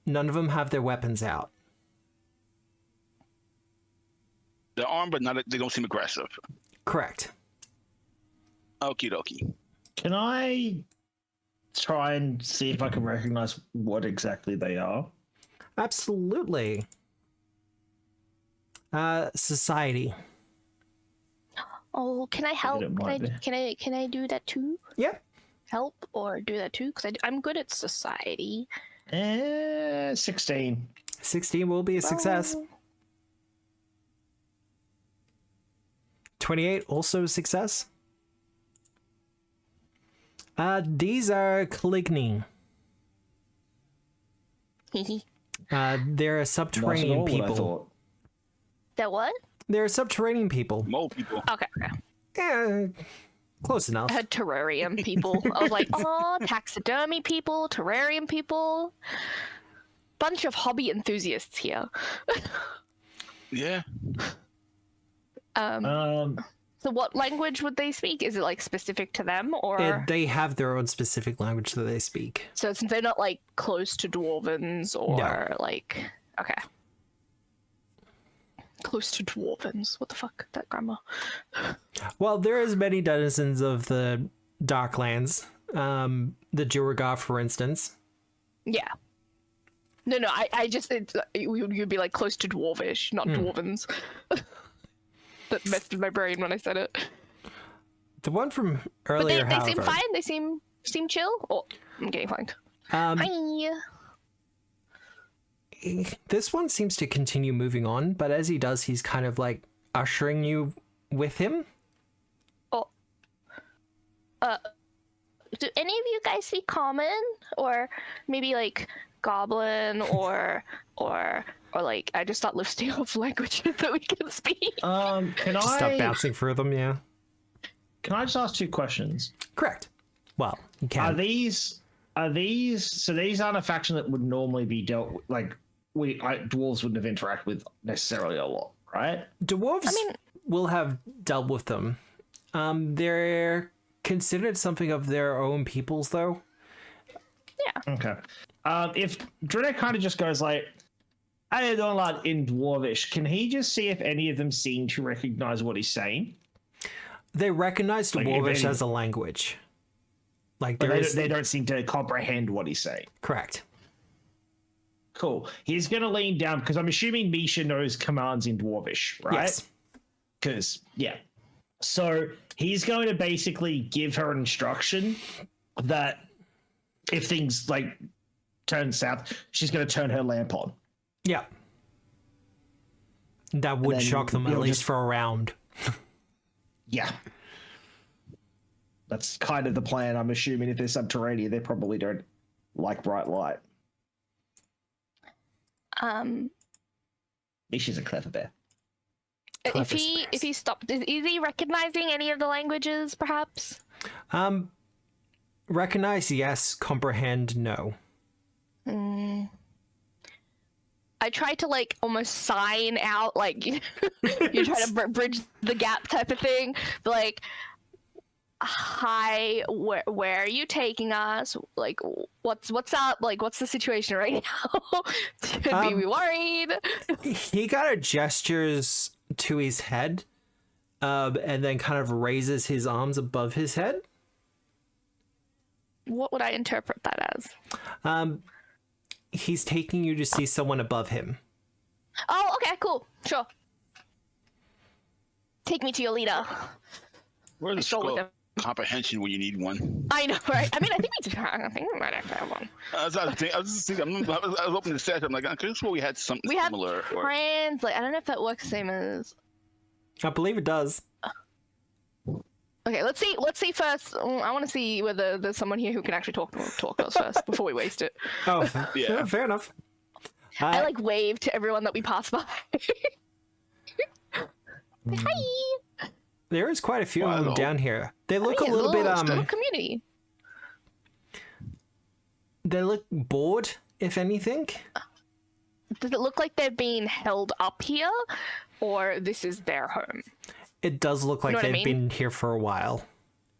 None of them have their weapons out. They're armed, but they don't seem aggressive. Correct. Okie dokie. Can I try and see if I can recognize what exactly they are? Absolutely. Society. Oh, can I help? Can I do that too? Yeah. Help or do that too? Because I'm good at society. 16. 16 will be a success. Oh. 28 also a success. These are Caligny. They're subterranean people. That what? They're subterranean people. Mole people. Okay. Yeah, close enough. I had terrarium people. I was like, oh, taxidermy people, terrarium people. Bunch of hobby enthusiasts here. Yeah. So what language would they speak? Is it like specific to them or? They have their own specific language that they speak. So they're not like close to dwarvens or like, okay. Close to dwarvens. What the fuck? That grammar. Well, there is many denizens of the Darklands. The Juragar, for instance. Yeah. No, I just, you'd be like close to dwarvish, not dwarvens. That messed with my brain when I said it. The one from earlier, but they seem fine. They seem chill. Oh, I'm getting flanked. Hi. This one seems to continue moving on, but as he does, he's kind of like ushering you with him. Oh. Do any of you guys speak common, or maybe like goblin, or like I just start listing off languages that we can speak. Can I stop bouncing through them? Yeah. Can I just ask 2 questions? Correct. Well, you can. Are these so these aren't a faction that would normally be dealt with, like dwarves wouldn't have interacted with necessarily a lot, right? Dwarves will have dealt with them. They're considered something of their own peoples, though. Yeah. Okay. If Drenek kind of just goes like, I don't like in Dwarvish, can he just see if any of them seem to recognize what he's saying? They recognize Dwarvish as a language. Like they don't seem to comprehend what he's saying. Correct. Cool. He's going to lean down because I'm assuming Misha knows commands in Dwarvish, right? Yes. Because, yeah. So he's going to basically give her an instruction that if things like turn south, she's going to turn her lamp on. Yeah. That would shock them at least for a round. Yeah. That's kind of the plan. I'm assuming if they're subterranean, they probably don't like bright light. Misha's a clever bear. If he stopped, is he recognizing any of the languages, perhaps? Recognize, yes. Comprehend, no. I try to like almost sign out, like you try to bridge the gap type of thing. But, like, hi, where are you taking us? Like, what's up? Like, what's the situation right now? Could be worried. He kind of gestures to his head, and then kind of raises his arms above his head. What would I interpret that as? He's taking you to see someone above him. Oh, okay, cool, sure. Take me to your leader. Where's the Stroll with skull? him. comprehension when you need one. I know, right? I mean, I think we might actually have one. I was just thinking, I was opening the set. I'm like, I could have swore we had something We have similar. translate. I don't know if that works the same as. I believe it does. Okay, let's see first. I want to see whether there's someone here who can actually talk to us first before we waste it. Oh, Yeah. fair enough. I like wave to everyone that we pass by. Hi. There is quite a few of them Hello. down here. They look It's a little bit little community. They look bored, if anything. Does it look like they're being held up here, or this is their home? It does look like know what I they've mean? been here for a while.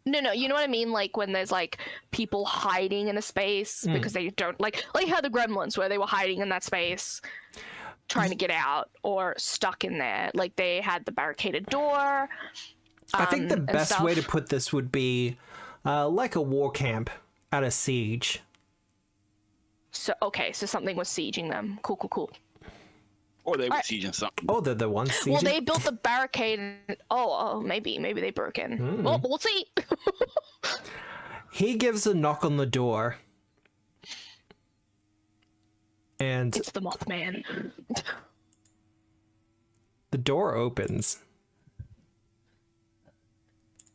No, you know what I mean? Like when there's like people hiding in a space because they don't like how the Gremlins where they were hiding in that space, trying to get out or stuck in there. Like they had the barricaded door. I think the and best way to stuff. put this would be like a war camp at a siege. So something was sieging them. Cool. Or they were Alright. sieging something. Oh, they're the ones sieging? Well, they built the barricade. Maybe they broke in. Well, we'll see. He gives a knock on the door. And It's the Mothman. the door opens.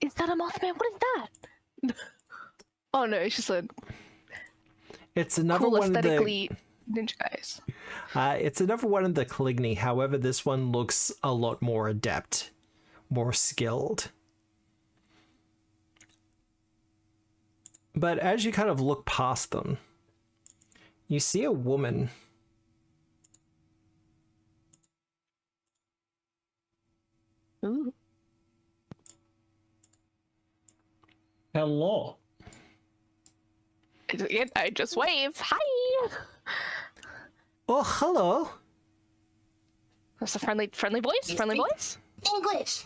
Is that a Mothman? What is that? Oh no, it's just a It's another cool one of the aesthetically ninja guys. it's another one of the Caligny. However, this one looks a lot more adept, more skilled. But as you kind of look past them, you see a woman. Ooh. Hello. I just wave. Hi. Oh, hello. That's a friendly voice. Friendly voice. English.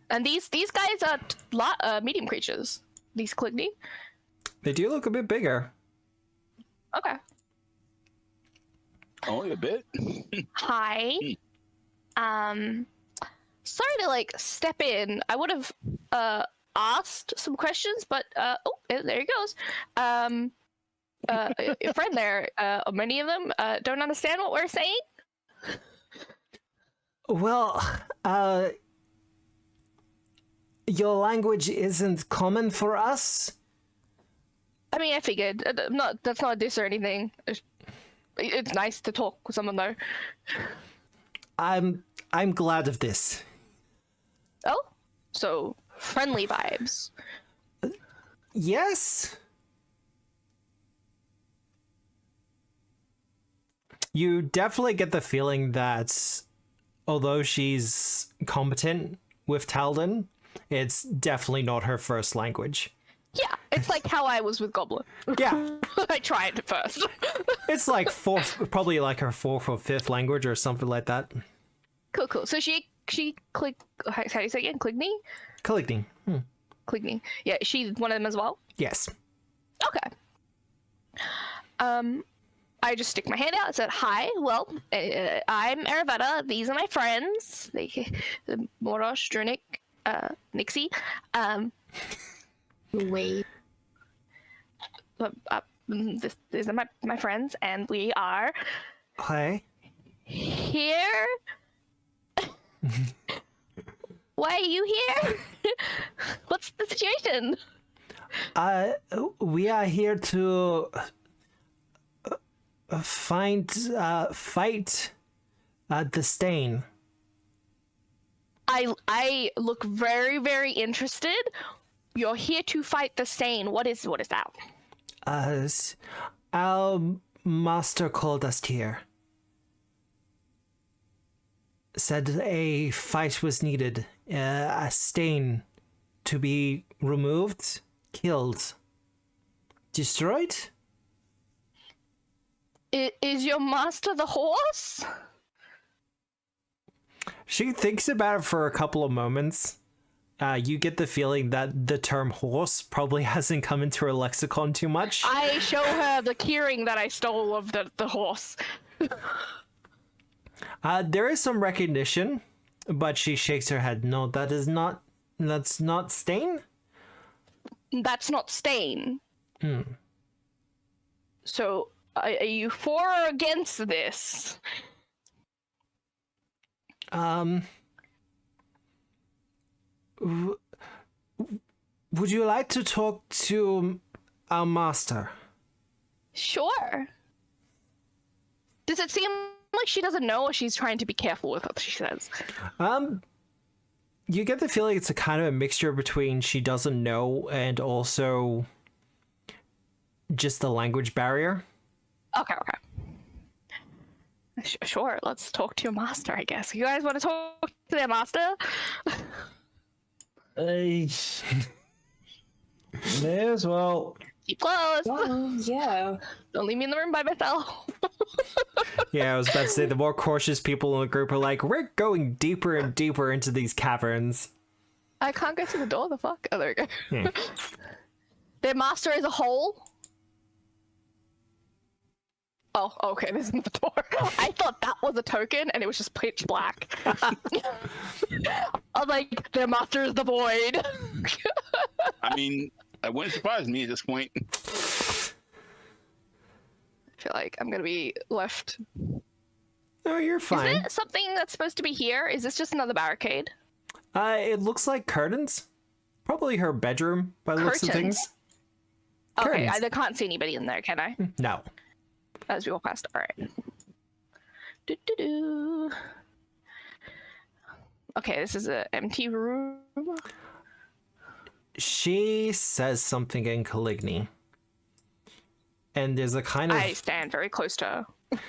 And these guys are medium creatures. These Caligny. They do look a bit bigger. Okay. Only a bit. Hi. Sorry to like step in. I would have asked some questions, but there he goes. Your friend there, many of them don't understand what we're saying. Well, your language isn't common for us. I mean, I figured. That's not a diss or anything. It's nice to talk with someone though. I'm glad of this. Oh, so friendly vibes. Yes. You definitely get the feeling that although she's competent with Taldan, it's definitely not her first language. Yeah, it's like how I was with Goblin. Yeah. I tried it first. It's like probably like her fourth or fifth language or something like that. Cool. So she how do you say it again? Caligny? Collecting. Caligny. Yeah, she's one of them as well. Yes. Okay. I just stick my hand out and said, "Hi, well, I'm Aravetta. These are my friends. Morosh, Drunic, Nixie. Wait. These are my friends, and we are Hi. here. Why are you here? What's the situation?" We are here to fight the stain. I look very, very interested. You're here to fight the stain. What is that? Our master called us here. Said a fight was needed. A stain to be removed, killed, destroyed. Is your master the horse? She thinks about it for a couple of moments. You get the feeling that the term horse probably hasn't come into her lexicon too much. I show her the keyring that I stole of the horse. There is some recognition, but she shakes her head. No, that is not That's not Stain? That's not Stain. So, are you for or against this? Would you like to talk to our master? Sure. Does it seem like she doesn't know, or she's trying to be careful with what she says? You get the feeling it's a kind of a mixture between she doesn't know and also just the language barrier. Okay. Sure, let's talk to your master, I guess. You guys want to talk to their master? May as well. Keep close. Oh, yeah. Don't leave me in the room by myself. Yeah, I was about to say, the more cautious people in the group are like, we're going deeper and deeper into these caverns. I can't go through the door, the fuck? Oh, there we go. Their master is a hole? Oh, okay, this isn't the door. I thought that was a token, and it was just pitch black. I was like, their master is the void. I mean, it wouldn't surprise me at this point. I feel like I'm gonna be left. Oh, you're fine. Is there something that's supposed to be here? Is this just another barricade? It looks like curtains. Probably her bedroom, by the looks of things. Okay, Curtains. I can't see anybody in there, can I? No. As we walk past. Alright. Do. Okay, this is an empty room. She says something in Caligny. And there's a kind of... I stand very close to her.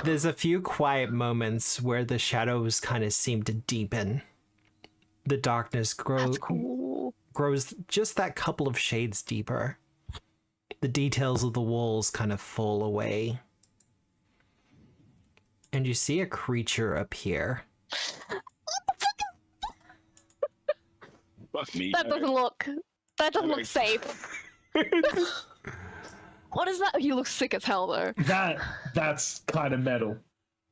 There's a few quiet moments where the shadows kind of seem to deepen. The darkness That's cool. grows just that couple of shades deeper. The details of the walls kind of fall away. And you see a creature appear. Fuck me. That doesn't look safe. What is that? You look sick as hell though. That's kind of metal.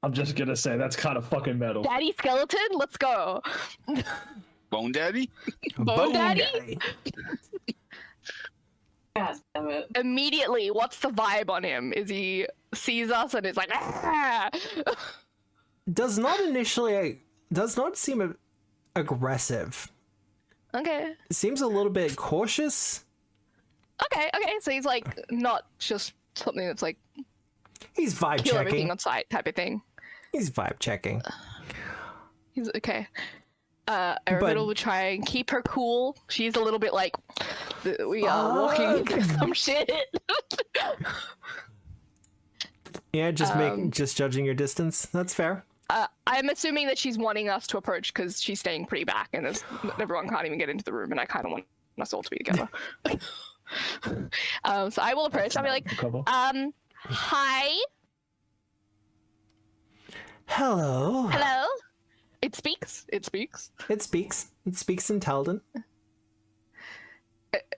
I'm just gonna say that's kind of fucking metal. Daddy skeleton, let's go. Bone Daddy? Bone Daddy? God damn it. Immediately, what's the vibe on him? Is he sees us and is like, ah! Does not seem aggressive. Okay. Seems a little bit cautious. Okay, so he's like not just something that's like He's vibe kill everything checking. on sight type of thing. He's vibe checking. He's okay. Arabella will try and keep her cool. She's a little bit like we are walking into some shit. Yeah, just judging your distance. That's fair. I'm assuming that she's wanting us to approach because she's staying pretty back and everyone can't even get into the room, and I kind of want us all to be together. So I will approach. I'll be like, hi. Hello. Hello. It speaks. It speaks in Taldan.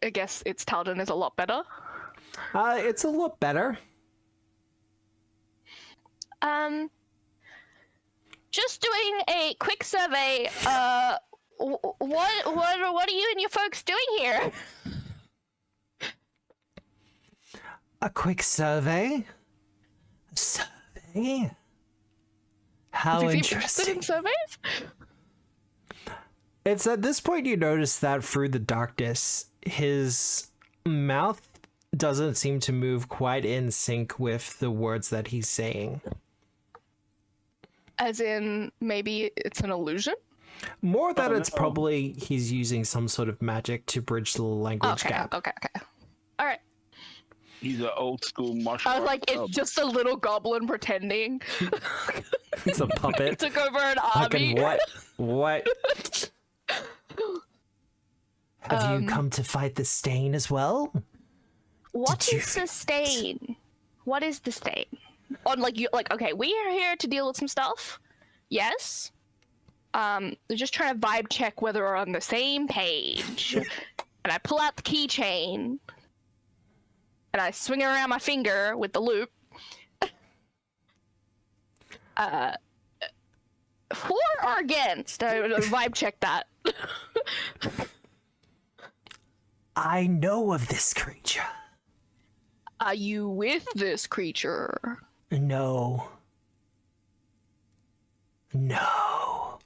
I guess its Taldan is a lot better. It's a lot better. Just doing a quick survey. What are you and your folks doing here? A quick survey? How Is he interesting. interested in surveys? It's at this point you notice that through the darkness, his mouth doesn't seem to move quite in sync with the words that he's saying. As in, maybe it's an illusion? More that it's probably he's using some sort of magic to bridge the language gap. Okay. All right. He's an old school martial I was arts like, it's just a little goblin pretending. It's a puppet. Took over an army. Fucking what? Have you come to fight the stain as well? What is the stain? What is the stain? On okay, we are here to deal with some stuff. Yes. They're just trying to vibe check whether we're on the same page. And I pull out the keychain. And I swing it around my finger with the loop. For or against? I vibe check that. I know of this creature. Are you with this creature? No. No.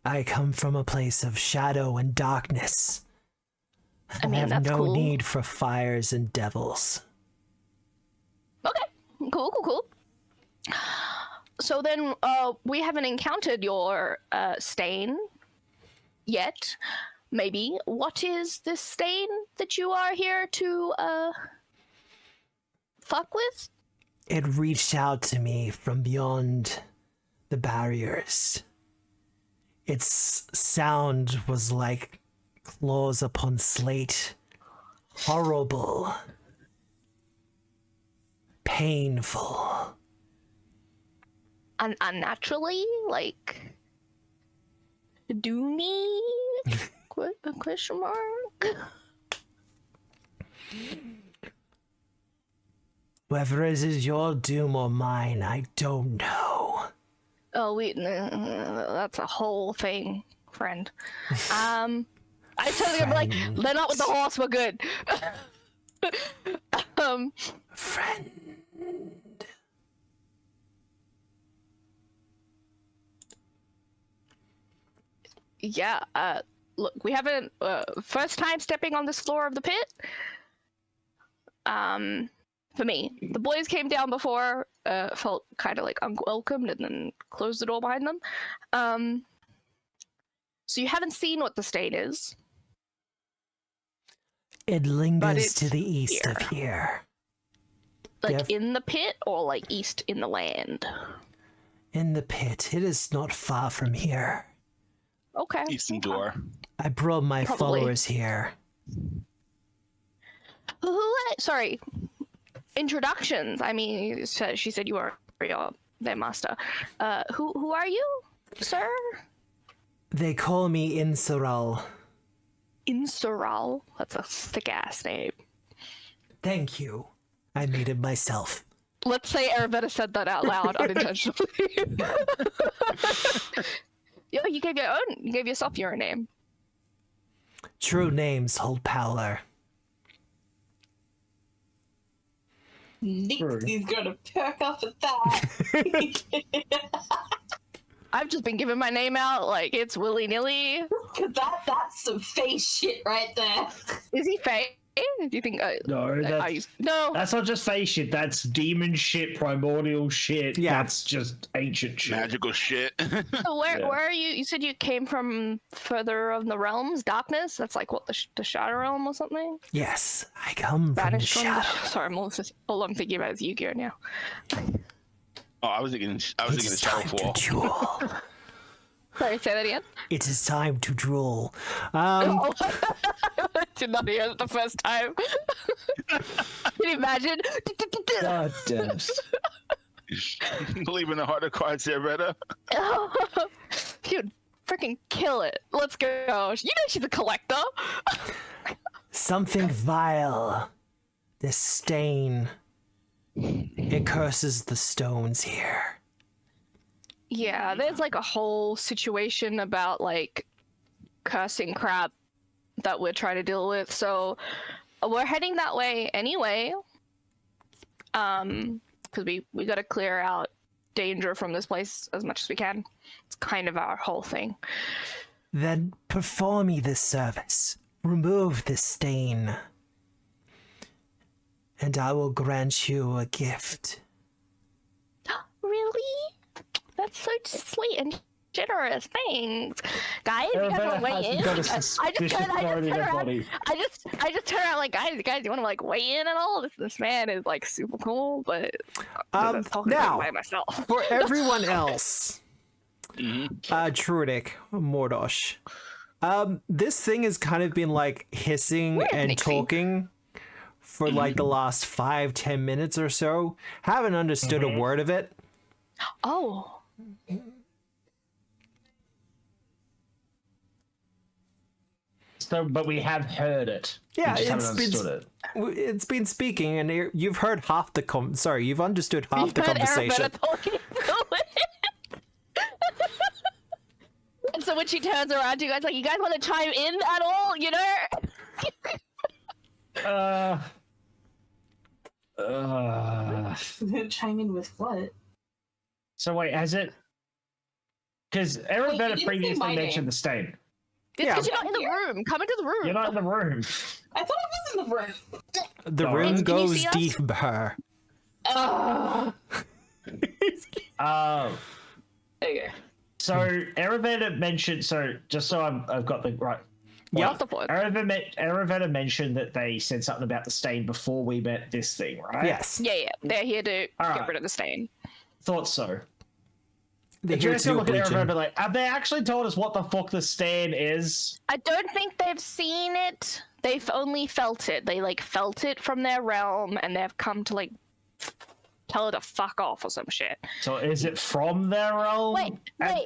I come from a place of shadow and darkness. I mean, have that's no cool. need for fires and devils. Okay, cool. So then, we haven't encountered your stain yet. Maybe. What is this stain that you are here to fuck with? It reached out to me from beyond the barriers. Its sound was like claws upon slate. Horrible. Painful. Unnaturally? Like, doomy? A question mark? Whether it is your doom or mine, I don't know. Oh, that's a whole thing, friend. I totally gonna be like, they're not with the horse, we're good. Friend. Yeah, look, we haven't, first time stepping on this floor of the pit. For me, the boys came down before, felt kind of like unwelcomed and then closed the door behind them. So you haven't seen what the stain is. It lingers it's to the east here. of here. Like Yep. in the pit or like east in the land? In the pit. It is not far from here. Okay. Eastern door. I brought my Probably. followers here. Sorry. Introductions. I mean, she said you are their master. Who are you, sir? They call me Insaral. Insural. That's a thick ass name. Thank you. I made it myself. Let's say Arabetta said that out loud unintentionally. Yo, you gave your own. You gave yourself your own name. True names hold power. Nixie's gonna perk up at that. I've just been giving my name out like it's willy nilly. Cause that's some face shit right there. Is he fake? Do you think? No, No. that's not just face shit. That's demon shit, primordial shit. Yeah. That's just ancient shit. Magical shit. So where Yeah. are you? You said you came from further of the realms, darkness. That's like what the shadow realm or something. Yes, I come from the Banished from the. shadow. Sorry, all I'm thinking about is Yu-Gi-Oh now. Oh, I was thinking It the is time to Shadowfall. duel. Sorry, say that again. It is time to drool. Oh. I did not hear it the first time. Can you imagine? God damn. Believe in the heart of cards there, Retta. You'd freaking kill it. Let's go. You know she's a collector. Something vile. This stain. It curses the stones here. Yeah, there's like a whole situation about like cursing crap that we're trying to deal with. So we're heading that way anyway. Because we got to clear out danger from this place as much as we can. It's kind of our whole thing. Then perform me this service. Remove this stain. And I will grant you a gift. Really? That's so sweet and generous. Thanks, guys. You guys Arabetta want to weigh hasn't in? got a I just suspicious turn part in her around. body. I just turn around like, guys, you want to like weigh in at all? This man is like super cool, but I'm talking now- by myself. For everyone else, Mhm. Trudic, Mordosh, this thing has kind of been like hissing Where's and Nixie? talking for like the last 5-10 minutes or so. Haven't understood a word of it. Oh. So, but we have heard it. Yeah, we just haven't it's understood it. It's been speaking, and you've heard half the you've understood half You've the heard conversation. Arabetta talking to it. And also, when she turns around, you guys want to chime in at all? You know? Chime in with what? So wait, has it? Because Wait, Arabetta you didn't say previously my mentioned name. the stain. It's because you're not in the room. Come into the room. You're not in the room. I thought I was in the room. The No. room Can you goes see us? deeper. Okay. So Arabetta mentioned. So just so I've got the right. Yeah. What's the point? Arabetta mentioned that they said something about the stain before we met this thing, right? Yes. Yeah. They're here to All get right. rid of the stain. Thought so. They're Did here you to guys do a look at Arabetta bleaching. and be like, have they actually told us what the fuck the stain is? I don't think they've seen it. They've only felt it. They felt it from their realm, and they've come to tell her to fuck off or some shit. So is it from their realm? Wait.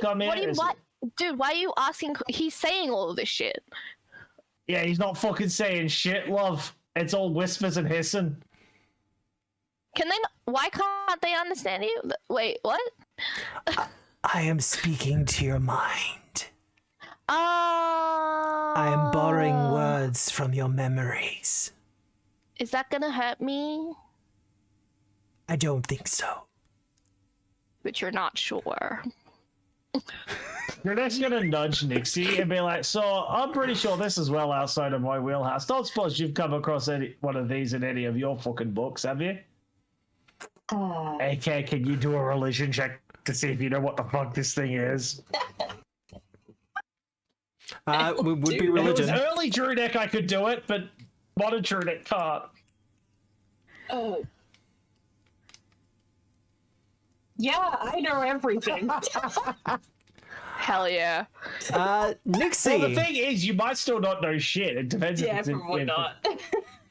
Come What in? do you Is what? it- Dude, why are you asking? He's saying all of this shit. Yeah, he's not fucking saying shit, love. It's all whispers and hissing. Can they? Why can't they understand you? Wait, what? I am speaking to your mind. I I am borrowing words from your memories. Is that gonna hurt me? I don't think so. But you're not sure. You're just gonna nudge Nixie and be like, so I'm pretty sure this is well outside of my wheelhouse. Don't suppose you've come across one of these in any of your fucking books, have you? AK, can you do a religion check to see if you know what the fuck this thing is? It would be If it was religion. early Druidic, I could do it, but modern Druidic can't. Oh. Yeah, I know everything. Hell yeah. Nixie. Well, the thing is, you might still not know shit. It depends. Yeah, if it's in- probably if- not.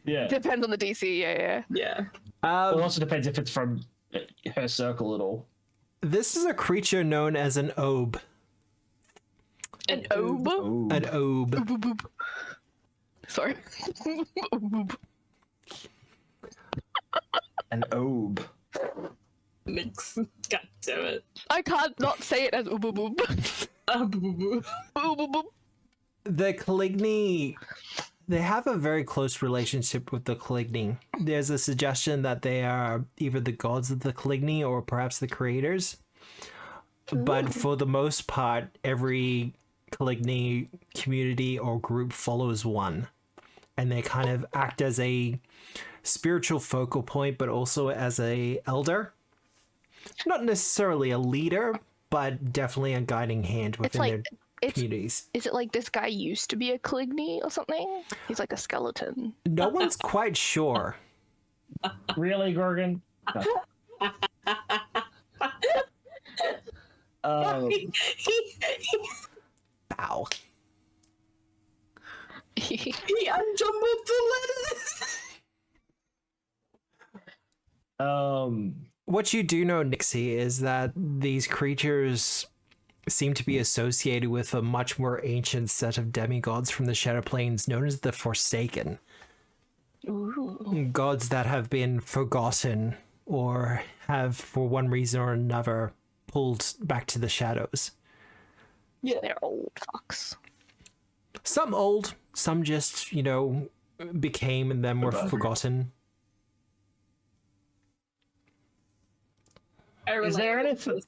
Yeah. Depends on the DC. Yeah. Yeah. Well, it also depends if it's from her circle at all. This is a creature known as an obe. An obe. An obe. Boop, boop. Sorry. An obe. Mix. God damn it. I can't not say it as oob boop boop. Boo-boo. Oob boop boop. The Caligny, they have a very close relationship with the Caligny. There's a suggestion that they are either the gods of the Caligny or perhaps the creators. But for the most part, every Caligny community or group follows one. And they kind of act as a spiritual focal point, but also as a elder. Not necessarily a leader, but definitely a guiding hand within like- their communities. Is it like this guy used to be a Caligny or something? He's like a skeleton. No one's quite sure. Really, Gorgon? No. Bow. He unjumbled the letters. What you do know, Nixie, is that these creatures seem to be associated with a much more ancient set of demigods from the Shadow Plains known as the Forsaken. Ooh. Gods that have been forgotten or have, for one reason or another, pulled back to the shadows. Yeah, they're old fucks. Some old, some just, became and then were forgotten. Is there anything?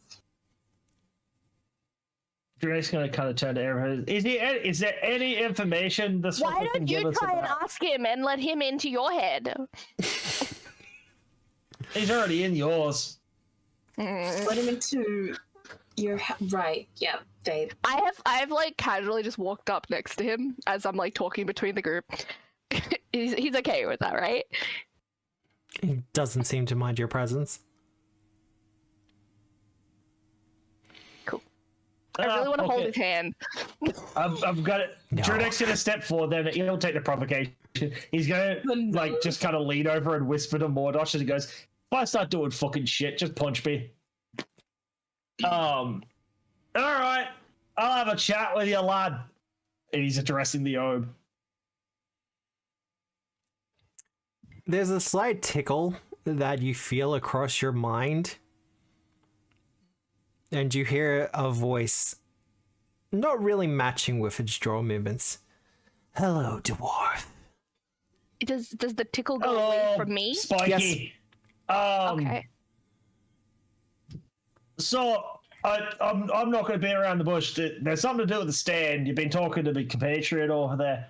Drake's gonna kind of turn to everyone. Is there any information this Why fucker can don't you give us try and about? ask him and let him into your head? He's already in yours. Let him into your right. Yeah, babe. I've like casually just walked up next to him as I'm like talking between the group. he's okay with that, right? He doesn't seem to mind your presence. I really want to hold okay. his hand. I've got it. No. Druidic's gonna step forward, then he'll take the provocation. He's gonna like just kind of lean over and whisper to Mordosh as he goes, "If I start doing fucking shit, just punch me." All right, I'll have a chat with you, lad. And he's addressing the Obe. There's a slight tickle that you feel across your mind. And you hear a voice not really matching with its jaw movements. Hello, dwarf. Does the tickle go Hello, away from me? Spiky. Okay. So I'm not going to beat around the bush. There's something to do with the stand. You've been talking to the compatriot over there.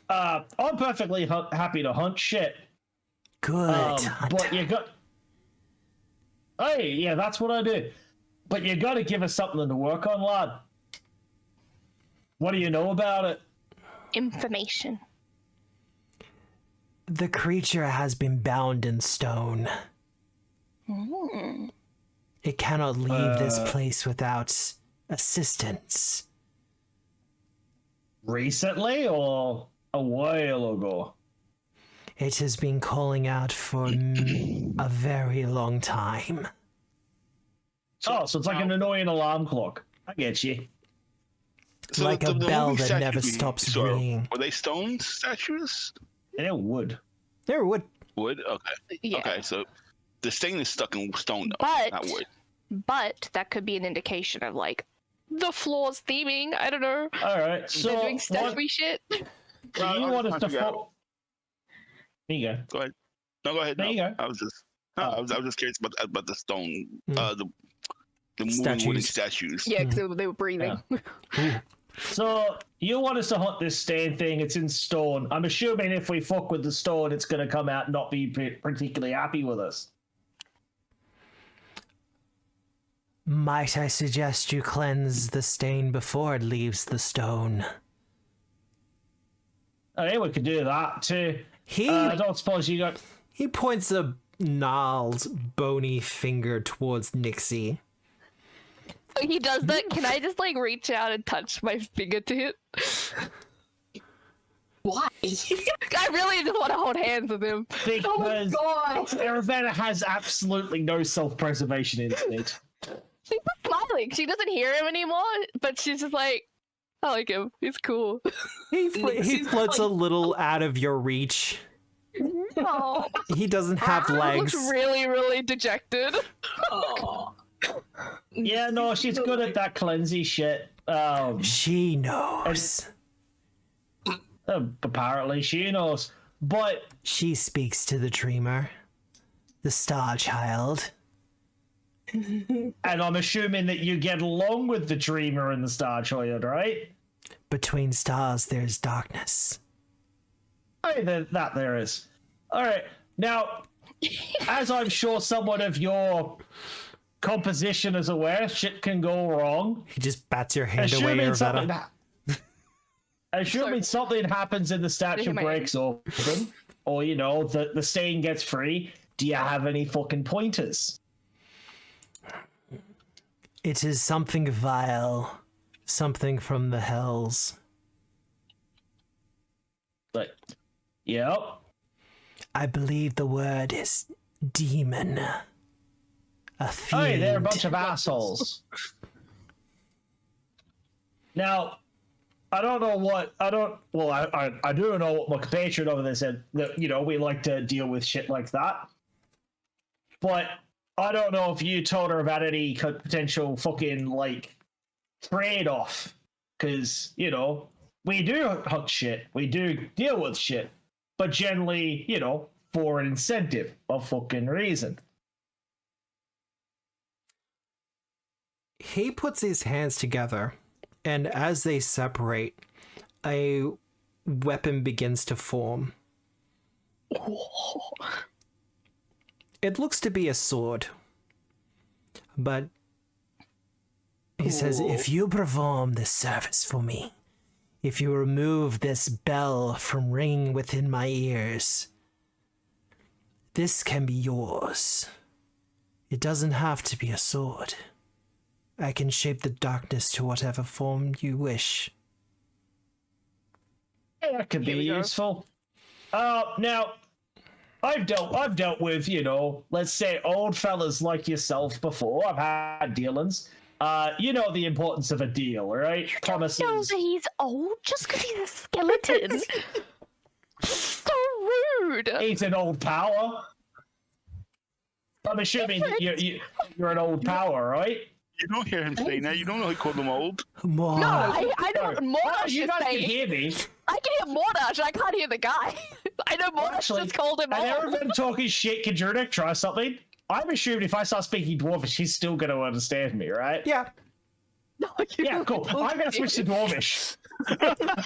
I'm perfectly happy to hunt shit. Good. But you got. Hey, yeah, that's what I do. But you got to give us something to work on, lad. What do you know about it? Information. The creature has been bound in stone. It cannot leave this place without assistance. Recently or a while ago? It has been calling out for a very long time. So it's like an annoying alarm clock. I get you. So Like a bell moving that never statues stops we saw, ringing. Were they stone statues? They're wood. There would. Wood? Okay. Yeah. Okay, so the stain is stuck in stone, though, But not wood. But that could be an indication of like the floor's theming. I don't know. All right. They're So doing what statuary shit. do you want us to follow? There you go. Go ahead. No, go ahead. There No. you go. I was just curious about the stone, the moving Statues. wooden statues. Yeah, because they were breathing. So you want us to hunt this stain thing? It's in stone. I'm assuming if we fuck with the stone, it's going to come out and not be particularly happy with us. Might I suggest you cleanse the stain before it leaves the stone? Okay, we could do that too. I don't suppose you got. He points a gnarled, bony finger towards Nixie. He does that. Can I just like reach out and touch my fingertip? Why? I really just want to hold hands with him. Because God. Aravana has absolutely no self-preservation instinct. She's just smiling. She doesn't hear him anymore, but she's just like, I like him. He's cool. He floats a little out of your reach. Oh, He doesn't have legs. looks really, really dejected. Oh. Yeah, no, she's good at that cleansy shit. She knows. Apparently she knows. But She speaks to the dreamer, the star child. and I'm assuming that you get along with the dreamer and the star child, right? Between stars, there's darkness. Oh, that there is. All right. Now, as I'm sure someone of your composition is aware, shit can go wrong. He just bats your hand away, Arvetta. Assuming something happens and the statue Hit my breaks open, or the stain gets free. Do you have any fucking pointers? It is something vile, something from the hells. Like, yep. I believe the word is demon. A fiend. Hey, they're a bunch of assholes. Now, I don't know what I do know what my compatriot over there said, that we like to deal with shit like that. But I don't know if you told her about any potential fucking like trade-off, because we do hunt shit, we do deal with shit, but generally for an incentive, a fucking reason. He puts his hands together, and as they separate, a weapon begins to form. It looks to be a sword, but he says, if you perform this service for me, if you remove this bell from ringing within my ears, this can be yours. It doesn't have to be a sword. I can shape the darkness to whatever form you wish. Yeah, that could be useful. Now, I've dealt with, let's say old fellas like yourself before. I've had dealings. The importance of a deal, right? Promises. Knows that he's old just because he's a skeleton. So rude. He's an old power. I'm assuming that you're an old power, right? You don't hear him saying that. You don't know he called him old. More. No, I know what Well, Mordash you is guys can saying. hear me. I can hear Mordash, I can't hear the guy. I know Mordash Actually, just called him And old. everyone talking shit. Can Jurnik try something? I'm assuming if I start speaking Dwarvish, he's still going to understand me, right? Yeah. No, you Yeah, cool. I'm going to switch to Dwarvish.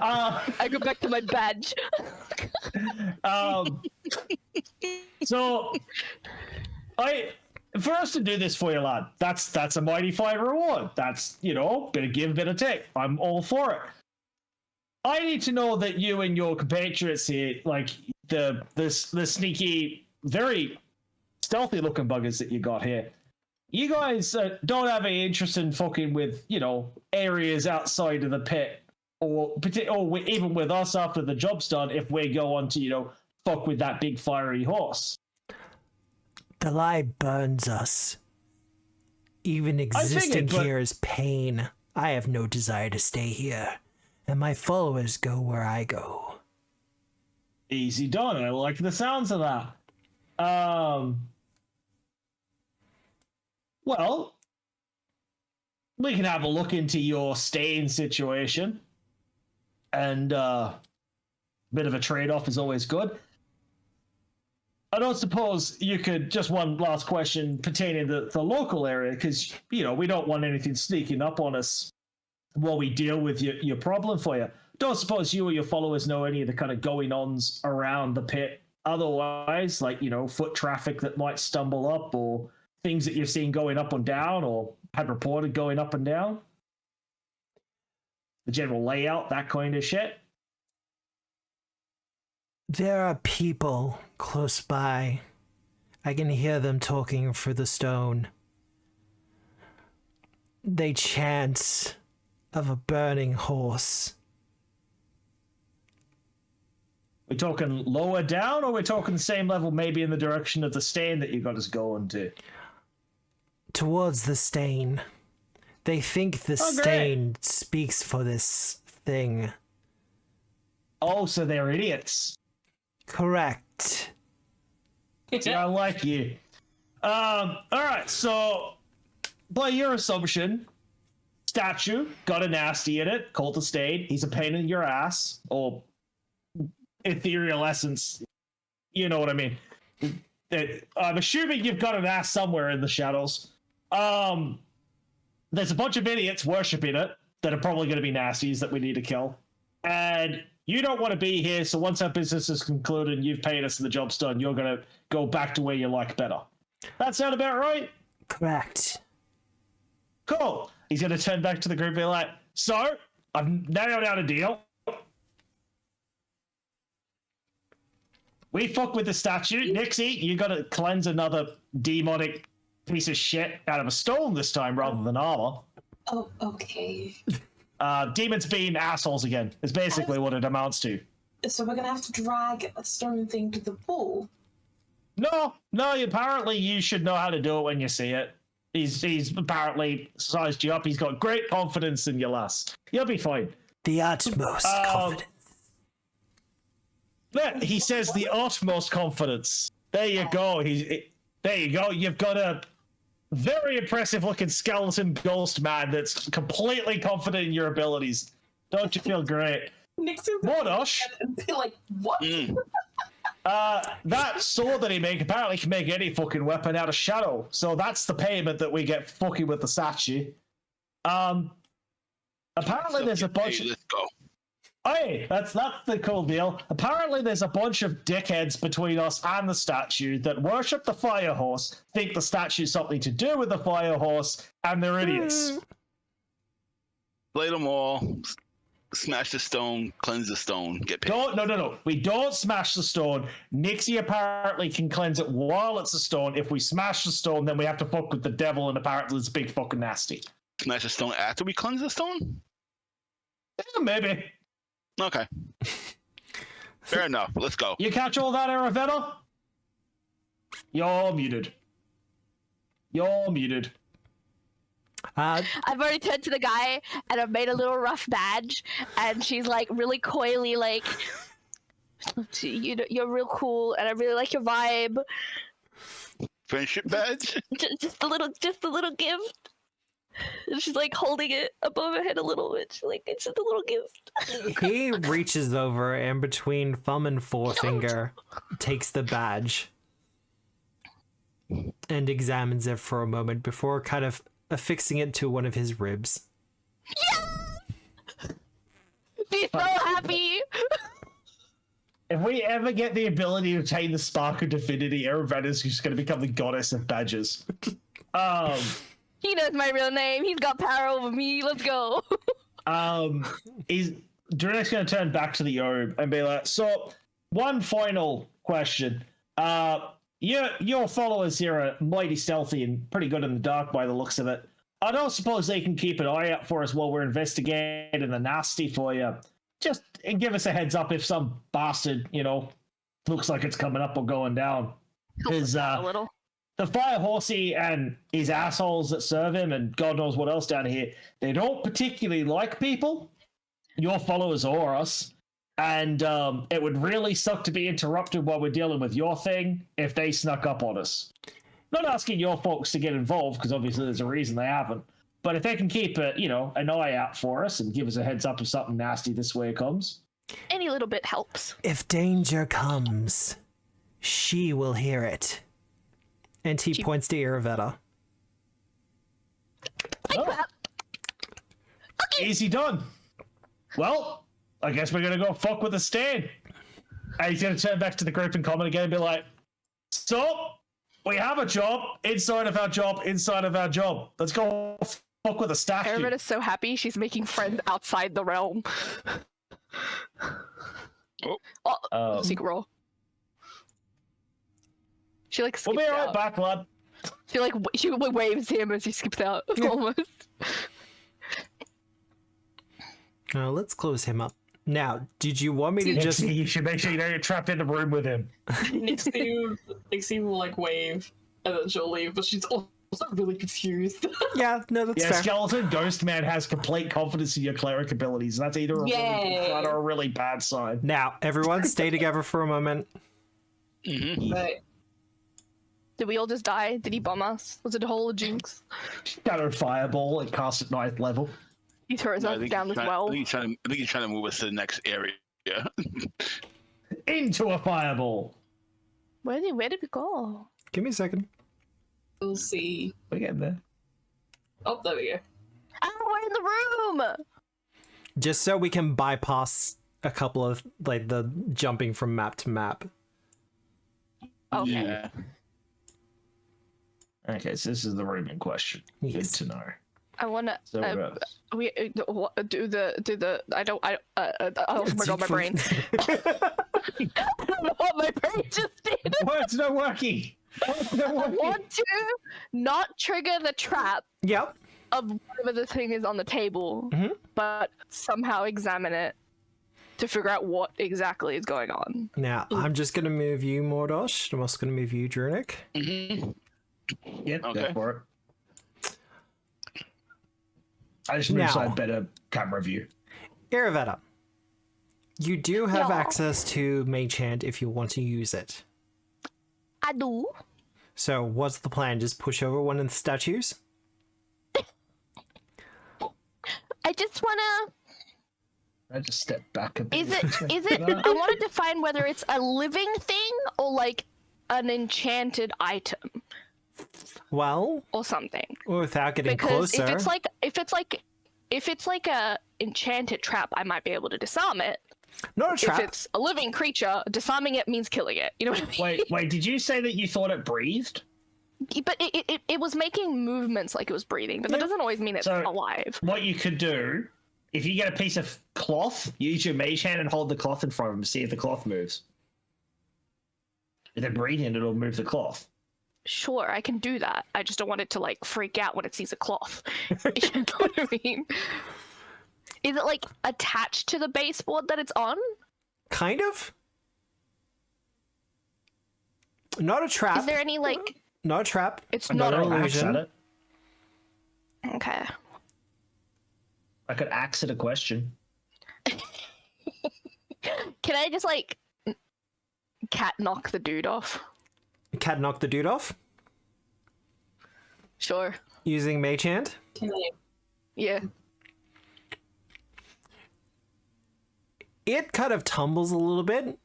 I go back to my badge. So, for us to do this for you, lad, that's a mighty fine reward. That's, bit of give, bit of take. I'm all for it. I need to know that you and your compatriots here, like the sneaky, very stealthy looking buggers that you got here, you guys don't have any interest in fucking with, areas outside of the pit, or even with us after the job's done, if we go on to, fuck with that big fiery horse. The lie burns us. Even existing but- here is pain. I have no desire to stay here, and my followers go where I go. Easy done. I like the sounds of that. Well, we can have a look into your staying situation, and bit of a trade-off is always good. I don't suppose you could, just one last question pertaining to the local area, because, we don't want anything sneaking up on us while we deal with your problem for you. Don't suppose you or your followers know any of the kind of going-ons around the pit otherwise, like, foot traffic that might stumble up, or things that you've seen going up and down, or had reported going up and down? The general layout, that kind of shit? There are people close by. I can hear them talking for the stone. They chant of a burning horse. We talking lower down, or we're talking the same level, maybe in the direction of the stain that you got us going to? Towards the stain. They think the stain speaks for this thing. Oh, so they're idiots. Correct. Yeah, I like you. All right, so by your assumption, statue got a nasty in it, called the stain. He's a pain in your ass, or ethereal essence. You know what I mean. I'm assuming you've got an ass somewhere in the shadows. There's a bunch of idiots worshipping it that are probably going to be nasties that we need to kill. And you don't want to be here, so once our business is concluded and you've paid us and the job's done, you're going to go back to where you like better. That sound about right? Correct. Cool. He's going to turn back to the group and be like, so, I've nailed out a deal. We fuck with the statue. Nixie, you got to cleanse another demonic piece of shit out of a stone this time rather than armor. Oh, okay. Demons being assholes again is basically what it amounts to. So we're gonna have to drag a stone thing to the pool. No, apparently you should know how to do it when you see it. He's apparently sized you up. He's got great confidence in your lass. You'll be fine. The utmost confidence. Yeah, he says the utmost confidence. There you go. There you go. You've got a very impressive looking skeleton ghost man that's completely confident in your abilities. Don't you feel great? Nixon's Mordosh, and be like, what? that sword that he make apparently can make any fucking weapon out of shadow. So that's the payment that we get fucking with the statue. Apparently there's a bunch of... Let's go. Hey, that's the cool deal. Apparently there's a bunch of dickheads between us and the statue that worship the fire horse, think the statue's something to do with the fire horse, and they're idiots. Slay them all. Smash the stone. Cleanse the stone. Get paid. No. We don't smash the stone. Nixie apparently can cleanse it while it's a stone. If we smash the stone, then we have to fuck with the devil, and apparently it's big fucking nasty. Smash the stone after we cleanse the stone? Yeah, maybe. Okay. Fair enough. Let's go. You catch all that, Aravena? You're muted. I've already turned to the guy and I've made a little rough badge, and she's like really coyly like, you're real cool and I really like your vibe. Friendship badge? Just a little gift. And she's like holding it above her head a little bit. She's like, it's just a little gift. He reaches over and between thumb and forefinger takes the badge and examines it for a moment before kind of affixing it to one of his ribs. She's so happy. If we ever get the ability to obtain the Spark of Divinity, Aravetta's just going to become the goddess of badges. He knows my real name. He's got power over me. Let's go. Druid's going to turn back to the orb and be like, so, one final question. Your followers here are mighty stealthy and pretty good in the dark by the looks of it. I don't suppose they can keep an eye out for us while we're investigating the nasty for you. Just give us a heads up if some bastard, looks like it's coming up or going down. Because A little. the Fire Horsey and his assholes that serve him and God knows what else down here, they don't particularly like people. Your followers or us. And it would really suck to be interrupted while we're dealing with your thing if they snuck up on us. Not asking your folks to get involved, because obviously there's a reason they haven't. But if they can keep an eye out for us and give us a heads up if something nasty this way comes. Any little bit helps. If danger comes, she will hear it. And he points to Iravetta. Oh. Easy done. Well, I guess we're going to go fuck with the stand. And he's going to turn back to the group in common again and be like, so, we have a job inside of our job inside of our job. Let's go fuck with a statue. Aravetta's so happy she's making friends outside the realm. Secret roll. She like skips We'll be right out. back, lad. She waves him as he skips out. Almost. Now let's close him up. Now, did you want me to just... You should make sure you don't get trapped in the room with him. Nixie will like wave and then she'll leave, but she's also really confused. Yeah, no, that's fair. Skeleton Ghost Man has complete confidence in your cleric abilities. That's either a really good sign or a really bad sign. Now, everyone stay together for a moment. Mm-hmm. Right. Did we all just die? Did he bomb us? Was it a whole jinx? Shadow Fireball and cast at 9th level. He throws us down as well. I think he's trying to move us to the next area. Into a fireball. Where did we go? Give me a second. We'll see. We're getting there. Oh, there we go. Oh, we're in the room! Just so we can bypass a couple of, like, the jumping from map to map. Okay. Yeah. Okay, so this is the room in question. Yes. Good to know. I wanna So we do the I don't oh my god, my brain. I don't know what my brain just did. Words not working. I want to not trigger the trap Yep. of whatever the thing is on the table, but somehow examine it to figure out what exactly is going on. Now, I'm just going to move you, Mordosh. I'm also going to move you, Drunic. Mm-hmm. Yep, Okay. go for it. I just moved Now. so I had better camera view. Iravetta, you do have Yeah. access to Mage Hand if you want to use it. I do. So, what's the plan? Just push over one of the statues? I just wanna. I just step back a bit. Is it? I wanted to find whether it's a living thing or like an enchanted item Well, or something. without getting Because closer. if it's like a enchanted trap, I might be able to disarm it. Not a trap. If it's a living creature, disarming it means killing it. You know what I mean? Wait, did you say that you thought it breathed? But it was making movements like it was breathing, but that doesn't always mean it's So- alive. What you could do, if you get a piece of cloth, use your mage hand and hold the cloth in front of him to see if the cloth moves. If they're breathing, it'll move the cloth. Sure, I can do that. I just don't want it to like freak out when it sees a cloth. You know what I mean? Is it like attached to the baseboard that it's on? Kind of. Not a trap. Is there any like? Not a trap. It's I'm not gonna an axe illusion. at it. Okay. I could axe at a question. Can I just like cat knock the dude off? Cat knock the dude off. Sure. Using Mage Hand? Can I? Yeah. It kind of tumbles a little bit,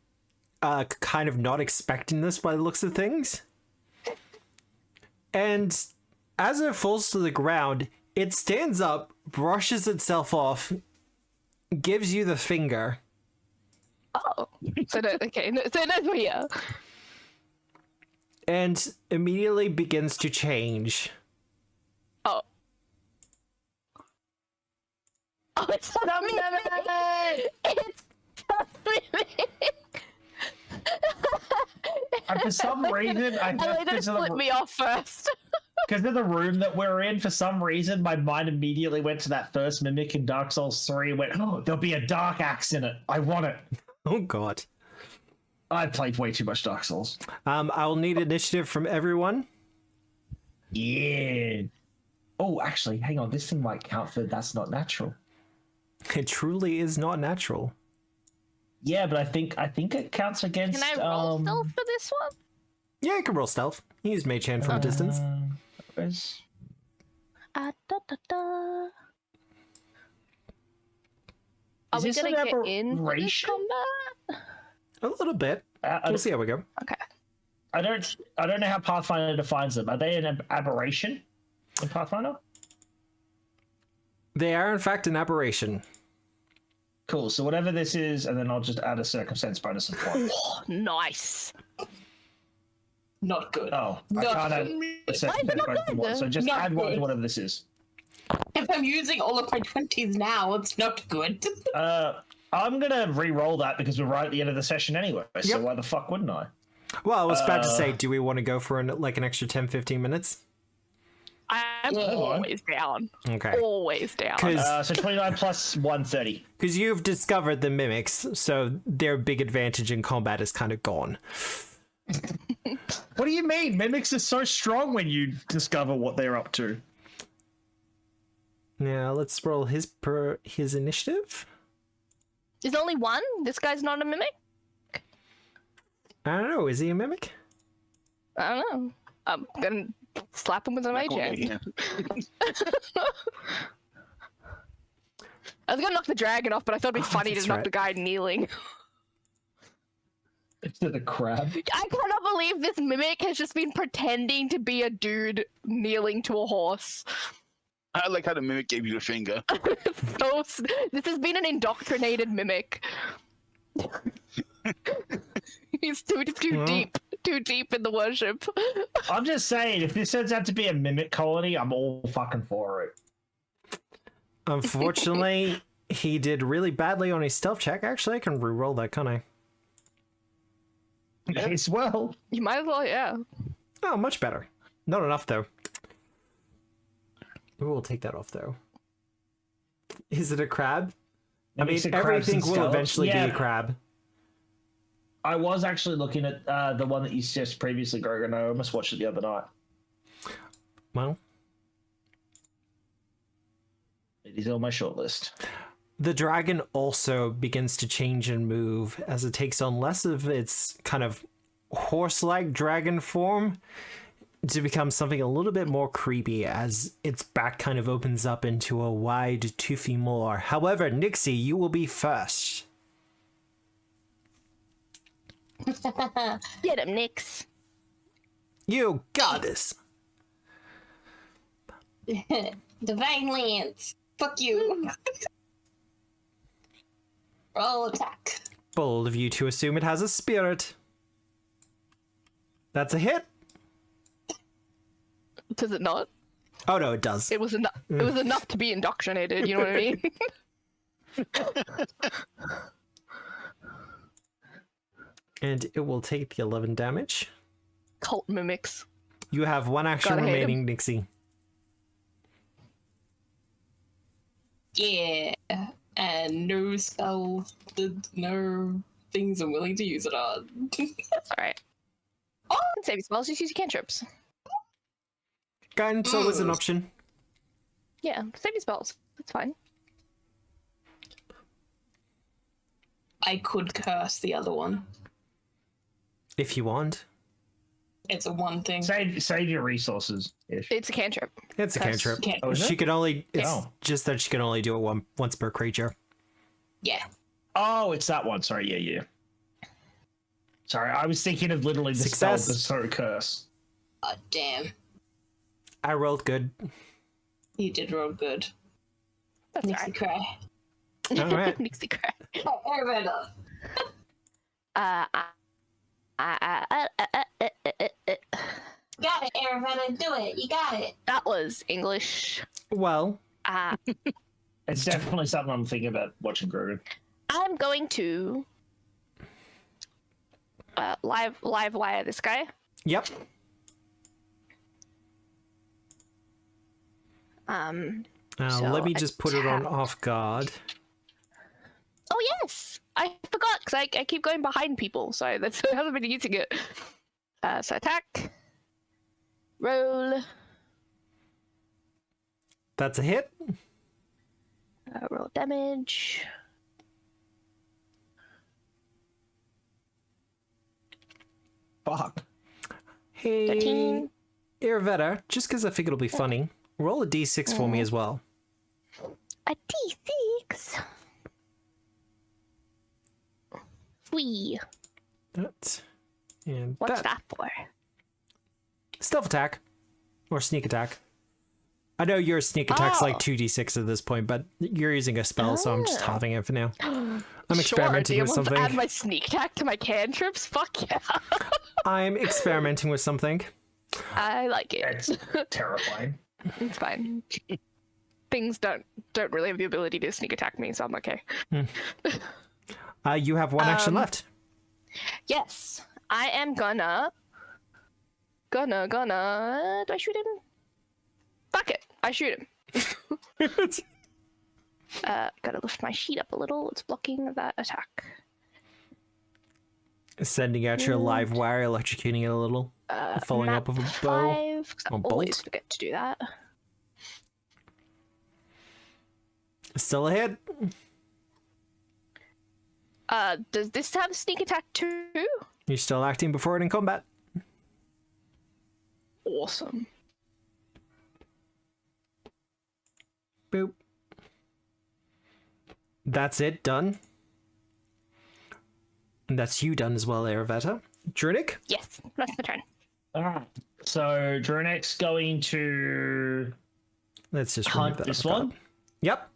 kind of not expecting this by the looks of things. And as it falls to the ground, it stands up, brushes itself off, gives you the finger. Oh. So no, okay. So no here. And immediately begins to change. Oh. Oh, it's not mimic! It's not mimic! And for some reason, I Elena because split me off first. of the room that we're in, for some reason, my mind immediately went to that first mimic in Dark Souls 3 and went, oh, there'll be a dark axe in it. I want it. Oh god. I played way too much Dark Souls. I will need initiative from everyone. Yeah. Oh, actually, hang on. This thing might count for that's not natural. It truly is not natural. Yeah, but I think it counts against. Can I roll stealth for this one? Yeah, you can roll stealth. Use Mage Hand from a distance. Where's... Da, da, da. Are Is we this gonna an get in for this aberration? combat? A little bit. We'll see how we go. Okay. I don't know how Pathfinder defines them. Are they an aberration in Pathfinder? They are, in fact, an aberration. Cool. So whatever this is, and then I'll just add a circumstance bonus of 1. Oh, nice. Not good. Oh, I Not can't add good. a circumstance not bonus of 1. So just Not add 1 to good. whatever this is. If I'm using all of my 20s now, it's not good. I'm gonna re-roll that because we're right at the end of the session anyway. So Yep. why the fuck wouldn't I? Well, I was about to say, do we want to go for an extra 10-15 minutes? I'm Yeah. always down. Okay. Always down. So 29 plus 130. Because you've discovered the mimics, so their big advantage in combat is kind of gone. What do you mean? Mimics are so strong when you discover what they're up to. Now, let's roll his initiative. There's only one? This guy's not a mimic? I don't know, is he a mimic? I don't know. I'm gonna slap him with a mage hand. Yeah. I was gonna knock the dragon off, but I thought it'd be funny to that's knock right. the guy kneeling. Instead of crab. I cannot believe this mimic has just been pretending to be a dude kneeling to a horse. I like how the mimic gave you the finger. This has been an indoctrinated mimic. He's too deep in the worship. I'm just saying, if this turns out to be a mimic colony, I'm all fucking for it. Unfortunately, he did really badly on his stealth check. Actually, I can re-roll that, can't I? As well. You might as well, yeah. Oh, much better. Not enough, though. We'll take that off, though. Is it a crab? I mean, Mix of crabs everything and will scallops. eventually Yeah. be a crab. I was actually looking at the one that you suggested previously, Grogan. I almost watched it the other night. Well, It is on my shortlist. the dragon also begins to change and move as it takes on less of its kind of horse-like dragon form to become something a little bit more creepy as its back kind of opens up into a wide, toothy maw. However, Nixie, you will be first. Get him, Nix. You got this. Divine Lance. Fuck you. Roll attack. Bold of you to assume it has a spirit. That's a hit. Does it not? Oh no, it does. It was enough. It was enough to be indoctrinated. You know what I mean? And it will take the 11 damage. Cult mimics. You have one action Gotta hate remaining, Nixie. Yeah. And no spells, no things I'm willing to use it on. That's alright. Oh, saving spells. Just use your cantrips. Guidance always an option. Yeah, saving spells. That's fine. I could curse the other one. If you want. It's a one thing. Save your resources. Ish. It's a cantrip. It's a Curse. cantrip. Can't. Oh, is She it? can only. It's Oh. just that she can only do it once per creature. Yeah. Oh, it's that one. Sorry, yeah. Sorry, I was thinking of literally the spell, Success. the sort of curse. Oh, damn. I rolled good. You did roll good. That's Makes me alright. cry. All right. Nixie cry. Oh, Arabella. Got it, Arabella. Do it. You got it. That was English. Well, It's definitely something I'm thinking about watching Grogan. I'm going to live wire this guy. yep. So Let me just put it on attack. off guard. Oh yes, I forgot because I keep going behind people, so that's I haven't been using it. So attack, roll, That's a hit. roll damage. Fuck. Hey, 13. Irvetta, just because I think it'll be funny, roll a d6 for me as well. A d6. Wee. That and What's that. that for? Stealth attack or sneak attack. I know your sneak attack's like Oh. 2d6 at this point, but you're using a spell, so I'm just Oh. halving it for now. I'm Sure, experimenting do you with want to something. add my sneak attack to my cantrips? Fuck yeah. I'm experimenting with something. I like it. That's terrifying. It's fine. Things don't really have the ability to sneak attack me, so I'm okay. You have one action left. Yes, I am gonna. Do I shoot him? Fuck it, I shoot him. Gotta lift my sheet up a little. It's blocking that attack. Sending out your live wire, electrocuting it a little, following up with a bow. 5, 'cause I Or always bolt. forget to do that. Still a hit. Does this have sneak attack too? You're still acting before it in combat. Awesome. Boop. That's it, done. And that's you done as well, Aravetta. Drunic? Yes, that's the turn. Alright. So Dronex going to Let's just remove hunt that. this off guard. one. Yep.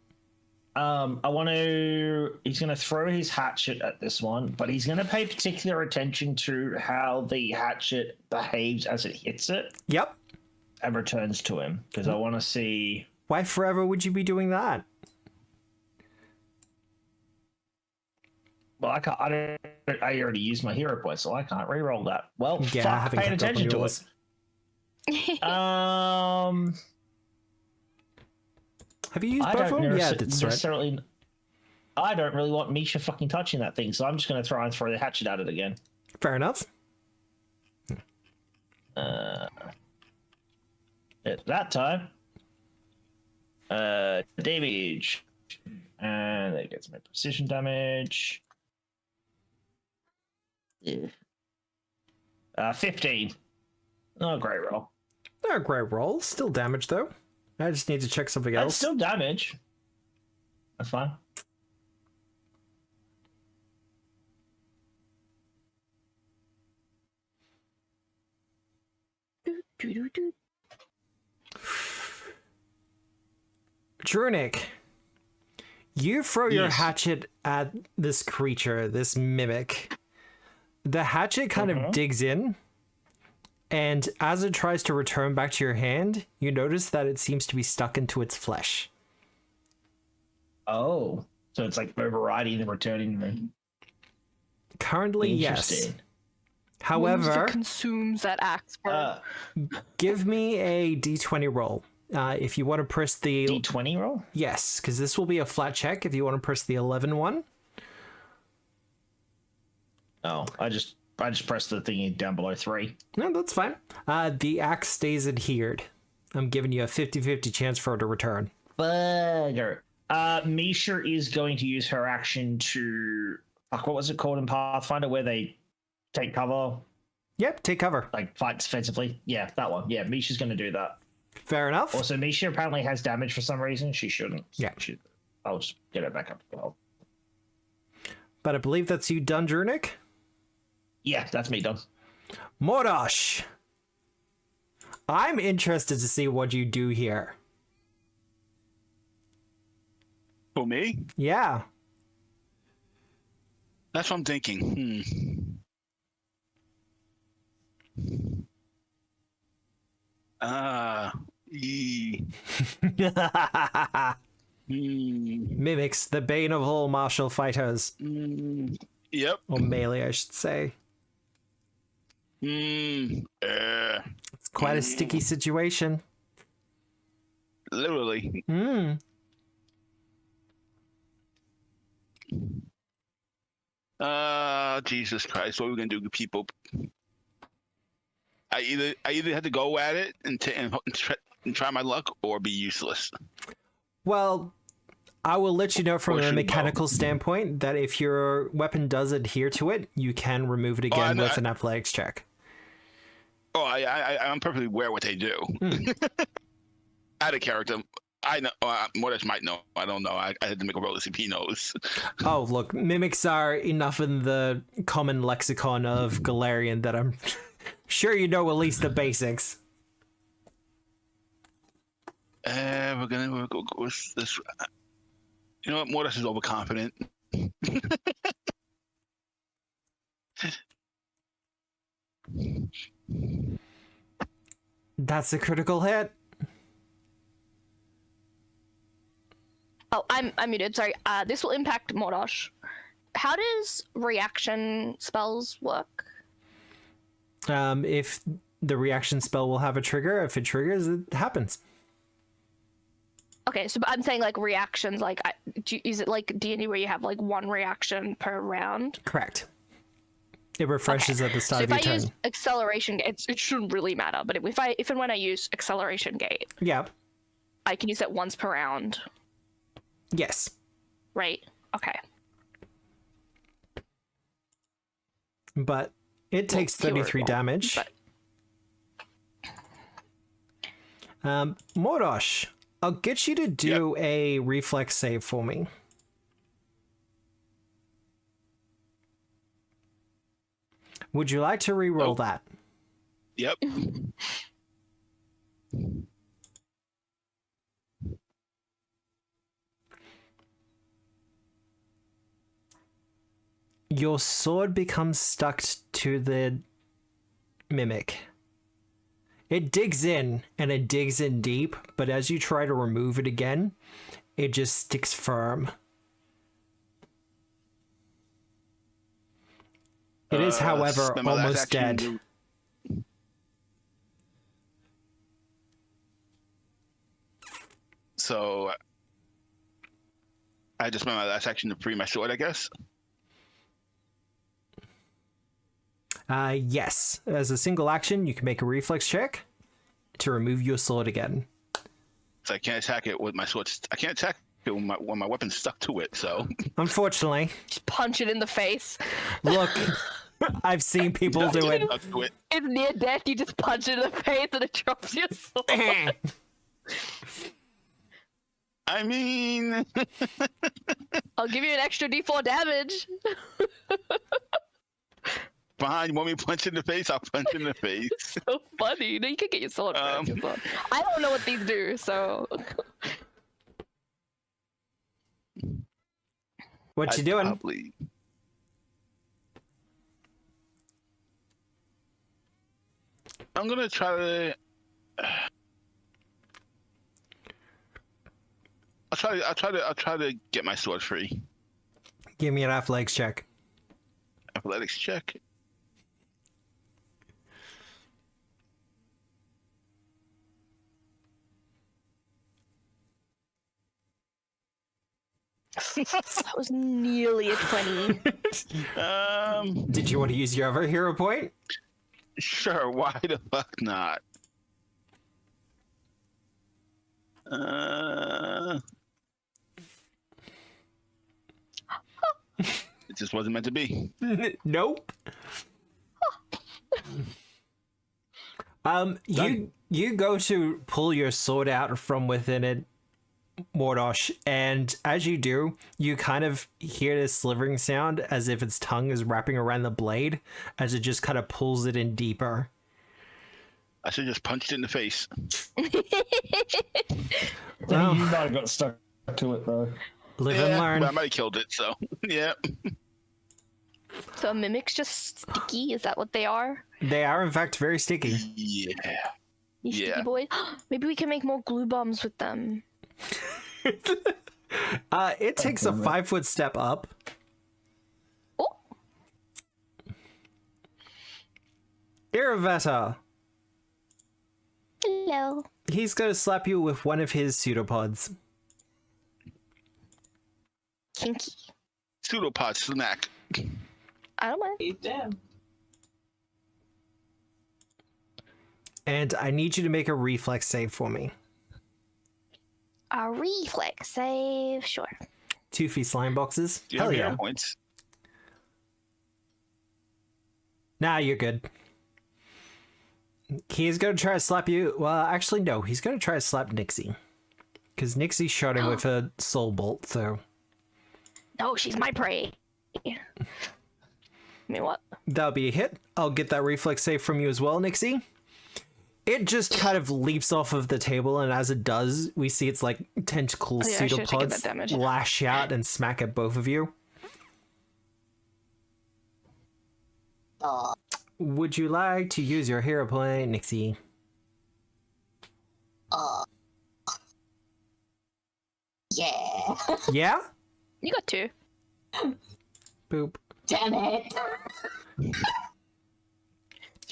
He's gonna throw his hatchet at this one, but he's gonna pay particular attention to how the hatchet behaves as it hits it Yep. and returns to him. Because I wanna see Why forever would you be doing that? well, I already used my hero point, so I can't re-roll that. Well, Yeah, fuck, having paying kept up on attention to yours. it. Have you used I both don't of them? Yeah, that's right. necessarily. I don't really want Misha fucking touching that thing, so I'm just going to try and throw the hatchet at it again. Fair enough. At that time, damage, and that gets my precision damage. Yeah. 15. Oh, great roll. Not a great roll. Still damage, though. I just need to check something That's else. still damage. That's fine. Drunic, you throw your Yes. hatchet at this creature, this mimic. The hatchet kind of digs in, and as it tries to return back to your hand, you notice that it seems to be stuck into its flesh. Oh, so it's like overriding and returning. The... Currently, yes. Interesting. However, Consumes that axe. Bro. give me a d20 roll. If you want to press the... D20 roll? Yes, because this will be a flat check if you want to press the 11 one. Oh, I just pressed the thingy down below 3. No, that's fine. The axe stays adhered. I'm giving you a 50-50 chance for it to return. Bugger. Misha is going to use her action to... Fuck, what was it called in Pathfinder where they take cover, Yep, take cover. like fight defensively? Yeah, that one. Yeah, Misha's going to do that. Fair enough. Also, Misha apparently has damage for some reason. She shouldn't. Yeah. I'll just get her back up to 12. But I believe that's you done, Jurnik? Yeah, that's me done. Mordosh! I'm interested to see what you do here. For me? Yeah. That's what I'm thinking. Mimics, the bane of all martial fighters. Yep. Or melee, I should say. It's quite a sticky situation. Literally. Jesus Christ! What are we gonna do, people? I either had to go at it and try my luck, or be useless. Well, I will let you know from Or a shoot mechanical standpoint that if your weapon does adhere to it, you can remove it again with an athletics check. Oh, I'm perfectly aware what they do. Out of character, I know. Mordish might know. I don't know. I had to make a roll to see if he knows. Oh, look, mimics are enough in the common lexicon of Galarian that I'm sure you know at least the basics. We're gonna go with this. You know what? Mordish is overconfident. That's a critical hit. Oh, I'm muted. Sorry. This will impact Mordosh. How does reaction spells work? If the reaction spell will have a trigger, if it triggers, it happens. Okay, so I'm saying like reactions. Like, is it like D&D where you have like one reaction per round? Correct. It refreshes at the start of your turn. So if I use acceleration, it shouldn't really matter. But if and when I use acceleration gate, Yeah. I can use it once per round. Yes. Right. Okay. But it takes 33 damage. Mordosh, I'll get you to do a reflex save for me. Would you like to re-roll that? Yep. Your sword becomes stuck to the mimic. It digs in, and it digs in deep, but as you try to remove it again, it just sticks firm. It is, however, almost dead. So I just spent my last action to free my sword, I guess. Yes. As a single action, you can make a reflex check to remove your sword again. So I can't attack it with my sword. I can't attack it when my weapon's stuck to it, so... Unfortunately. Just punch it in the face. Look, I've seen people do it. It's near death, you just punch it in the face and it drops your sword. I mean... I'll give you an extra D4 damage. Fine, you want me to punch in the face? I'll punch in the face. So funny. No, you can get your sword back. I don't know what these do, so... What you doing? Probably... I'm gonna try to... I'll try to get my sword free. Give me an athletics check. Athletics check. That was nearly a 20. Did you want to use your other hero point? Sure, why the fuck not? It just wasn't meant to be. Nope. You go to pull your sword out from within it, Mordosh, and as you do, you kind of hear this slivering sound as if its tongue is wrapping around the blade as it just kind of pulls it in deeper. I should just punched it in the face. Well, You might have got stuck to it though. live and learn. Well, I might have killed it, so yeah. So mimics just sticky? Is that what they are? They are in fact very sticky. Yeah. These Yeah. sticky boys? Maybe we can make more glue bombs with them. It takes a 5-foot step up. Oh, Iravetta. hello. He's going to slap you with one of his pseudopods. Kinky. Pseudopod snack. I don't mind. Damn. And I need you to make a reflex save for me. A reflex save, sure. 2 feet slime boxes. Do you Hell have yeah. hero points? Nah, you're good. He's going to try to slap you. Well, actually, no. He's going to try to slap Nixie. Because Nixie shot him with a soul bolt, so... No, she's my prey. I mean, what? That'll be a hit. I'll get that reflex save from you as well, Nixie. It just kind of leaps off of the table, and as it does, we see its like tentacle Oh, yeah, I should've taken that pseudopods damage. lash out and smack at both of you. Would you like to use your hero point, Nixie? Yeah. Yeah? You got 2. Damn Boop.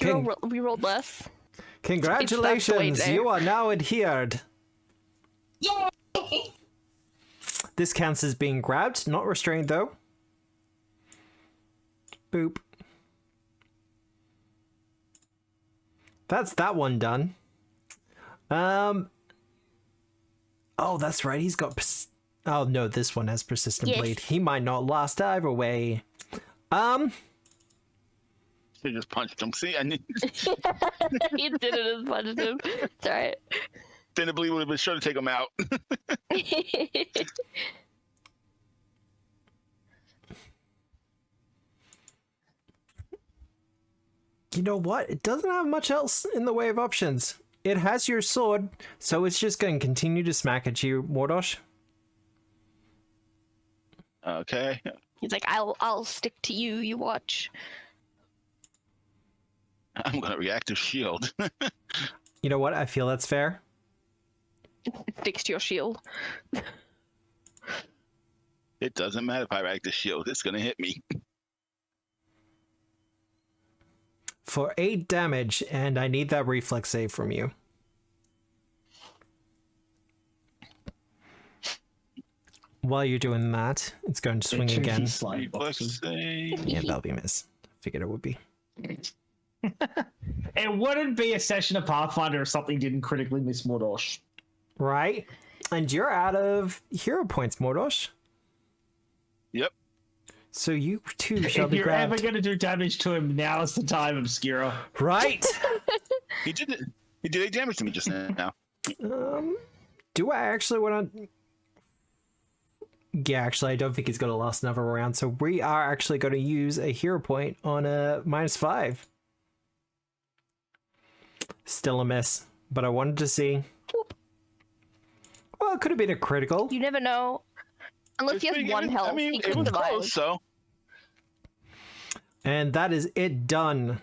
it. We rolled less. Congratulations, there. you are now adhered. Yay! This counts as being grabbed, not restrained though. Boop. That's that one done. Oh, that's right. He's got. Oh no, this one has persistent Yes. blade. He might not last either way. Should just punched him. See, I need. He did it as much as him. It's alright. Definitively would have been sure to take him out. You know what? It doesn't have much else in the way of options. It has your sword, so it's just going to continue to smack at you, Mordosh. Okay. He's like, I'll stick to you. You watch. I'm gonna reactive shield. You know what? I feel that's fair. Sticks to your shield. It doesn't matter if I reactive shield. It's gonna hit me. For 8 damage, and I need that reflex save from you. While you're doing that, it's going to swing again. Let's say. Yeah, that'll be a miss. Figured it would be. It wouldn't be a session of Pathfinder if something didn't critically miss Mordosh. Right? And you're out of hero points, Mordosh. Yep. So you too shall If be you're grabbed. ever going to do damage to him, now is the time, Obscura. Right? He did it. He did 8 damage to me just now. Do I actually want to... Yeah, actually, I don't think he's going to last another round. So we are actually going to use a hero point on a -5. Still a miss, but I wanted to see. Well, it could have been a critical. You never know. Unless he has 1 health, I mean, he it could was survive. close, so. And that is it done.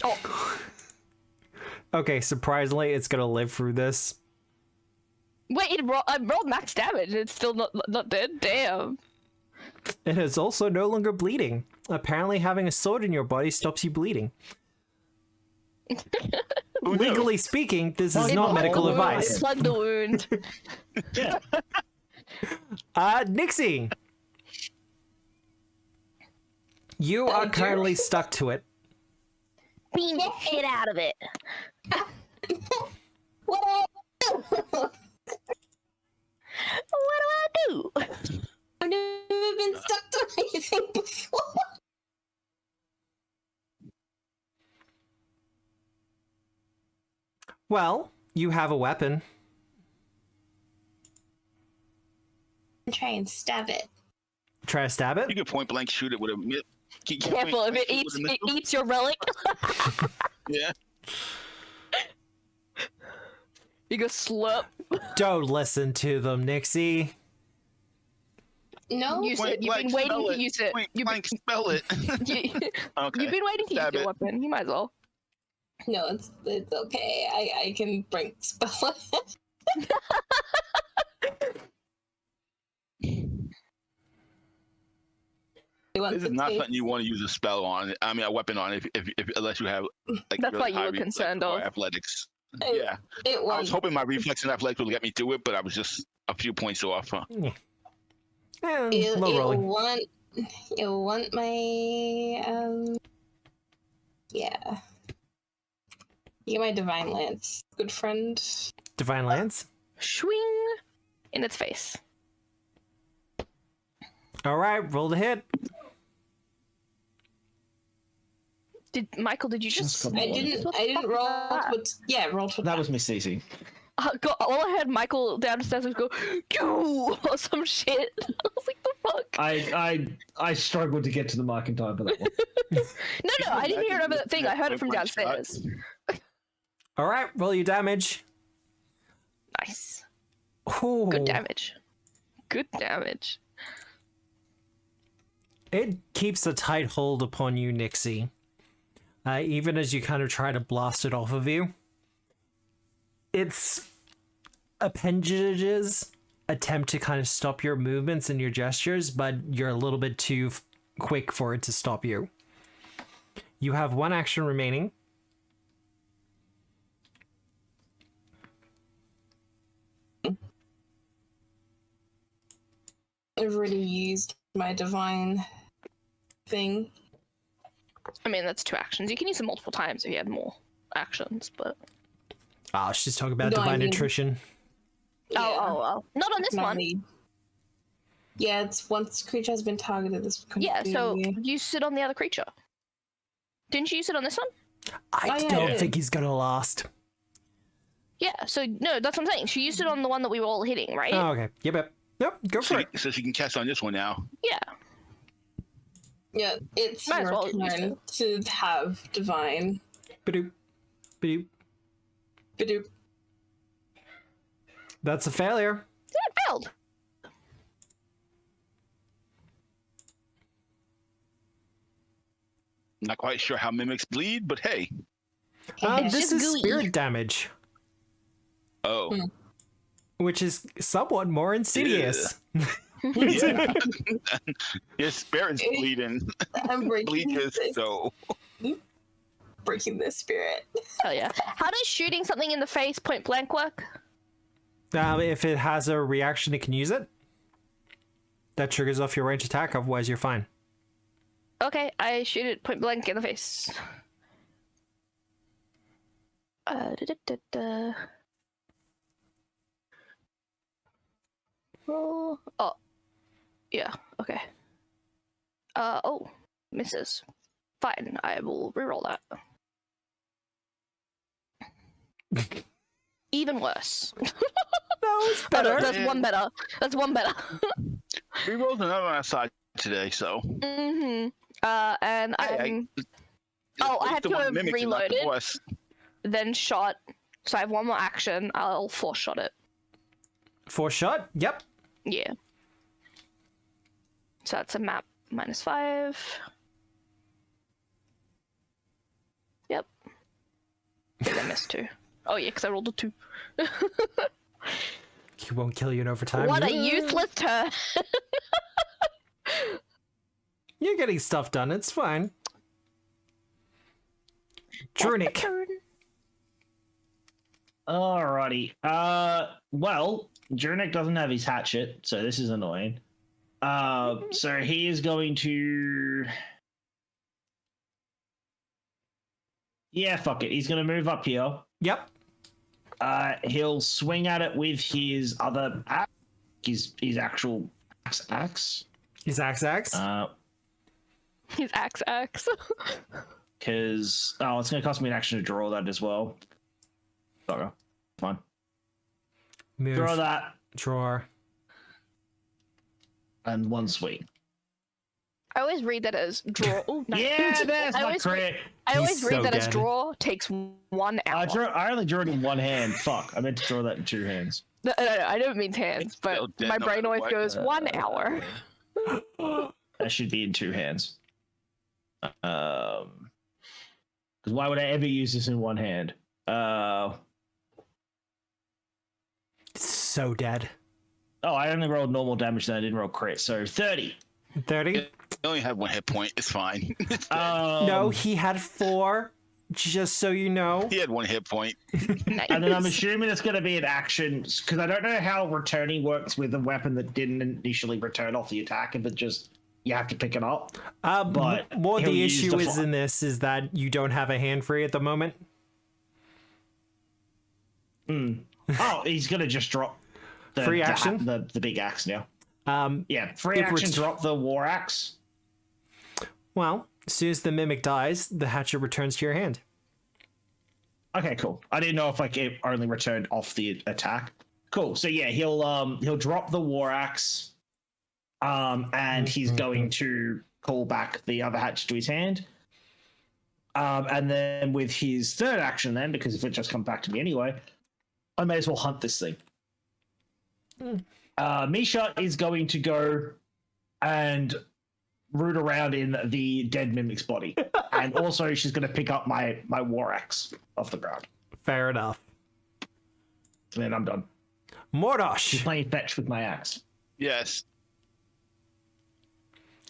Oh, Okay, surprisingly, it's going to live through this. wait! I rolled max damage. It's still not dead. Damn. It is also no longer bleeding. Apparently, having a sword in your body stops you bleeding. Who knew? Legally speaking, this is It not medical plugged the wound. advice. It plugged the wound. Yeah. Nixie! You are currently stuck to it. Beam the shit out of it. What What do I do? I've never been stuck to anything before. Well, you have a weapon. Try and stab it. Try to stab You it. can point blank shoot it with a Careful if it eats your relic. Yeah. You go slurp. Don't listen to them, Nixie. No, Use Point it. You've been blank, waiting spell to it. use it. Point You've blank, spell it. been, Okay. you've been waiting to use Stab your it. weapon. You might as well. no, it's okay. I can bring spell. This is not something you want to use a spell on. I mean, a weapon on, if unless you have like. That's really what you high were reflex concerned or of. Athletics. It, Yeah, it I was won't. hoping my reflex and athletics would get me through it, but I was just a few points off. Huh? Low It'll rolling. want my yeah. You get my divine lance, good friend. Divine Lance. Swing in its face. All right, roll the hit. Michael? Did you Just just? got I What didn't roll, but yeah, roll to That was Miss Cece. God, all I heard Michael downstairs was go, "Go!" or some shit. I was like, "The fuck?" I struggled to get to the mic in time for that one. No, I didn't hear it over that thing. I heard it from downstairs. All right, roll your damage. Nice. Ooh. Good damage. Good damage. It keeps a tight hold upon you, Nixie. Even as you kind of try to blast it off of you. Its appendages attempt to kind of stop your movements and your gestures, but you're a little bit too quick for it to stop you. You have one action remaining. I've already used my divine thing. I mean, that's 2 actions. You can use them multiple times if you had more actions, but Oh, she's talking about No, I divine mean- nutrition. oh, not on this Not one. me. Yeah, it's once creature has been targeted. This becomes Yeah, so the- you sit on the other creature. Didn't you use it on this one? I Oh, yeah, don't yeah. think he's gonna last. Yeah, so no, that's what I'm saying. She used it on the one that we were all hitting, right? Oh, okay. Yep. Go for it. So she can cast on this one now. Yeah. yeah, it's Might as your well use turn to have divine. Ba-doop. Ba-doop. Badoop. That's a failure. It failed. Not quite sure how mimics bleed, but hey. It's This just is gooey. spirit damage, Oh. which is somewhat more insidious. Yeah. His spirit's bleeding. I'm breaking Bleaches, this, so. breaking this spirit. Hell yeah. How does shooting something in the face point blank work? If it has a reaction, it can use it. That triggers off your range attack, otherwise you're fine. Okay, I shoot it point blank in the face. Roll. Oh. Yeah, okay. Oh. Misses. Fine, I will reroll that. Even worse. No, it's Oh, better. no, that's one better. That's one better. We rolled another on our side today, so. Mm-hmm. And I'm Oh, I It's have the to one have mimicking, not the reloaded. boss. then shot. So I have one more action. I'll force shot it. 4 shot? Yep. Yeah. So that's a map -5. Yep. I think I missed 2. Oh yeah, because I rolled a 2. He won't kill you in overtime. What a useless turn! You're getting stuff done. It's fine. Drunic. Alrighty. Well, Jurnik doesn't have his hatchet, so this is annoying. So he is going to. Yeah, fuck it. He's going to move up here. Yep. He'll swing at it with his other axe, his actual axe. His axe. He's axe. Because it's going to cost me an action to draw that as well. Okay. Fine. Move. Draw that Draw. and one swing. I always read that as draw. Oh, nice. Yeah, there's I my always crit. I always He's read so that as dead. draw takes 1 hour. I only drew it in one hand. Fuck, I meant to draw that in two hands. No, I don't mean hands, but still dead my no brain matter always what. goes 1 hour. That should be in two hands. Because why would I ever use this in one hand? So dead. Oh, I only rolled normal damage, then I didn't roll crit, so 30. 30? You only have 1 hit point. It's fine. No, he had 4. Just so you know. He had 1 hit point. Nice. And then I'm assuming it's going to be an action, because I don't know how returning works with a weapon that didn't initially return off the attack, if it just, you have to pick it up. But more he'll the use issue the is in this is that you don't have a hand free at the moment. Oh, he's going to just drop the Free action? the big axe now. Yeah, free It action, ret- drop the war axe. Well, as soon as the mimic dies, the hatchet returns to your hand. Okay, cool. I didn't know if like it only returned off the attack. Cool. So yeah, he'll drop the war axe, and he's going to call back the other hatchet to his hand. And then with his third action, then because if it just comes back to me anyway, I may as well hunt this thing. Misha is going to go and root around in the dead mimic's body, and also she's going to pick up my war axe off the ground. Fair enough. And then I'm done. Mordosh, Playing fetch with my axe. Yes.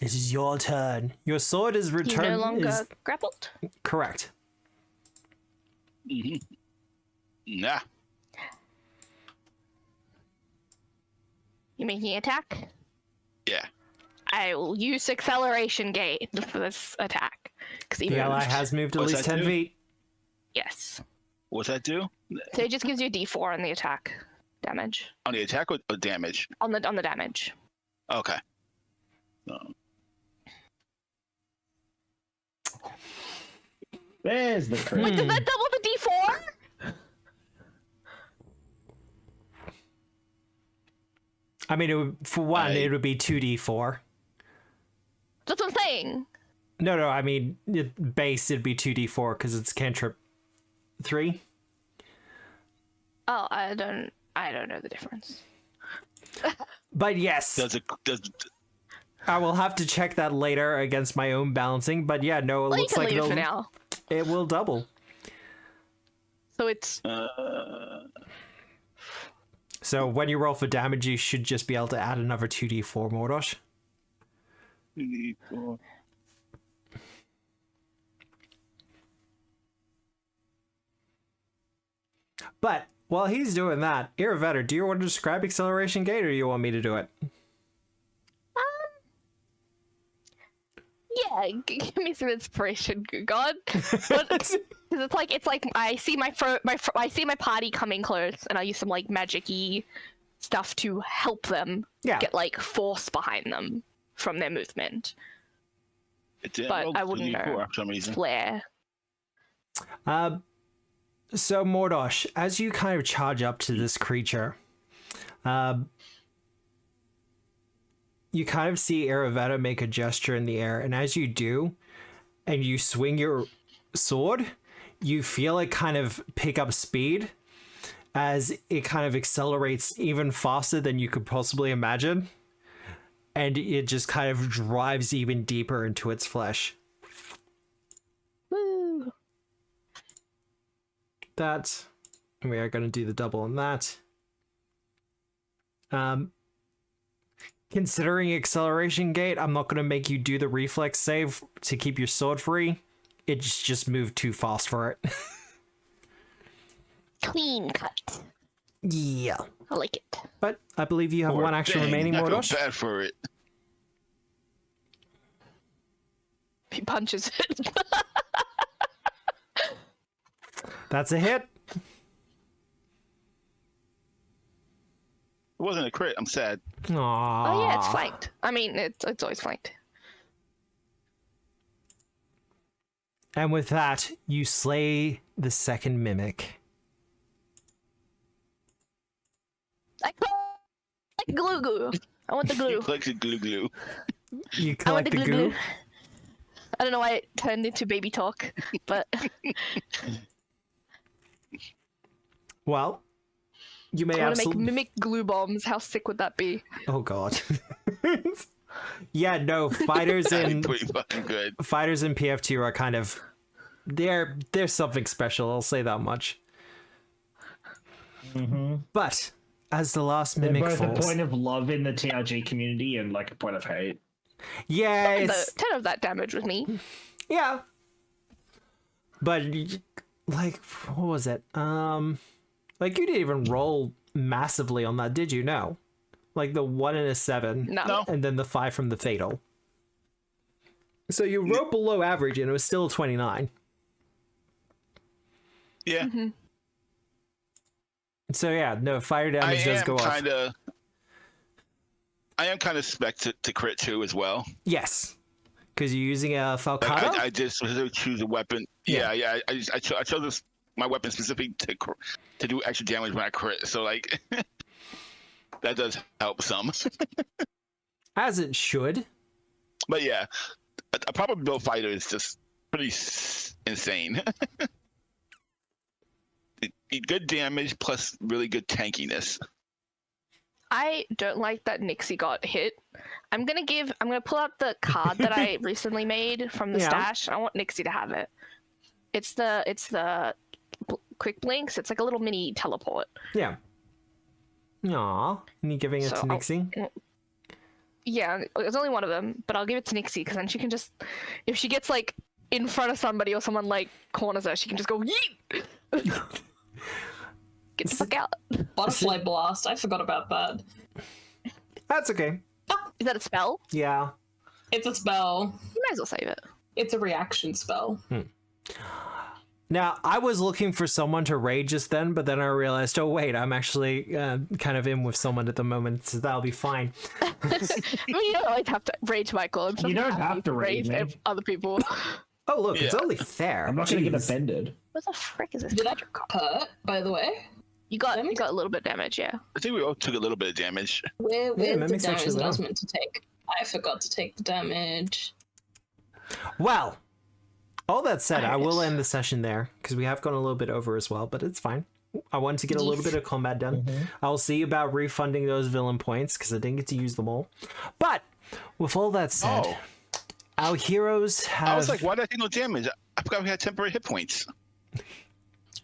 it is your turn. Your sword is You returned. no longer Is grappled. correct. Mm-hmm. Nah. You making an attack? Yeah. I will use acceleration gate for this attack. Because The ally has moved at What's least that 10 do? feet. Yes. What's that do? So it just gives you a D4 on the attack damage. On the attack or damage? On the damage. Okay. There's the crit. Wait, does that double the D4? I mean, for one, it would be 2d4. That's what I'm saying. No, I mean, base it'd be 2d4 because it's cantrip 3. Oh, I don't know the difference. But yes, Does I will have to check that later against my own balancing. But yeah, no, it Well, you looks can like leave it for now. it will double. So it's So when you roll for damage, you should just be able to add another 2d4, Mordosh. But while he's doing that, Iravetter, do you want to describe acceleration gate, or do you want me to do it? yeah, give me some inspiration, God. Because it's like I see I see my party coming close, and I use some like magic-y stuff to help them get like force behind them from their movement. But I wouldn't know. For some reason. Flare. So Mordosh, as you kind of charge up to this creature, you kind of see Iravetter make a gesture in the air, and as you do, and you swing your sword, you feel it kind of pick up speed as it kind of accelerates even faster than you could possibly imagine, and it just kind of drives even deeper into its flesh. Woo. That, we are going to do the double on that. Considering acceleration gate, I'm not going to make you do the reflex save to keep your sword free. It's just moved too fast for it. Clean cut. Yeah. I like it. But I believe you have Poor one action thing. remaining, I feel Mordosh. bad for it. He punches it. That's a hit. It wasn't a crit. I'm sad. Aww. Oh yeah, it's flanked. I mean, it's always flanked. And with that, you slay the second mimic. I collect glue goo. I want the glue. Like the glue glue. You I want collect the goo? I don't know why it turned into baby talk, but Well, you may I want to make absolutely... mimic glue bombs. How sick would that be? Oh god. Yeah, no, fighters in Pretty fucking good. fighters in PF2 are kind of they're something special, I'll say that much. But as the last They're mimic both a falls, point of love in the TRG community and like a point of hate. yeah, it's 10 of that damage with me. yeah. But like, what was it? Like you didn't even roll massively on that, did you? No. Like the 1 and a 7, No. and then the 5 from the fatal. So you wrote below average, and it was still 29. Yeah. So yeah, no, fire damage does go off. I am kind of spec to crit too as well. Yes, because you're using a Like, falcata. I just choose a weapon. Yeah. I chose this, my weapon specifically to do extra damage when I crit. So like, that does help some. As it should. But yeah, a proper build fighter is just pretty insane. Good damage plus really good tankiness. I don't like that Nixie got hit. I'm gonna pull out the card that I recently made from the Yeah. stash. I want Nixie to have it. It's the quick blinks. It's like a little mini teleport. Yeah. Aw, and you giving it So to Nixie? Yeah, there's only one of them, but I'll give it to Nixie because then she can just, if she gets like in front of somebody or someone like corners her, she can just go yeet. Get the fuck out. Butterfly blast. I forgot about that. That's okay. Is that a spell? Yeah. It's a spell. You might as well save it. It's a reaction spell. Now, I was looking for someone to raid just then, but then I realized, oh wait, I'm actually kind of in with someone at the moment, so that'll be fine. I mean, you don't always have to rage Michael. I'm You don't happy have to rage me. other people. Oh look, it's Yeah. only fair. I'm not going to get Jeez. offended. What the frick is this? Did I hurt, by the way? You got a little bit of damage, yeah. I think we all took a little bit of damage. Where's the mimics damage actually that I was low. meant to take? I forgot to take the damage. Well, all that said, I will Alright. end the session there because we have gone a little bit over as well, but it's fine. I wanted to get a little Yes. bit of combat done. I'll see about refunding those villain points because I didn't get to use them all. But with all that said, Oh, our heroes have. I was like, why did I take no damage? I forgot we had temporary hit points.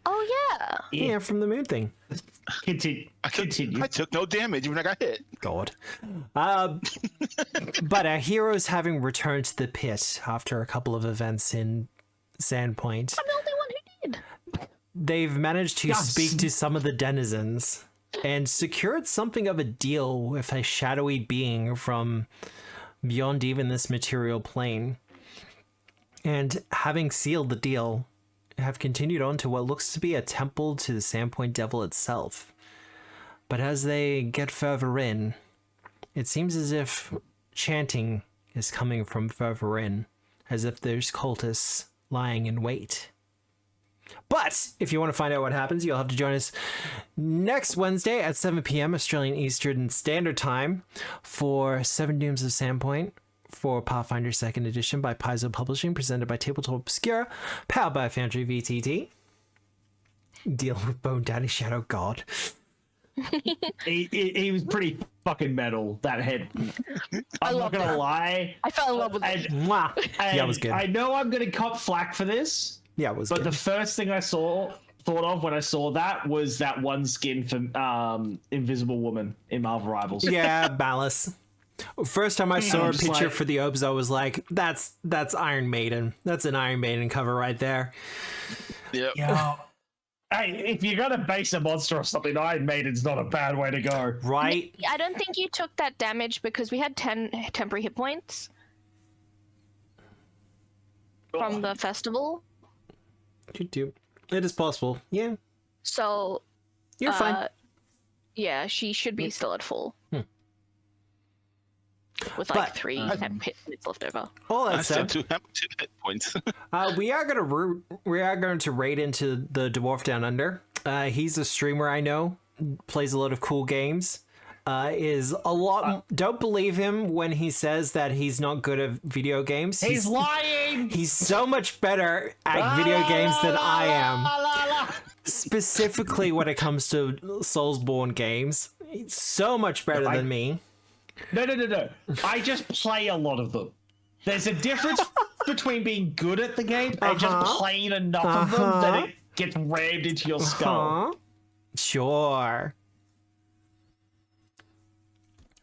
Oh yeah. Yeah, from the moon thing. Continue. I took no damage when I got hit. God. But our heroes having returned to the pit after a couple of events in Sandpoint, I'm the only one who did. they've managed to Yes. speak to some of the denizens and secured something of a deal with a shadowy being from beyond even this material plane. And having sealed the deal, have continued on to what looks to be a temple to the Sandpoint Devil itself. But as they get further in, it seems as if chanting is coming from further in, as if there's cultists lying in wait. But if you want to find out what happens, you'll have to join us next Wednesday at 7 p.m. Australian Eastern Standard Time for 7 Dooms of Sandpoint for Pathfinder 2nd Edition by Paizo Publishing, presented by Tabletop Obscura, powered by Foundry VTT. Deal with Bone Daddy Shadow God. He was pretty fucking metal, that head. I'm not love going to that. lie. I fell in love with it. And, Mwah. Yeah, it was good. I know I'm going to cop flack for this, Yeah, it was but good. the first thing I thought of when I saw that was that one skin from Invisible Woman in Marvel Rivals. Yeah, Malice. First time I saw I'm a just picture like- for the Obs, I was like, that's Iron Maiden. That's an Iron Maiden cover right there. Yep. Yo. Hey, if you're going to base a monster or something, Iron Maiden's not a bad way to go. Right? I don't think you took that damage because we had 10 temporary hit points from the festival. It is possible. Yeah, So you're fine. yeah, she should be still at full. With like But, 3 hit points left over. All I that still said, two hit points. we are going to raid into the Dwarf Down Under. He's a streamer I know. plays a lot of cool games. Is a lot. Don't believe him when he says that he's not good at video games. He's lying. He's so much better at video games than I am. Specifically when it comes to Soulsborne games. He's so much better than me. No. I just play a lot of them. There's a difference between being good at the game and just playing enough of them that it gets rammed into your skull. Sure.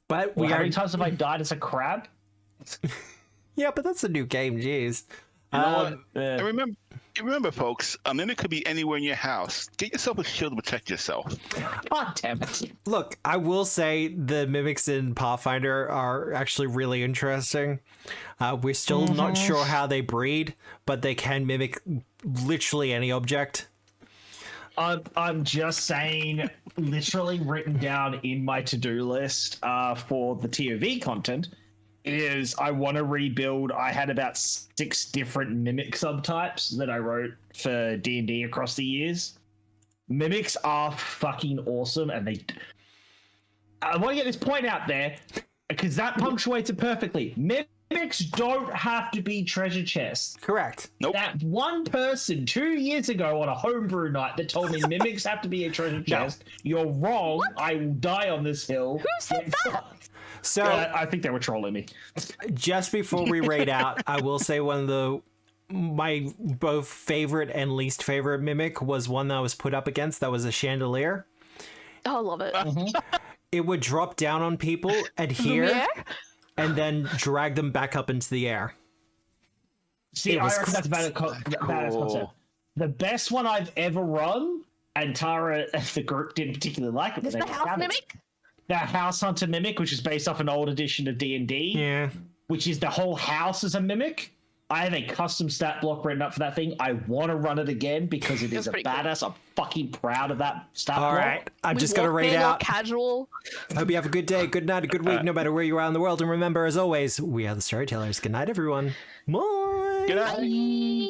But How many times have I died as a crab? Yeah, but that's a new game, jeez. You know what? And remember, folks, a mimic could be anywhere in your house. Get yourself a shield to protect yourself. God damn it. Look, I will say the mimics in Pathfinder are actually really interesting. We're still not sure how they breed, but they can mimic literally any object. I'm just saying, literally written down in my to-do list for the TOV content is I want to rebuild. I had about 6 different mimic subtypes that I wrote for D&D across the years. Mimics are fucking awesome, and I want to get this point out there because that punctuates it perfectly. Mimics don't have to be treasure chests. Correct. Nope. That one person 2 years ago on a homebrew night that told me mimics have to be a treasure chest. You're wrong. What? I will die on this hill. Who said that? So I think they were trolling me. just before we raid out, I will say one of my both favorite and least favorite mimic was one that was put up against. That was a chandelier. Oh, I love it. It would drop down on people, adhere, Yeah? and then drag them back up into the air. See, It I was reckon that's a badass concept. The best one I've ever run, and Tara, the group, didn't particularly like it. Is the house mimic? The House Hunter Mimic, which is based off an old edition of D&D, Yeah. which is the whole house as a mimic. I have a custom stat block written up for that thing. I want to run it again because it is a pretty cool. badass. I'm fucking proud of that stat All block. right. I'm We just going to walk raid in all out. Casual. Hope you have a good day, good night, a good week, no matter where you are in the world. And remember, as always, we are the storytellers. Good night, everyone. Bye. Good night. Bye.